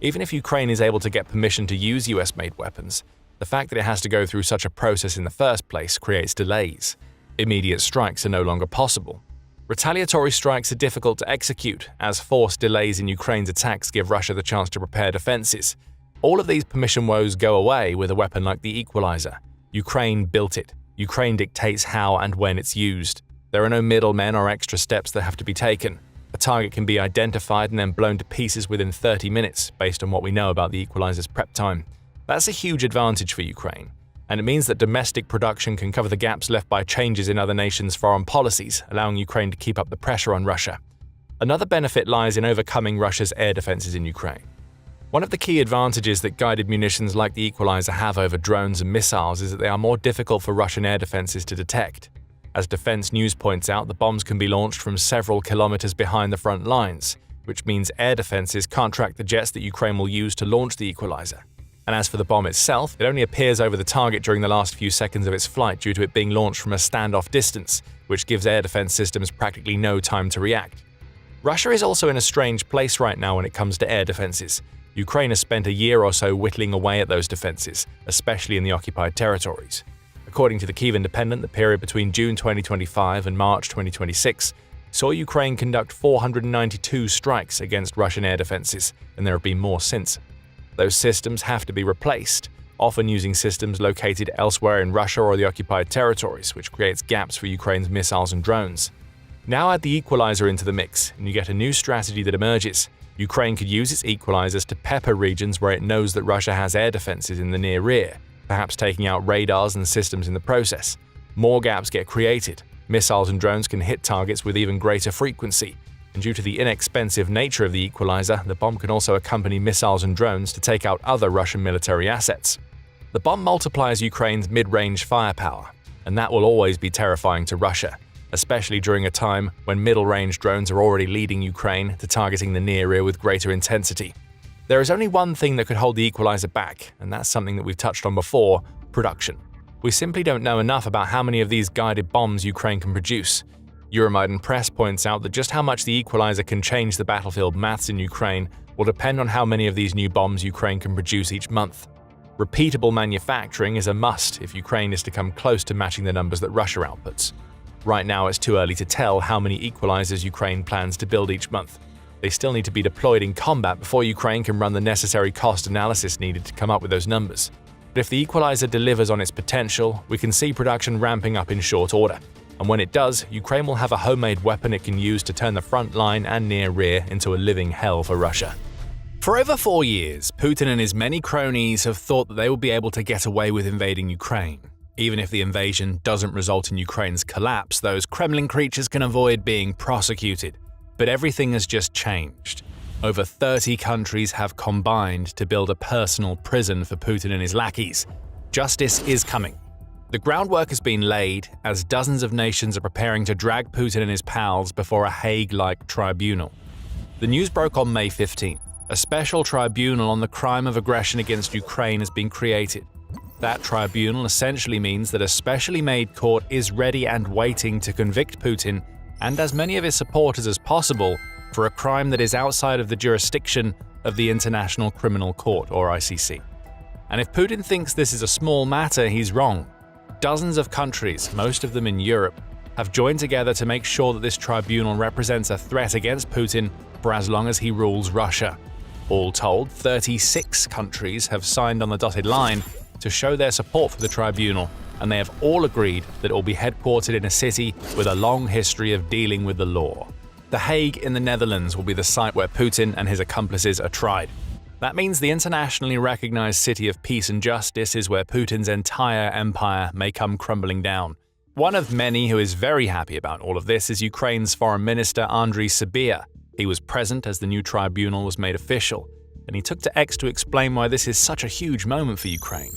Even if Ukraine is able to get permission to use US-made weapons, the fact that it has to go through such a process in the first place creates delays. Immediate strikes are no longer possible. Retaliatory strikes are difficult to execute, as forced delays in Ukraine's attacks give Russia the chance to prepare defenses. All of these permission woes go away with a weapon like the equalizer. Ukraine built it. Ukraine dictates how and when it's used. There are no middlemen or extra steps that have to be taken. A target can be identified and then blown to pieces within 30 minutes, based on what we know about the equalizer's prep time. That's a huge advantage for Ukraine, and it means that domestic production can cover the gaps left by changes in other nations' foreign policies, allowing Ukraine to keep up the pressure on Russia. Another benefit lies in overcoming Russia's air defenses in Ukraine. One of the key advantages that guided munitions like the equalizer have over drones and missiles is that they are more difficult for Russian air defenses to detect. As Defense News points out, the bombs can be launched from several kilometers behind the front lines, which means air defenses can't track the jets that Ukraine will use to launch the equalizer. And as for the bomb itself, it only appears over the target during the last few seconds of its flight due to it being launched from a standoff distance, which gives air defense systems practically no time to react. Russia is also in a strange place right now when it comes to air defenses. Ukraine has spent a year or so whittling away at those defenses, especially in the occupied territories. According to the Kyiv Independent, the period between June 2025 and March 2026 saw Ukraine conduct 492 strikes against Russian air defenses, and there have been more since. Those systems have to be replaced, often using systems located elsewhere in Russia or the occupied territories, which creates gaps for Ukraine's missiles and drones. Now add the equalizer into the mix, and you get a new strategy that emerges. Ukraine could use its equalizers to pepper regions where it knows that Russia has air defenses in the near rear, perhaps taking out radars and systems in the process. More gaps get created. Missiles and drones can hit targets with even greater frequency, and due to the inexpensive nature of the equalizer, the bomb can also accompany missiles and drones to take out other Russian military assets. The bomb multiplies Ukraine's mid-range firepower, and that will always be terrifying to Russia, especially during a time when middle-range drones are already leading Ukraine to targeting the near rear with greater intensity. There is only one thing that could hold the equalizer back, and that's something that we've touched on before: production. We simply don't know enough about how many of these guided bombs Ukraine can produce. Euromaidan Press points out that just how much the equalizer can change the battlefield maths in Ukraine will depend on how many of these new bombs Ukraine can produce each month. Repeatable manufacturing is a must if Ukraine is to come close to matching the numbers that Russia outputs. Right now, it's too early to tell how many equalizers Ukraine plans to build each month. They still need to be deployed in combat before Ukraine can run the necessary cost analysis needed to come up with those numbers. But if the equalizer delivers on its potential, we can see production ramping up in short order. And when it does, Ukraine will have a homemade weapon it can use to turn the front line and near rear into a living hell for Russia. For over 4 years, Putin and his many cronies have thought that they will be able to get away with invading Ukraine. Even if the invasion doesn't result in Ukraine's collapse, those Kremlin creatures can avoid being prosecuted. But everything has just changed. Over 30 countries have combined to build a personal prison for Putin and his lackeys. Justice is coming. The groundwork has been laid as dozens of nations are preparing to drag Putin and his pals before a Hague-like tribunal. The news broke on May 15th. A special tribunal on the crime of aggression against Ukraine has been created. That tribunal essentially means that a specially made court is ready and waiting to convict Putin and as many of his supporters as possible for a crime that is outside of the jurisdiction of the International Criminal Court, or ICC. And if Putin thinks this is a small matter, he's wrong. Dozens of countries, most of them in Europe, have joined together to make sure that this tribunal represents a threat against Putin for as long as he rules Russia. All told, 36 countries have signed on the dotted line to show their support for the tribunal, and they have all agreed that it will be headquartered in a city with a long history of dealing with the law. The Hague in the Netherlands will be the site where Putin and his accomplices are tried. That means the internationally recognized city of peace and justice is where Putin's entire empire may come crumbling down. One of many who is very happy about all of this is Ukraine's Foreign Minister Andriy Sybiha. He was present as the new tribunal was made official, and he took to X to explain why this is such a huge moment for Ukraine.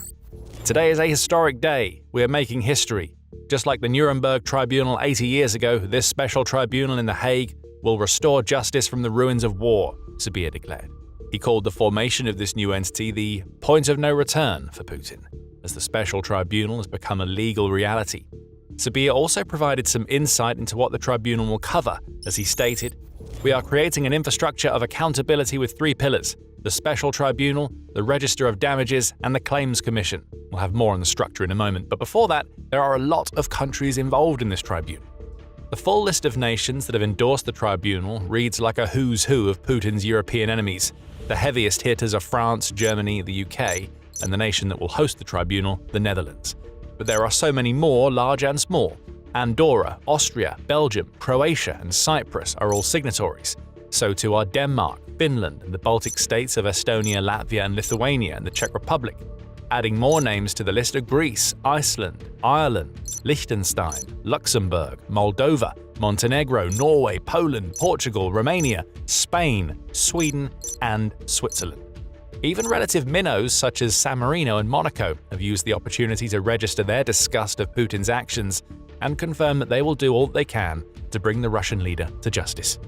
Today is a historic day. We are making history. Just like the Nuremberg Tribunal 80 years ago, this special tribunal in The Hague will restore justice from the ruins of war, Sybiha declared. He called the formation of this new entity the point of no return for Putin, as the special tribunal has become a legal reality. Sybiha also provided some insight into what the tribunal will cover, as he stated, "We are creating an infrastructure of accountability with 3 pillars: the special tribunal, the register of damages, and the claims commission." We'll have more on the structure in a moment, but before that, there are a lot of countries involved in this tribunal. The full list of nations that have endorsed the tribunal reads like a who's who of Putin's European enemies. The heaviest hitters are France, Germany, the UK, and the nation that will host the tribunal, the Netherlands. But there are so many more, large and small. Andorra, Austria, Belgium, Croatia, and Cyprus are all signatories. So too are Denmark, Finland, and the Baltic states of Estonia, Latvia, and Lithuania, and the Czech Republic. Adding more names to the list are Greece, Iceland, Ireland, Liechtenstein, Luxembourg, Moldova, Montenegro, Norway, Poland, Portugal, Romania, Spain, Sweden, and Switzerland. Even relative minnows such as San Marino and Monaco have used the opportunity to register their disgust of Putin's actions and confirm that they will do all they can to bring the Russian leader to justice.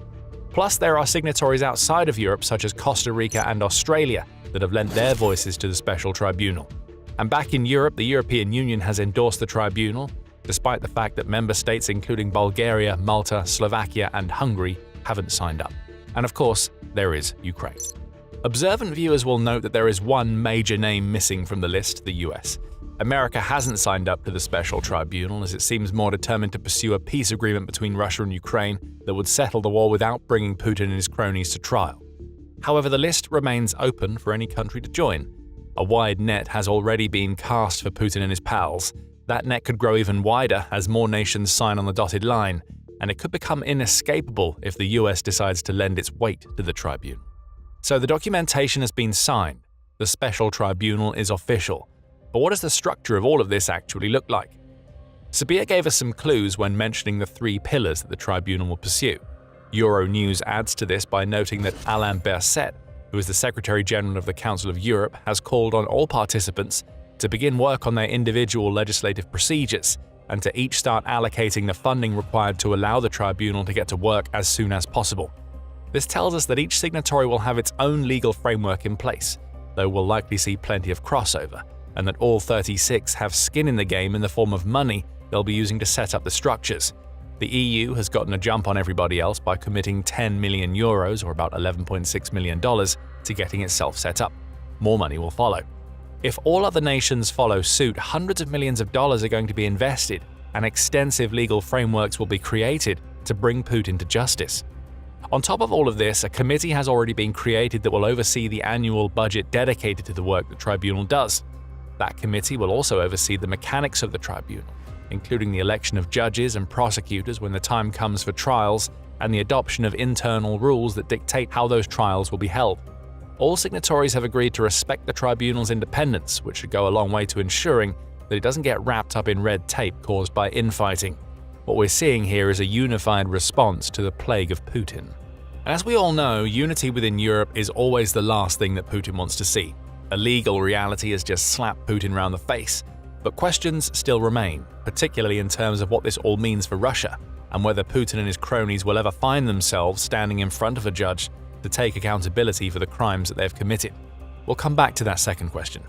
Plus, there are signatories outside of Europe such as Costa Rica and Australia that have lent their voices to the special tribunal. And back in Europe, the European Union has endorsed the tribunal, despite the fact that member states including Bulgaria, Malta, Slovakia, and Hungary haven't signed up. And of course, there is Ukraine. Observant viewers will note that there is one major name missing from the list, the US. America hasn't signed up to the special tribunal as it seems more determined to pursue a peace agreement between Russia and Ukraine that would settle the war without bringing Putin and his cronies to trial. However, the list remains open for any country to join. A wide net has already been cast for Putin and his pals. That net could grow even wider as more nations sign on the dotted line, and it could become inescapable if the US decides to lend its weight to the tribunal. So the documentation has been signed. The special tribunal is official. But what does the structure of all of this actually look like? Sybiha gave us some clues when mentioning the 3 pillars that the tribunal will pursue. Euronews adds to this by noting that Alain Berset, who is the Secretary General of the Council of Europe, has called on all participants to begin work on their individual legislative procedures and to each start allocating the funding required to allow the tribunal to get to work as soon as possible. This tells us that each signatory will have its own legal framework in place, though we'll likely see plenty of crossover, and that all 36 have skin in the game in the form of money they'll be using to set up the structures. The EU has gotten a jump on everybody else by committing 10 million euros, or about $11.6 million, to getting itself set up. More money will follow. If all other nations follow suit, hundreds of millions of dollars are going to be invested, and extensive legal frameworks will be created to bring Putin to justice. On top of all of this, a committee has already been created that will oversee the annual budget dedicated to the work the tribunal does. That committee will also oversee the mechanics of the tribunal, including the election of judges and prosecutors when the time comes for trials, and the adoption of internal rules that dictate how those trials will be held. All signatories have agreed to respect the tribunal's independence, which should go a long way to ensuring that it doesn't get wrapped up in red tape caused by infighting. What we're seeing here is a unified response to the plague of Putin. As we all know, unity within Europe is always the last thing that Putin wants to see. A legal reality has just slapped Putin round the face. But questions still remain, particularly in terms of what this all means for Russia, and whether Putin and his cronies will ever find themselves standing in front of a judge to take accountability for the crimes that they've committed. We'll come back to that second question.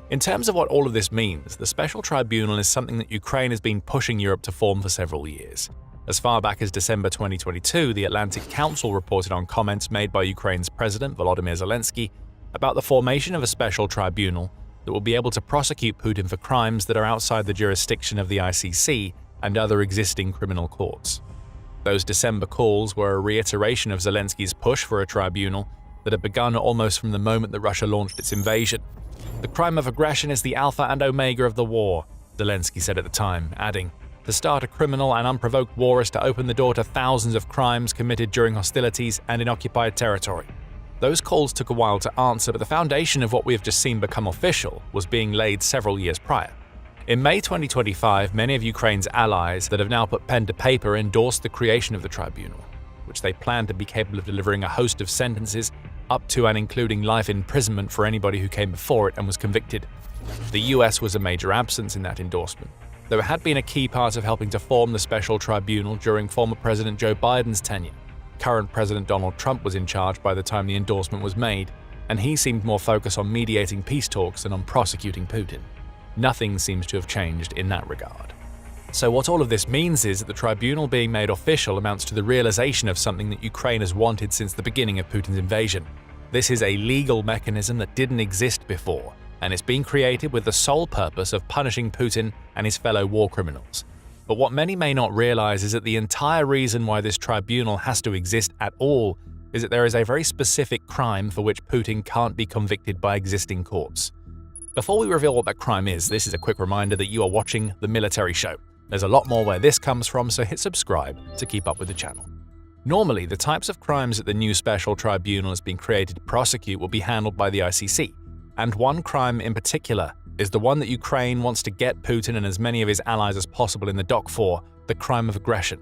In terms of what all of this means, the Special Tribunal is something that Ukraine has been pushing Europe to form for several years. As far back as December 2022, the Atlantic Council reported on comments made by Ukraine's President Volodymyr Zelensky about the formation of a special tribunal that will be able to prosecute Putin for crimes that are outside the jurisdiction of the ICC and other existing criminal courts. Those December calls were a reiteration of Zelensky's push for a tribunal that had begun almost from the moment that Russia launched its invasion. "The crime of aggression is the alpha and omega of the war," Zelensky said at the time, adding, "To start a criminal and unprovoked war is to open the door to thousands of crimes committed during hostilities and in occupied territory." Those calls took a while to answer, but the foundation of what we have just seen become official was being laid several years prior. In May 2025, many of Ukraine's allies that have now put pen to paper endorsed the creation of the tribunal, which they plan to be capable of delivering a host of sentences up to and including life imprisonment for anybody who came before it and was convicted. The US was a major absence in that endorsement, though it had been a key part of helping to form the special tribunal during former President Joe Biden's tenure. Current President Donald Trump was in charge by the time the endorsement was made, and he seemed more focused on mediating peace talks than on prosecuting Putin. Nothing seems to have changed in that regard. So what all of this means is that the tribunal being made official amounts to the realization of something that Ukraine has wanted since the beginning of Putin's invasion. This is a legal mechanism that didn't exist before, and it's been created with the sole purpose of punishing Putin and his fellow war criminals. But what many may not realize is that the entire reason why this tribunal has to exist at all is that there is a very specific crime for which Putin can't be convicted by existing courts. Before we reveal what that crime is, this is a quick reminder that you are watching The Military Show. There's a lot more where this comes from, so hit subscribe to keep up with the channel. Normally, the types of crimes that the new special tribunal has been created to prosecute will be handled by the ICC, and one crime in particular is the one that Ukraine wants to get Putin and as many of his allies as possible in the dock for, the crime of aggression.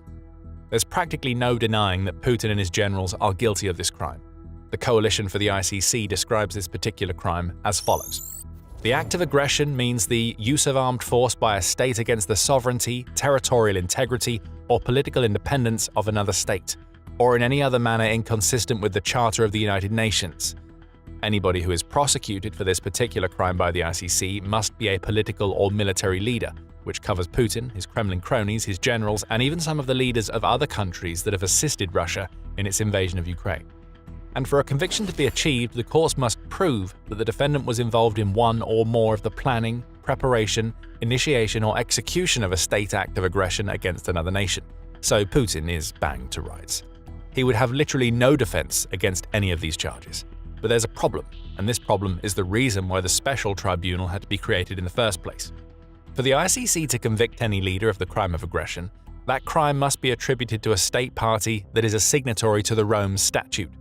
There's practically no denying that Putin and his generals are guilty of this crime. The Coalition for the ICC describes this particular crime as follows. The act of aggression means the use of armed force by a state against the sovereignty, territorial integrity, or political independence of another state, or in any other manner inconsistent with the Charter of the United Nations. Anybody who is prosecuted for this particular crime by the ICC must be a political or military leader, which covers Putin, his Kremlin cronies, his generals, and even some of the leaders of other countries that have assisted Russia in its invasion of Ukraine. And for a conviction to be achieved, the courts must prove that the defendant was involved in one or more of the planning, preparation, initiation, or execution of a state act of aggression against another nation. So Putin is banged to rights. He would have literally no defense against any of these charges. But there's a problem, and this problem is the reason why the special tribunal had to be created in the first place. For the ICC to convict any leader of the crime of aggression, that crime must be attributed to a state party that is a signatory to the Rome Statute.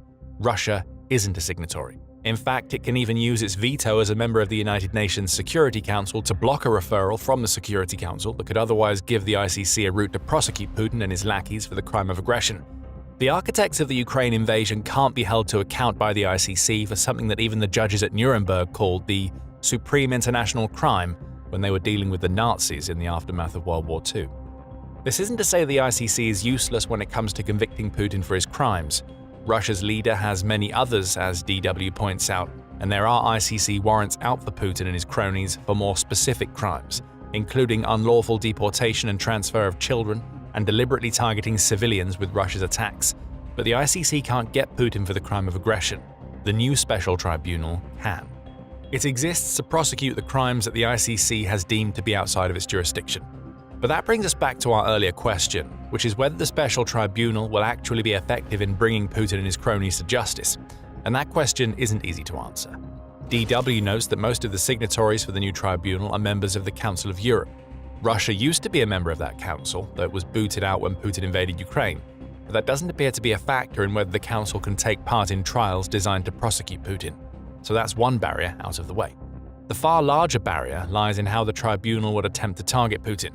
Russia isn't a signatory. In fact, it can even use its veto as a member of the United Nations Security Council to block a referral from the Security Council that could otherwise give the ICC a route to prosecute Putin and his lackeys for the crime of aggression. The architects of the Ukraine invasion can't be held to account by the ICC for something that even the judges at Nuremberg called the supreme international crime when they were dealing with the Nazis in the aftermath of World War II. This isn't to say the ICC is useless when it comes to convicting Putin for his crimes. Russia's leader has many others, as DW points out, and there are ICC warrants out for Putin and his cronies for more specific crimes, including unlawful deportation and transfer of children, and deliberately targeting civilians with Russia's attacks. But the ICC can't get Putin for the crime of aggression. The new special tribunal can. It exists to prosecute the crimes that the ICC has deemed to be outside of its jurisdiction. But that brings us back to our earlier question, which is whether the special tribunal will actually be effective in bringing Putin and his cronies to justice. And that question isn't easy to answer. DW notes that most of the signatories for the new tribunal are members of the Council of Europe. Russia used to be a member of that council, though it was booted out when Putin invaded Ukraine. But that doesn't appear to be a factor in whether the council can take part in trials designed to prosecute Putin. So that's one barrier out of the way. The far larger barrier lies in how the tribunal would attempt to target Putin.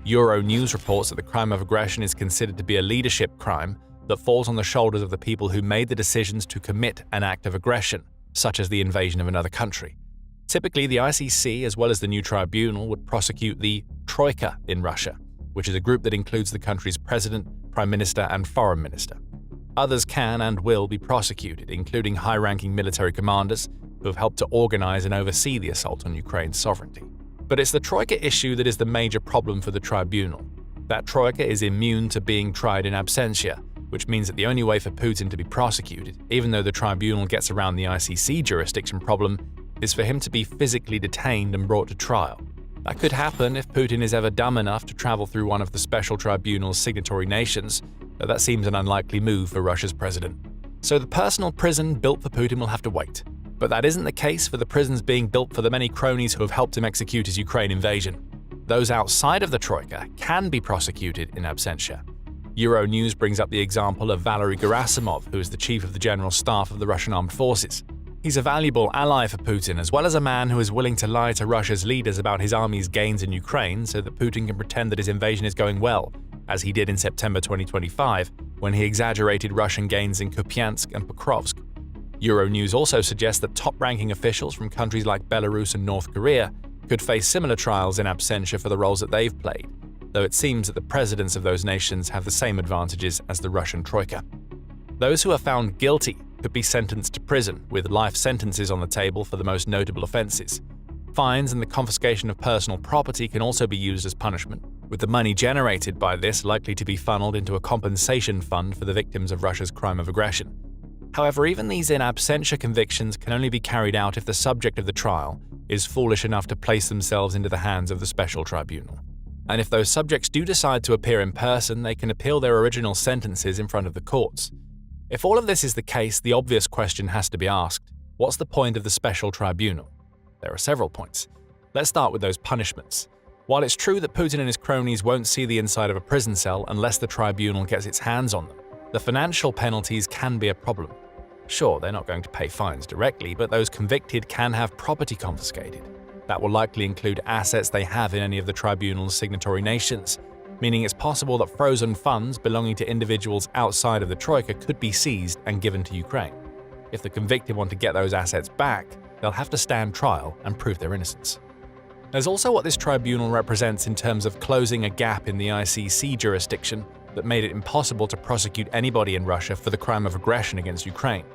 Euronews reports that the crime of aggression is considered to be a leadership crime that falls on the shoulders of the people who made the decisions to commit an act of aggression, such as the invasion of another country. Typically, the ICC, as well as the new tribunal, would prosecute the Troika in Russia, which is a group that includes the country's president, prime minister, and foreign minister. Others can and will be prosecuted, including high-ranking military commanders who have helped to organize and oversee the assault on Ukraine's sovereignty. But it's the Troika issue that is the major problem for the tribunal. That Troika is immune to being tried in absentia, which means that the only way for Putin to be prosecuted, even though the tribunal gets around the ICC jurisdiction problem, is for him to be physically detained and brought to trial. That could happen if Putin is ever dumb enough to travel through one of the special tribunal's signatory nations, but that seems an unlikely move for Russia's president. So the personal prison built for Putin will have to wait. But that isn't the case for the prisons being built for the many cronies who have helped him execute his Ukraine invasion. Those outside of the Troika can be prosecuted in absentia. Euronews brings up the example of Valery Gerasimov, who is the chief of the general staff of the Russian armed forces. He's a valuable ally for Putin, as well as a man who is willing to lie to Russia's leaders about his army's gains in Ukraine so that Putin can pretend that his invasion is going well, as he did in September 2025, when he exaggerated Russian gains in Kupiansk and Pokrovsk. Euronews also suggests that top-ranking officials from countries like Belarus and North Korea could face similar trials in absentia for the roles that they've played, though it seems that the presidents of those nations have the same advantages as the Russian Troika. Those who are found guilty could be sentenced to prison, with life sentences on the table for the most notable offenses. Fines and the confiscation of personal property can also be used as punishment, with the money generated by this likely to be funneled into a compensation fund for the victims of Russia's crime of aggression. However, even these in absentia convictions can only be carried out if the subject of the trial is foolish enough to place themselves into the hands of the special tribunal. And if those subjects do decide to appear in person, they can appeal their original sentences in front of the courts. If all of this is the case, the obvious question has to be asked: what's the point of the special tribunal? There are several points. Let's start with those punishments. While it's true that Putin and his cronies won't see the inside of a prison cell unless the tribunal gets its hands on them, the financial penalties can be a problem. Sure, they're not going to pay fines directly, but those convicted can have property confiscated. That will likely include assets they have in any of the tribunal's signatory nations, meaning it's possible that frozen funds belonging to individuals outside of the Troika could be seized and given to Ukraine. If the convicted want to get those assets back, they'll have to stand trial and prove their innocence. There's also what this tribunal represents in terms of closing a gap in the ICC jurisdiction that made it impossible to prosecute anybody in Russia for the crime of aggression against Ukraine.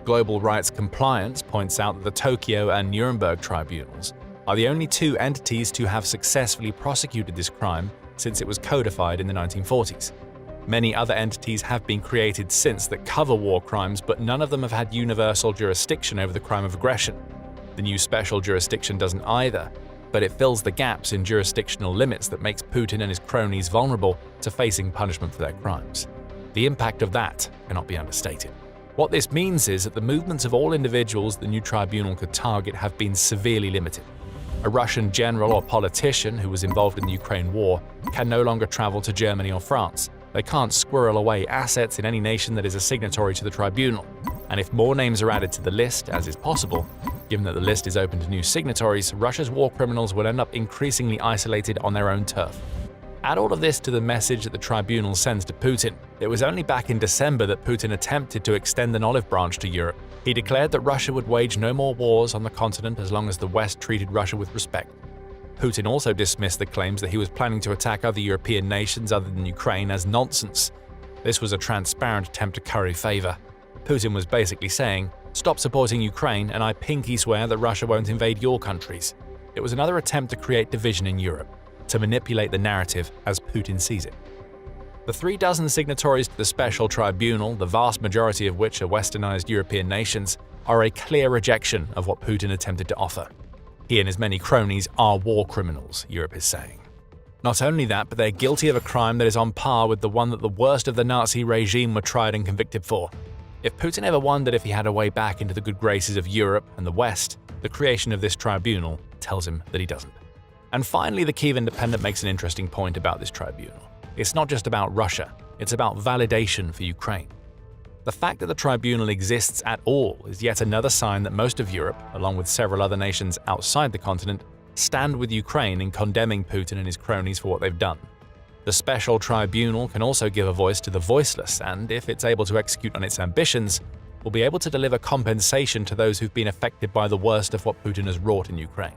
Global Rights Compliance points out that the Tokyo and Nuremberg tribunals are the only two entities to have successfully prosecuted this crime since it was codified in the 1940s. Many other entities have been created since that cover war crimes, but none of them have had universal jurisdiction over the crime of aggression. The new special jurisdiction doesn't either, but it fills the gaps in jurisdictional limits that makes Putin and his cronies vulnerable to facing punishment for their crimes. The impact of that cannot be understated. What this means is that the movements of all individuals the new tribunal could target have been severely limited. A Russian general or politician who was involved in the Ukraine war can no longer travel to Germany or France. They can't squirrel away assets in any nation that is a signatory to the tribunal. And if more names are added to the list, as is possible, given that the list is open to new signatories, Russia's war criminals would end up increasingly isolated on their own turf. Add all of this to the message that the tribunal sends to Putin. It was only back in December that Putin attempted to extend an olive branch to Europe. He declared that Russia would wage no more wars on the continent as long as the West treated Russia with respect. Putin also dismissed the claims that he was planning to attack other European nations other than Ukraine as nonsense. This was a transparent attempt to curry favor. Putin was basically saying, "Stop supporting Ukraine and I pinky swear that Russia won't invade your countries." It was another attempt to create division in Europe, to manipulate the narrative as Putin sees it. The 36 signatories to the special tribunal, the vast majority of which are westernized European nations, are a clear rejection of what Putin attempted to offer. He and his many cronies are war criminals, Europe is saying. Not only that, but they're guilty of a crime that is on par with the one that the worst of the Nazi regime were tried and convicted for. If Putin ever wondered if he had a way back into the good graces of Europe and the West, the creation of this tribunal tells him that he doesn't. And finally, the Kyiv Independent makes an interesting point about this tribunal. It's not just about Russia, it's about validation for Ukraine. The fact that the tribunal exists at all is yet another sign that most of Europe, along with several other nations outside the continent, stand with Ukraine in condemning Putin and his cronies for what they've done. The special tribunal can also give a voice to the voiceless and, if it's able to execute on its ambitions, will be able to deliver compensation to those who've been affected by the worst of what Putin has wrought in Ukraine.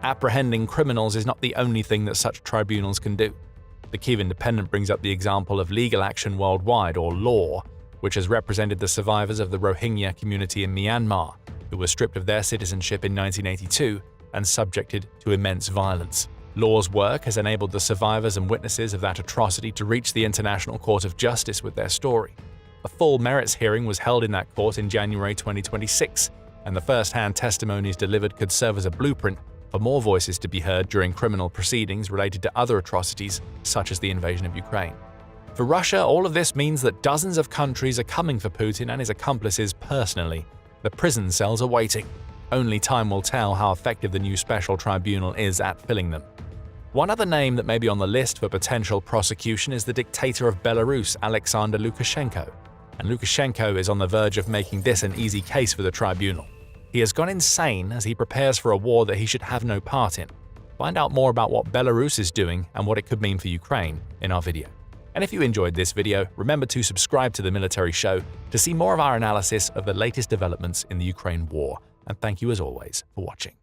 Apprehending criminals is not the only thing that such tribunals can do. The Kyiv Independent brings up the example of legal action worldwide, or law, which has represented the survivors of the Rohingya community in Myanmar, who were stripped of their citizenship in 1982 and subjected to immense violence. Law's work has enabled the survivors and witnesses of that atrocity to reach the International Court of Justice with their story. A full merits hearing was held in that court in January 2026, and the first-hand testimonies delivered could serve as a blueprint for more voices to be heard during criminal proceedings related to other atrocities, such as the invasion of Ukraine. For Russia, all of this means that dozens of countries are coming for Putin and his accomplices personally. The prison cells are waiting. Only time will tell how effective the new special tribunal is at filling them. One other name that may be on the list for potential prosecution is the dictator of Belarus, Alexander Lukashenko. And Lukashenko is on the verge of making this an easy case for the tribunal. He has gone insane as he prepares for a war that he should have no part in. Find out more about what Belarus is doing and what it could mean for Ukraine in our video. And if you enjoyed this video, remember to subscribe to The Military Show to see more of our analysis of the latest developments in the Ukraine war. And thank you as always for watching.